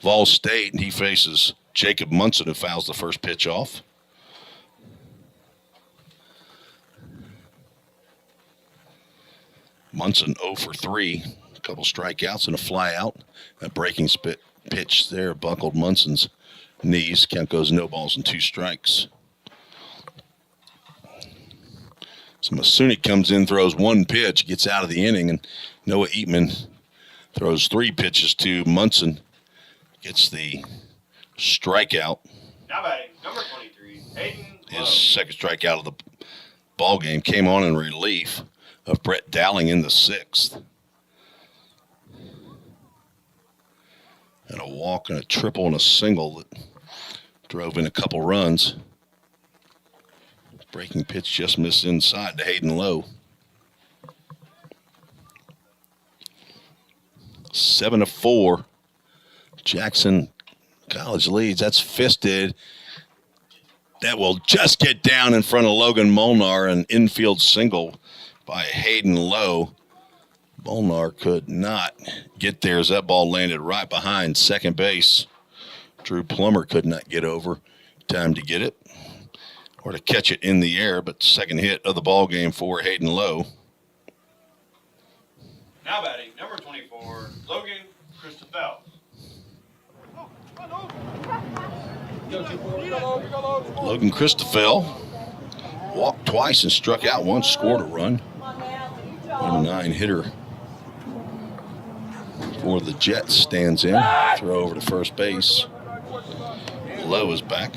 VolState, and he faces Jacob Munson, who fouls the first pitch off. Munson 0 for 3. A couple strikeouts and a fly out. That breaking pitch there buckled Munson's knees. Count goes no balls and 2 strikes. So Masunic comes in, throws 1 pitch, gets out of the inning, and Noah Eatman throws 3 pitches to Munson, gets the strikeout. Now batting, number 23, Hayden Lowe. His second strikeout of the ball game came on in relief of Brett Dowling in the 6th. And a walk and a triple and a single that drove in a couple runs. Breaking pitch just missed inside to Hayden Lowe. 7-4. Jackson College leads. That's fisted. That will just get down in front of Logan Molnar. An infield single by Hayden Lowe. Molnar could not get there as that ball landed right behind second base. Drew Plummer could not get over. Time to get it or to catch it in the air, but second hit of the ball game for Hayden Lowe. Now batting, number 24, Logan Christophel. Logan Christophel walked twice and struck out once, scored a run. Number 9 hitter for the Jets stands in. Throw over to first base. Lowe is back.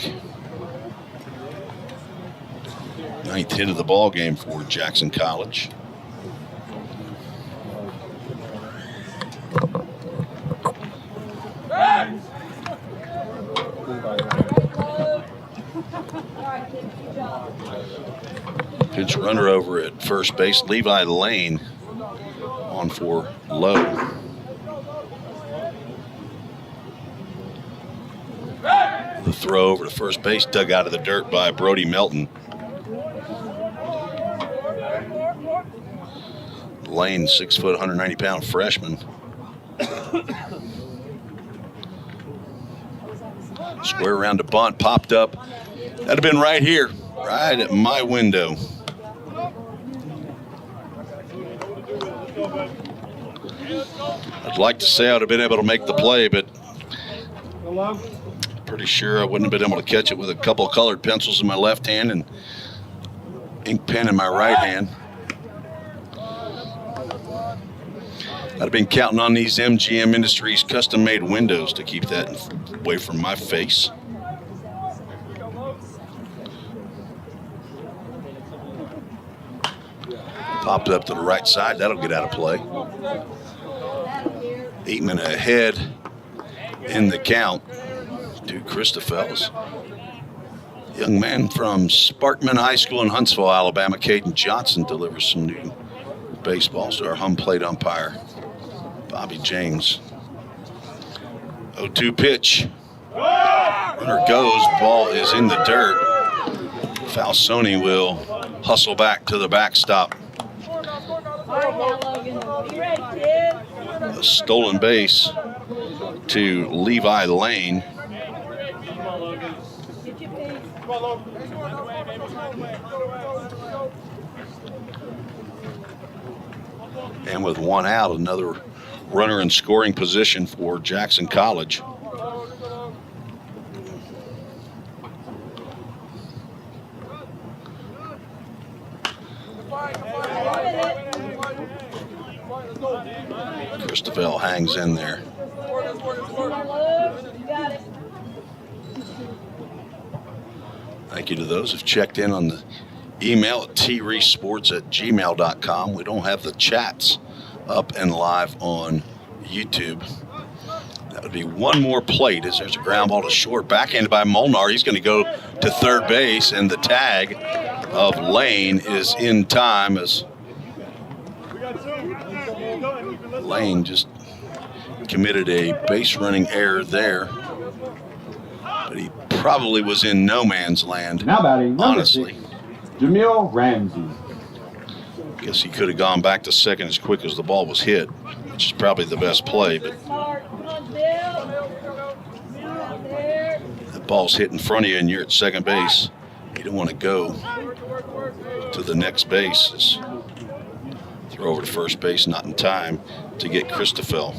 9th hit of the ball game for Jackson College. Pitch runner over at first base. Levi Lane on for Lowe. The throw over to first base, dug out of the dirt by Brody Melton. Lane, 6 foot, 190-pound freshman. Square around to bunt, popped up. That'd have been right here, right at my window. I'd like to say I would have been able to make the play, but pretty sure I wouldn't have been able to catch it with a couple of colored pencils in my left hand and ink pen in my right hand. I'd have been counting on these MGM Industries custom-made windows to keep that away from my face. Popped up to the right side. That'll get out of play. Eatman ahead in the count to Christophel. Young man from Sparkman High School in Huntsville, Alabama, Caden Johnson, delivers some new baseballs to our home plate umpire, Bobby James. 0-2 pitch. Runner goes. Ball is in the dirt. Falsoni will hustle back to the backstop. A stolen base to Levi Lane. And with 1 out, another runner in scoring position for Jackson College. Christophel hangs in there. Thank you to those who've checked in on the email at treesports@gmail.com. We don't have the chats up and live on YouTube. That would be one more plate as there's a ground ball to short, backhanded by Molnar. He's going to go to third base, and the tag of Lane is in time as Lane just committed a base running error there, but he probably was in no man's land. Now batting, number honestly. 6, Jamil Ramsey. Guess he could have gone back to second as quick as the ball was hit, which is probably the best play, but that ball's hit in front of you and you're at second base. You don't want to go to the next base. It's throw over to first base, not in time to get Christoffel.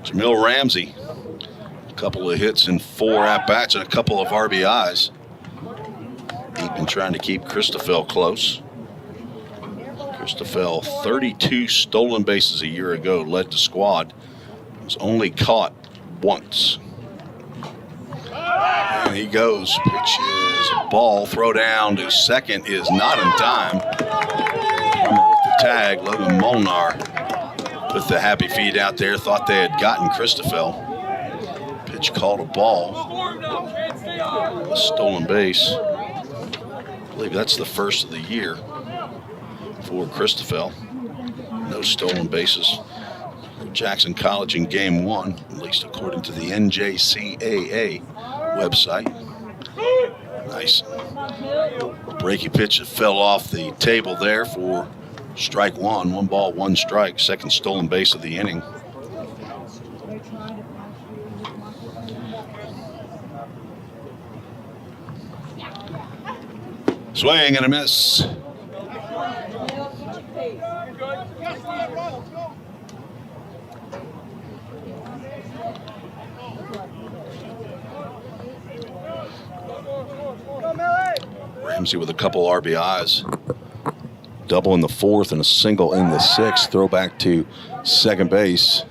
Jamil Ramsey, a couple of hits and 4 at-bats and a couple of RBIs. Been trying to keep Christoffel close. Christoffel, 32 stolen bases a year ago, led the squad. Was only caught once. And he goes. Pitch is a ball. Throw down to second is not in time. With the tag, Logan Molnar with the happy feet out there. Thought they had gotten Christoffel. Pitch called a ball. A stolen base. I believe that's the first of the year for Christoffel. No stolen bases for Jackson College in game 1, at least according to the NJCAA website. Nice breaky pitch that fell off the table there for strike 1. 1 ball, 1 strike. Second stolen base of the inning. Swing and a miss. Ramsey with a couple RBIs. Double in the 4th and a single in the 6th. Throw back to second base.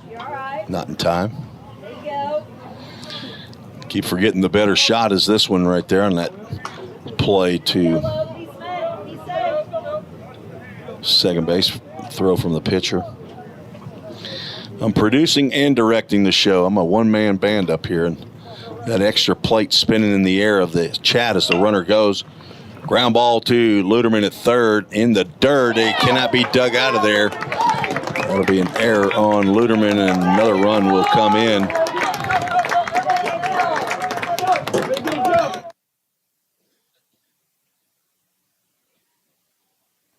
Not in time. Keep forgetting the better shot is this one right there on that play to second base. Throw from the pitcher. I'm producing and directing the show. I'm a one-man band up here, and that extra plate spinning in the air of the chat as the runner goes. Ground ball to Luderman at third in the dirt. It cannot be dug out of there. That'll be an error on Luderman, and another run will come in.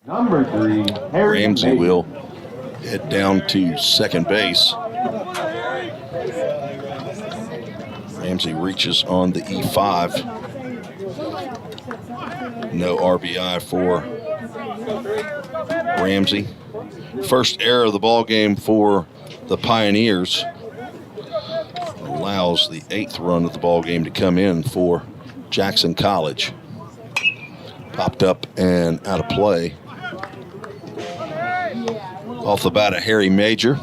Number 3, Harry Ramsey Major. will head down to second base. Ramsey reaches on the E5. No RBI for Ramsey. First error of the ball game for the Pioneers. Allows the 8th run of the ball game to come in for Jackson College. Popped up and out of play. Off the bat of Harry Major.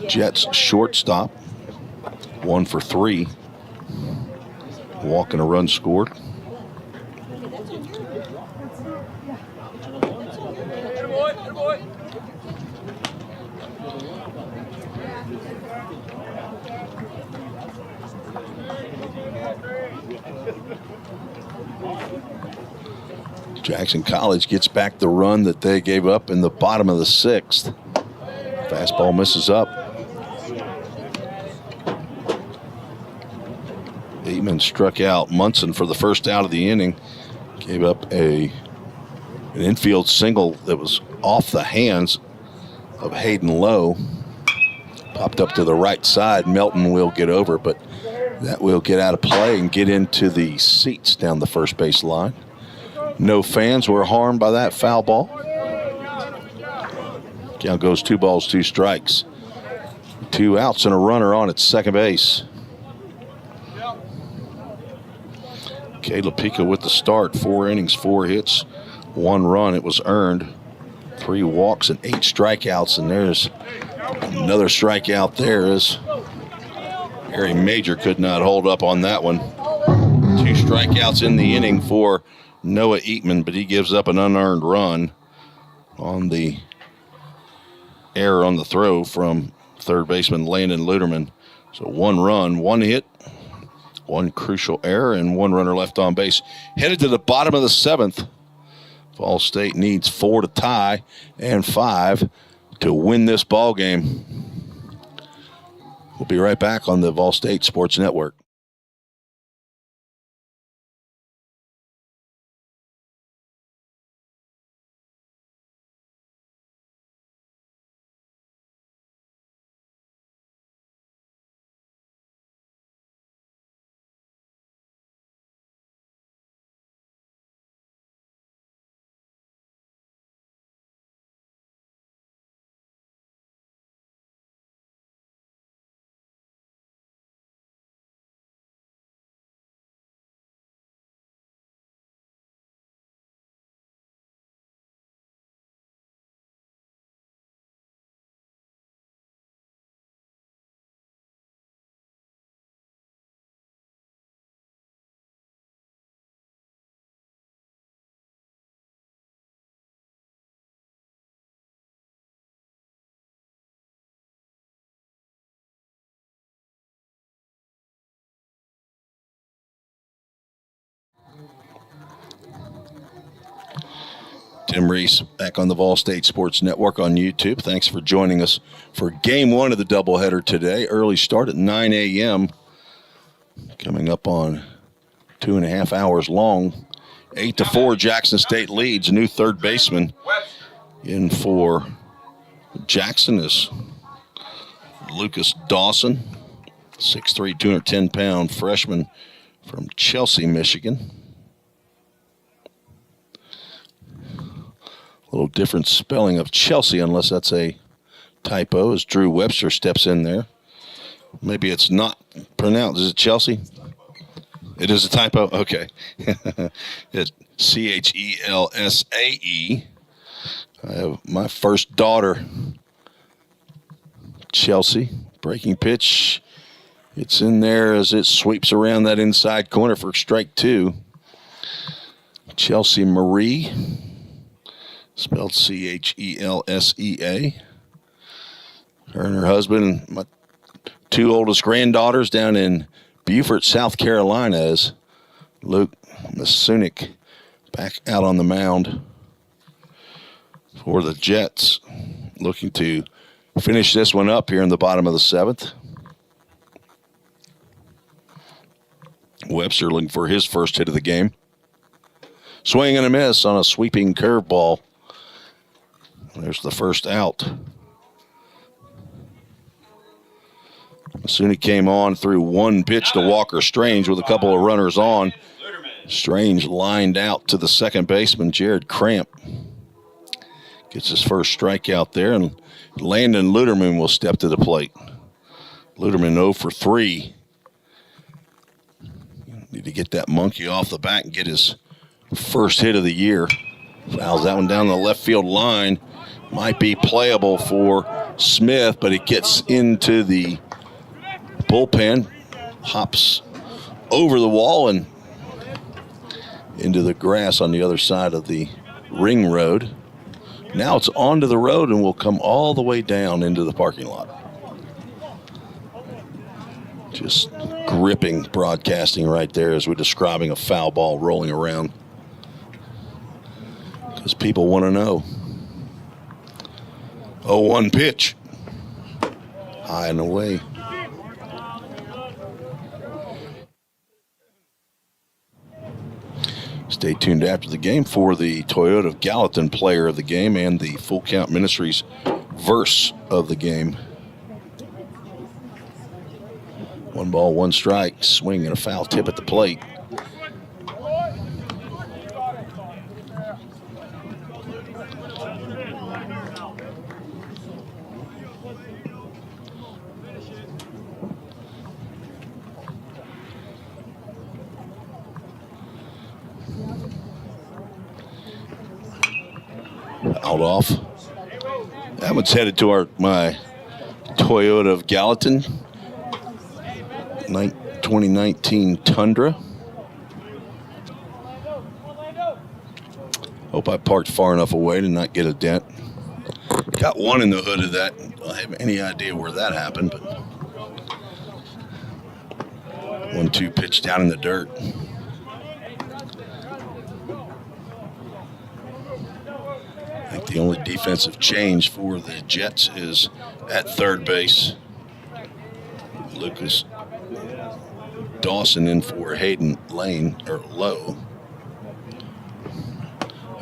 Jets shortstop. 1 for 3. Walk and a run scored. Jackson College gets back the run that they gave up in the bottom of the 6th. Fastball misses up. Bateman struck out Munson for the first out of the inning. Gave up an infield single that was off the hands of Hayden Lowe. Popped up to the right side. Melton will get over, but that will get out of play and get into the seats down the first base line. No fans were harmed by that foul ball. Count goes 2 balls, 2 strikes. 2 outs and a runner on at second base. Caleb Pico with the start. 4 innings, 4 hits, 1 run. It was earned. 3 walks and 8 strikeouts. And there's another strikeout there as Harry Major could not hold up on that one. 2 strikeouts in the inning for Noah Eatman, but he gives up an unearned run on the error on the throw from third baseman Landon Luderman. So 1 run, 1 hit, 1 crucial error, and 1 runner left on base. Headed to the bottom of the 7th. VolState needs 4 to tie and 5 to win this ball game. We'll be right back on the VolState Sports Network. Tim Reese back on the VolState Sports Network on YouTube. Thanks for joining us for game one of the doubleheader today. Early start at 9 a.m. Coming up on 2.5 hours long. 8-4, Jackson State leads. New third baseman in for Jackson is Lucas Dawson, 6'3", 210-pound freshman from Chelsea, Michigan. A little different spelling of Chelsea, unless that's a typo, as Drew Webster steps in there. Maybe it's not pronounced. Is it Chelsea? It is a typo? Okay. It's Chelsae. I have my first daughter, Chelsea. Breaking pitch. It's in there as it sweeps around that inside corner for strike two. Chelsea Marie, spelled Chelsa. Her and her husband, my two oldest granddaughters down in Beaufort, South Carolina, as Luke Masunik back out on the mound for the Jets, looking to finish this one up here in the bottom of the seventh. Webster looking for his first hit of the game. Swing and a miss on a sweeping curveball. There's the first out. Masunik came on through one pitch to Walker Strange with a couple of runners on. Strange lined out to the second baseman, Jared Cramp. Gets his first strikeout there, and Landon Luderman will step to the plate. Luderman 0 for 3. Need to get that monkey off the bat and get his first hit of the year. Fouls that one down the left field line. Might be playable for Smith, but it gets into the bullpen. Hops over the wall and into the grass on the other side of the ring road. Now it's onto the road and will come all the way down into the parking lot. Just gripping broadcasting right there as we're describing a foul ball rolling around. Because people want to know. 0-1 pitch. High and away. Stay tuned after the game for the Toyota of Gallatin player of the game and the Full Count Ministries verse of the game. 1 ball, 1 strike, swing and a foul tip at the plate. Out off. That one's headed to my Toyota of Gallatin 2019 Tundra. Hope I parked far enough away to not get a dent. Got one in the hood of that. I don't have any idea where that happened, but 1-2 pitch down in the dirt. I think the only defensive change for the Jets is at third base. Lucas Dawson in for Hayden Lowe,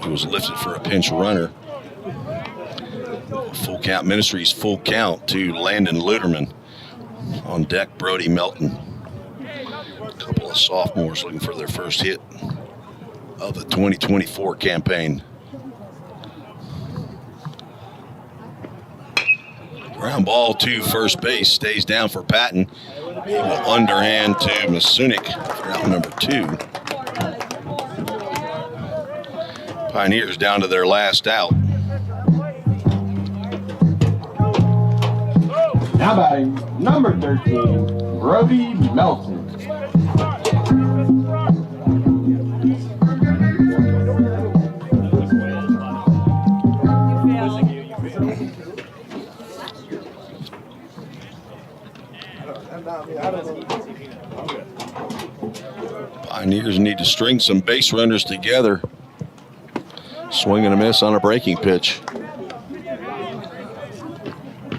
who was lifted for a pinch runner. Full Count Ministries, full count to Landon Luderman. On deck, Brody Melton. A couple of sophomores looking for their first hit of the 2024 campaign. Ground ball to first base, stays down for Patton. He will underhand to Masunik for out number 2. Pioneers down to their last out. Now batting, number 13, Brody Melton. Pioneers need to string some base runners together Swing and a miss on a breaking pitch.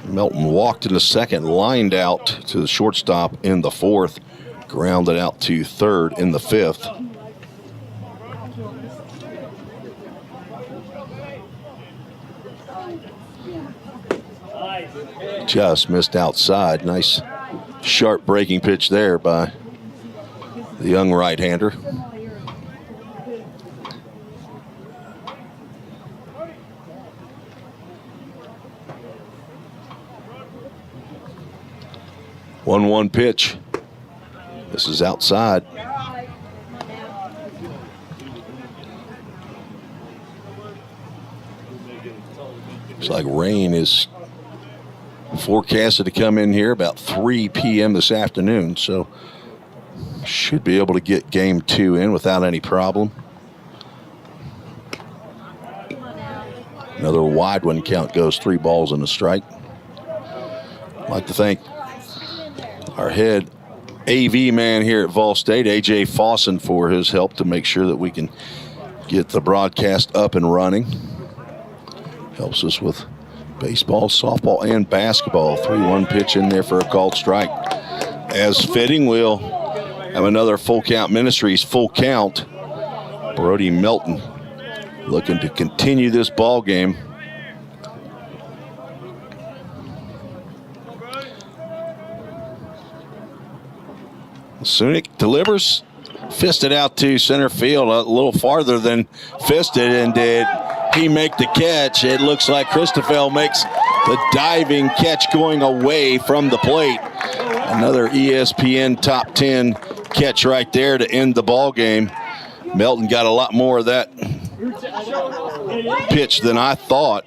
Melton walked in the second, lined out to the shortstop in the fourth, grounded out to third in the fifth. Just missed outside. Nice sharp breaking pitch there by the young right-hander. One pitch. This is outside. Looks like rain is forecasted to come in here about 3 p.m. this afternoon, so should be able to get game 2 in without any problem. Another wide one count goes 3 balls and a strike. I'd like to thank our head AV man here at VolState, AJ Fawson, for his help to make sure that we can get the broadcast up and running. Helps us with baseball, softball, and basketball. 3-1 pitch in there for a called strike. As fitting, we'll have another Full Count Ministries full count. Brody Melton looking to continue this ball game. Sunic delivers, fisted out to center field, a little farther than fisted, and did he make the catch? It looks like Christoffel makes the diving catch going away from the plate. Another ESPN top 10 catch right there to end the ball game. Melton got a lot more of that pitch than I thought.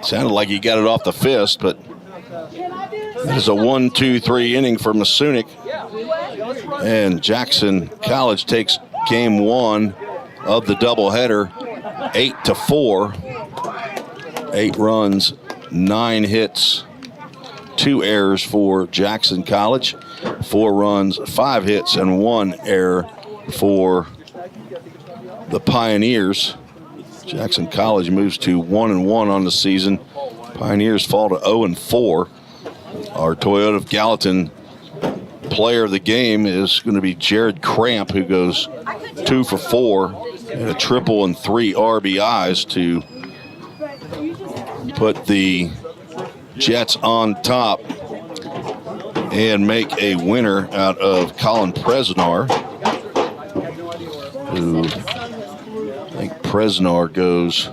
Sounded like he got it off the fist, but it is a 1-2-3 inning for Masunic. And Jackson College takes game 1 of the doubleheader 8-4. 8 runs, 9 hits, 2 errors for Jackson College. 4 runs, 5 hits, and 1 error for the Pioneers. Jackson College moves to 1-1 on the season. Pioneers fall to 0-4. Our Toyota of Gallatin player of the game is going to be Jared Cramp, who goes 2 for 4 and a triple and 3 RBIs to put the Jets on top and make a winner out of Colin Presnar, who I think Presnar goes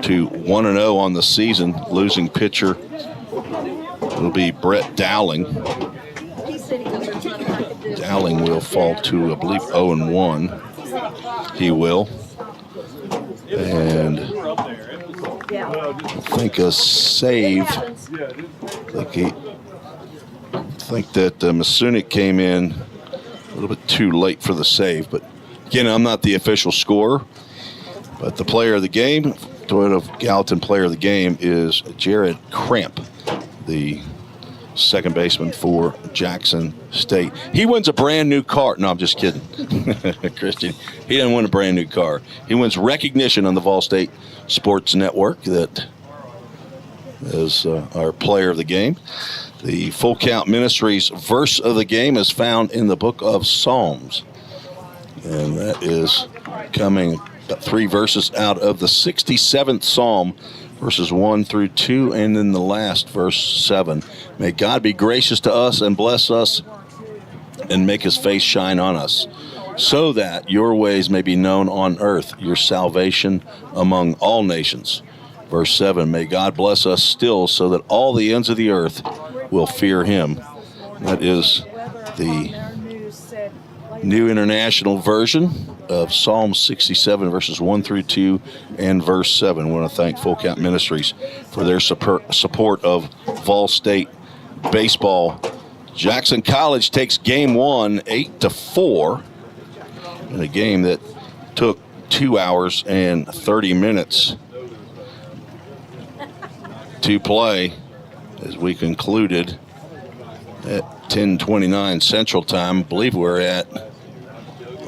to 1-0 on the season. Losing pitcher will be Brett Dowling. Dowling will fall to, I believe, 0-1. He will. And I think a save. I think that Masunic came in a little bit too late for the save. But again, I'm not the official scorer. But the player of the game, Toyota Gallatin player of the game, is Jared Cramp, the second baseman for Jackson State. He wins a brand new car. No, I'm just kidding. Christian, he doesn't win a brand new car. He wins recognition on the VolState Sports Network. That is our player of the game. The Full Count Ministries verse of the game is found in the book of Psalms. And that is coming about 3 verses out of the 67th Psalm, verses 1 through 2, and then the last, verse 7. May God be gracious to us and bless us and make his face shine on us, so that your ways may be known on earth, your salvation among all nations. Verse 7, may God bless us still, so that all the ends of the earth will fear him. That is the New International Version of Psalm 67, verses 1 through 2, and verse 7. I want to thank Full Count Ministries for their support of VolState baseball. Jackson College takes game 1, 8-4, in a game that took 2 hours and 30 minutes to play, as we concluded at 10:29 Central Time. I believe we're at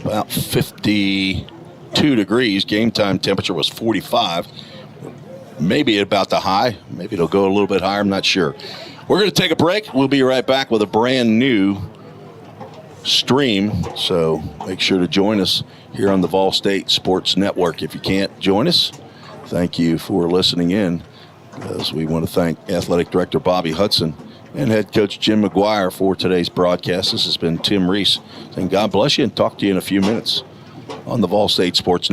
about 50 42 degrees. Game time temperature was 45. Maybe about the high. Maybe it'll go a little bit higher. I'm not sure. We're going to take a break. We'll be right back with a brand new stream. So make sure to join us here on the VolState Sports Network. If you can't join us, thank you for listening in. As we want to thank Athletic Director Bobby Hudson and Head Coach Jim McGuire for today's broadcast. This has been Tim Reese saying God bless you and talk to you in a few minutes on the VolState Sports Network.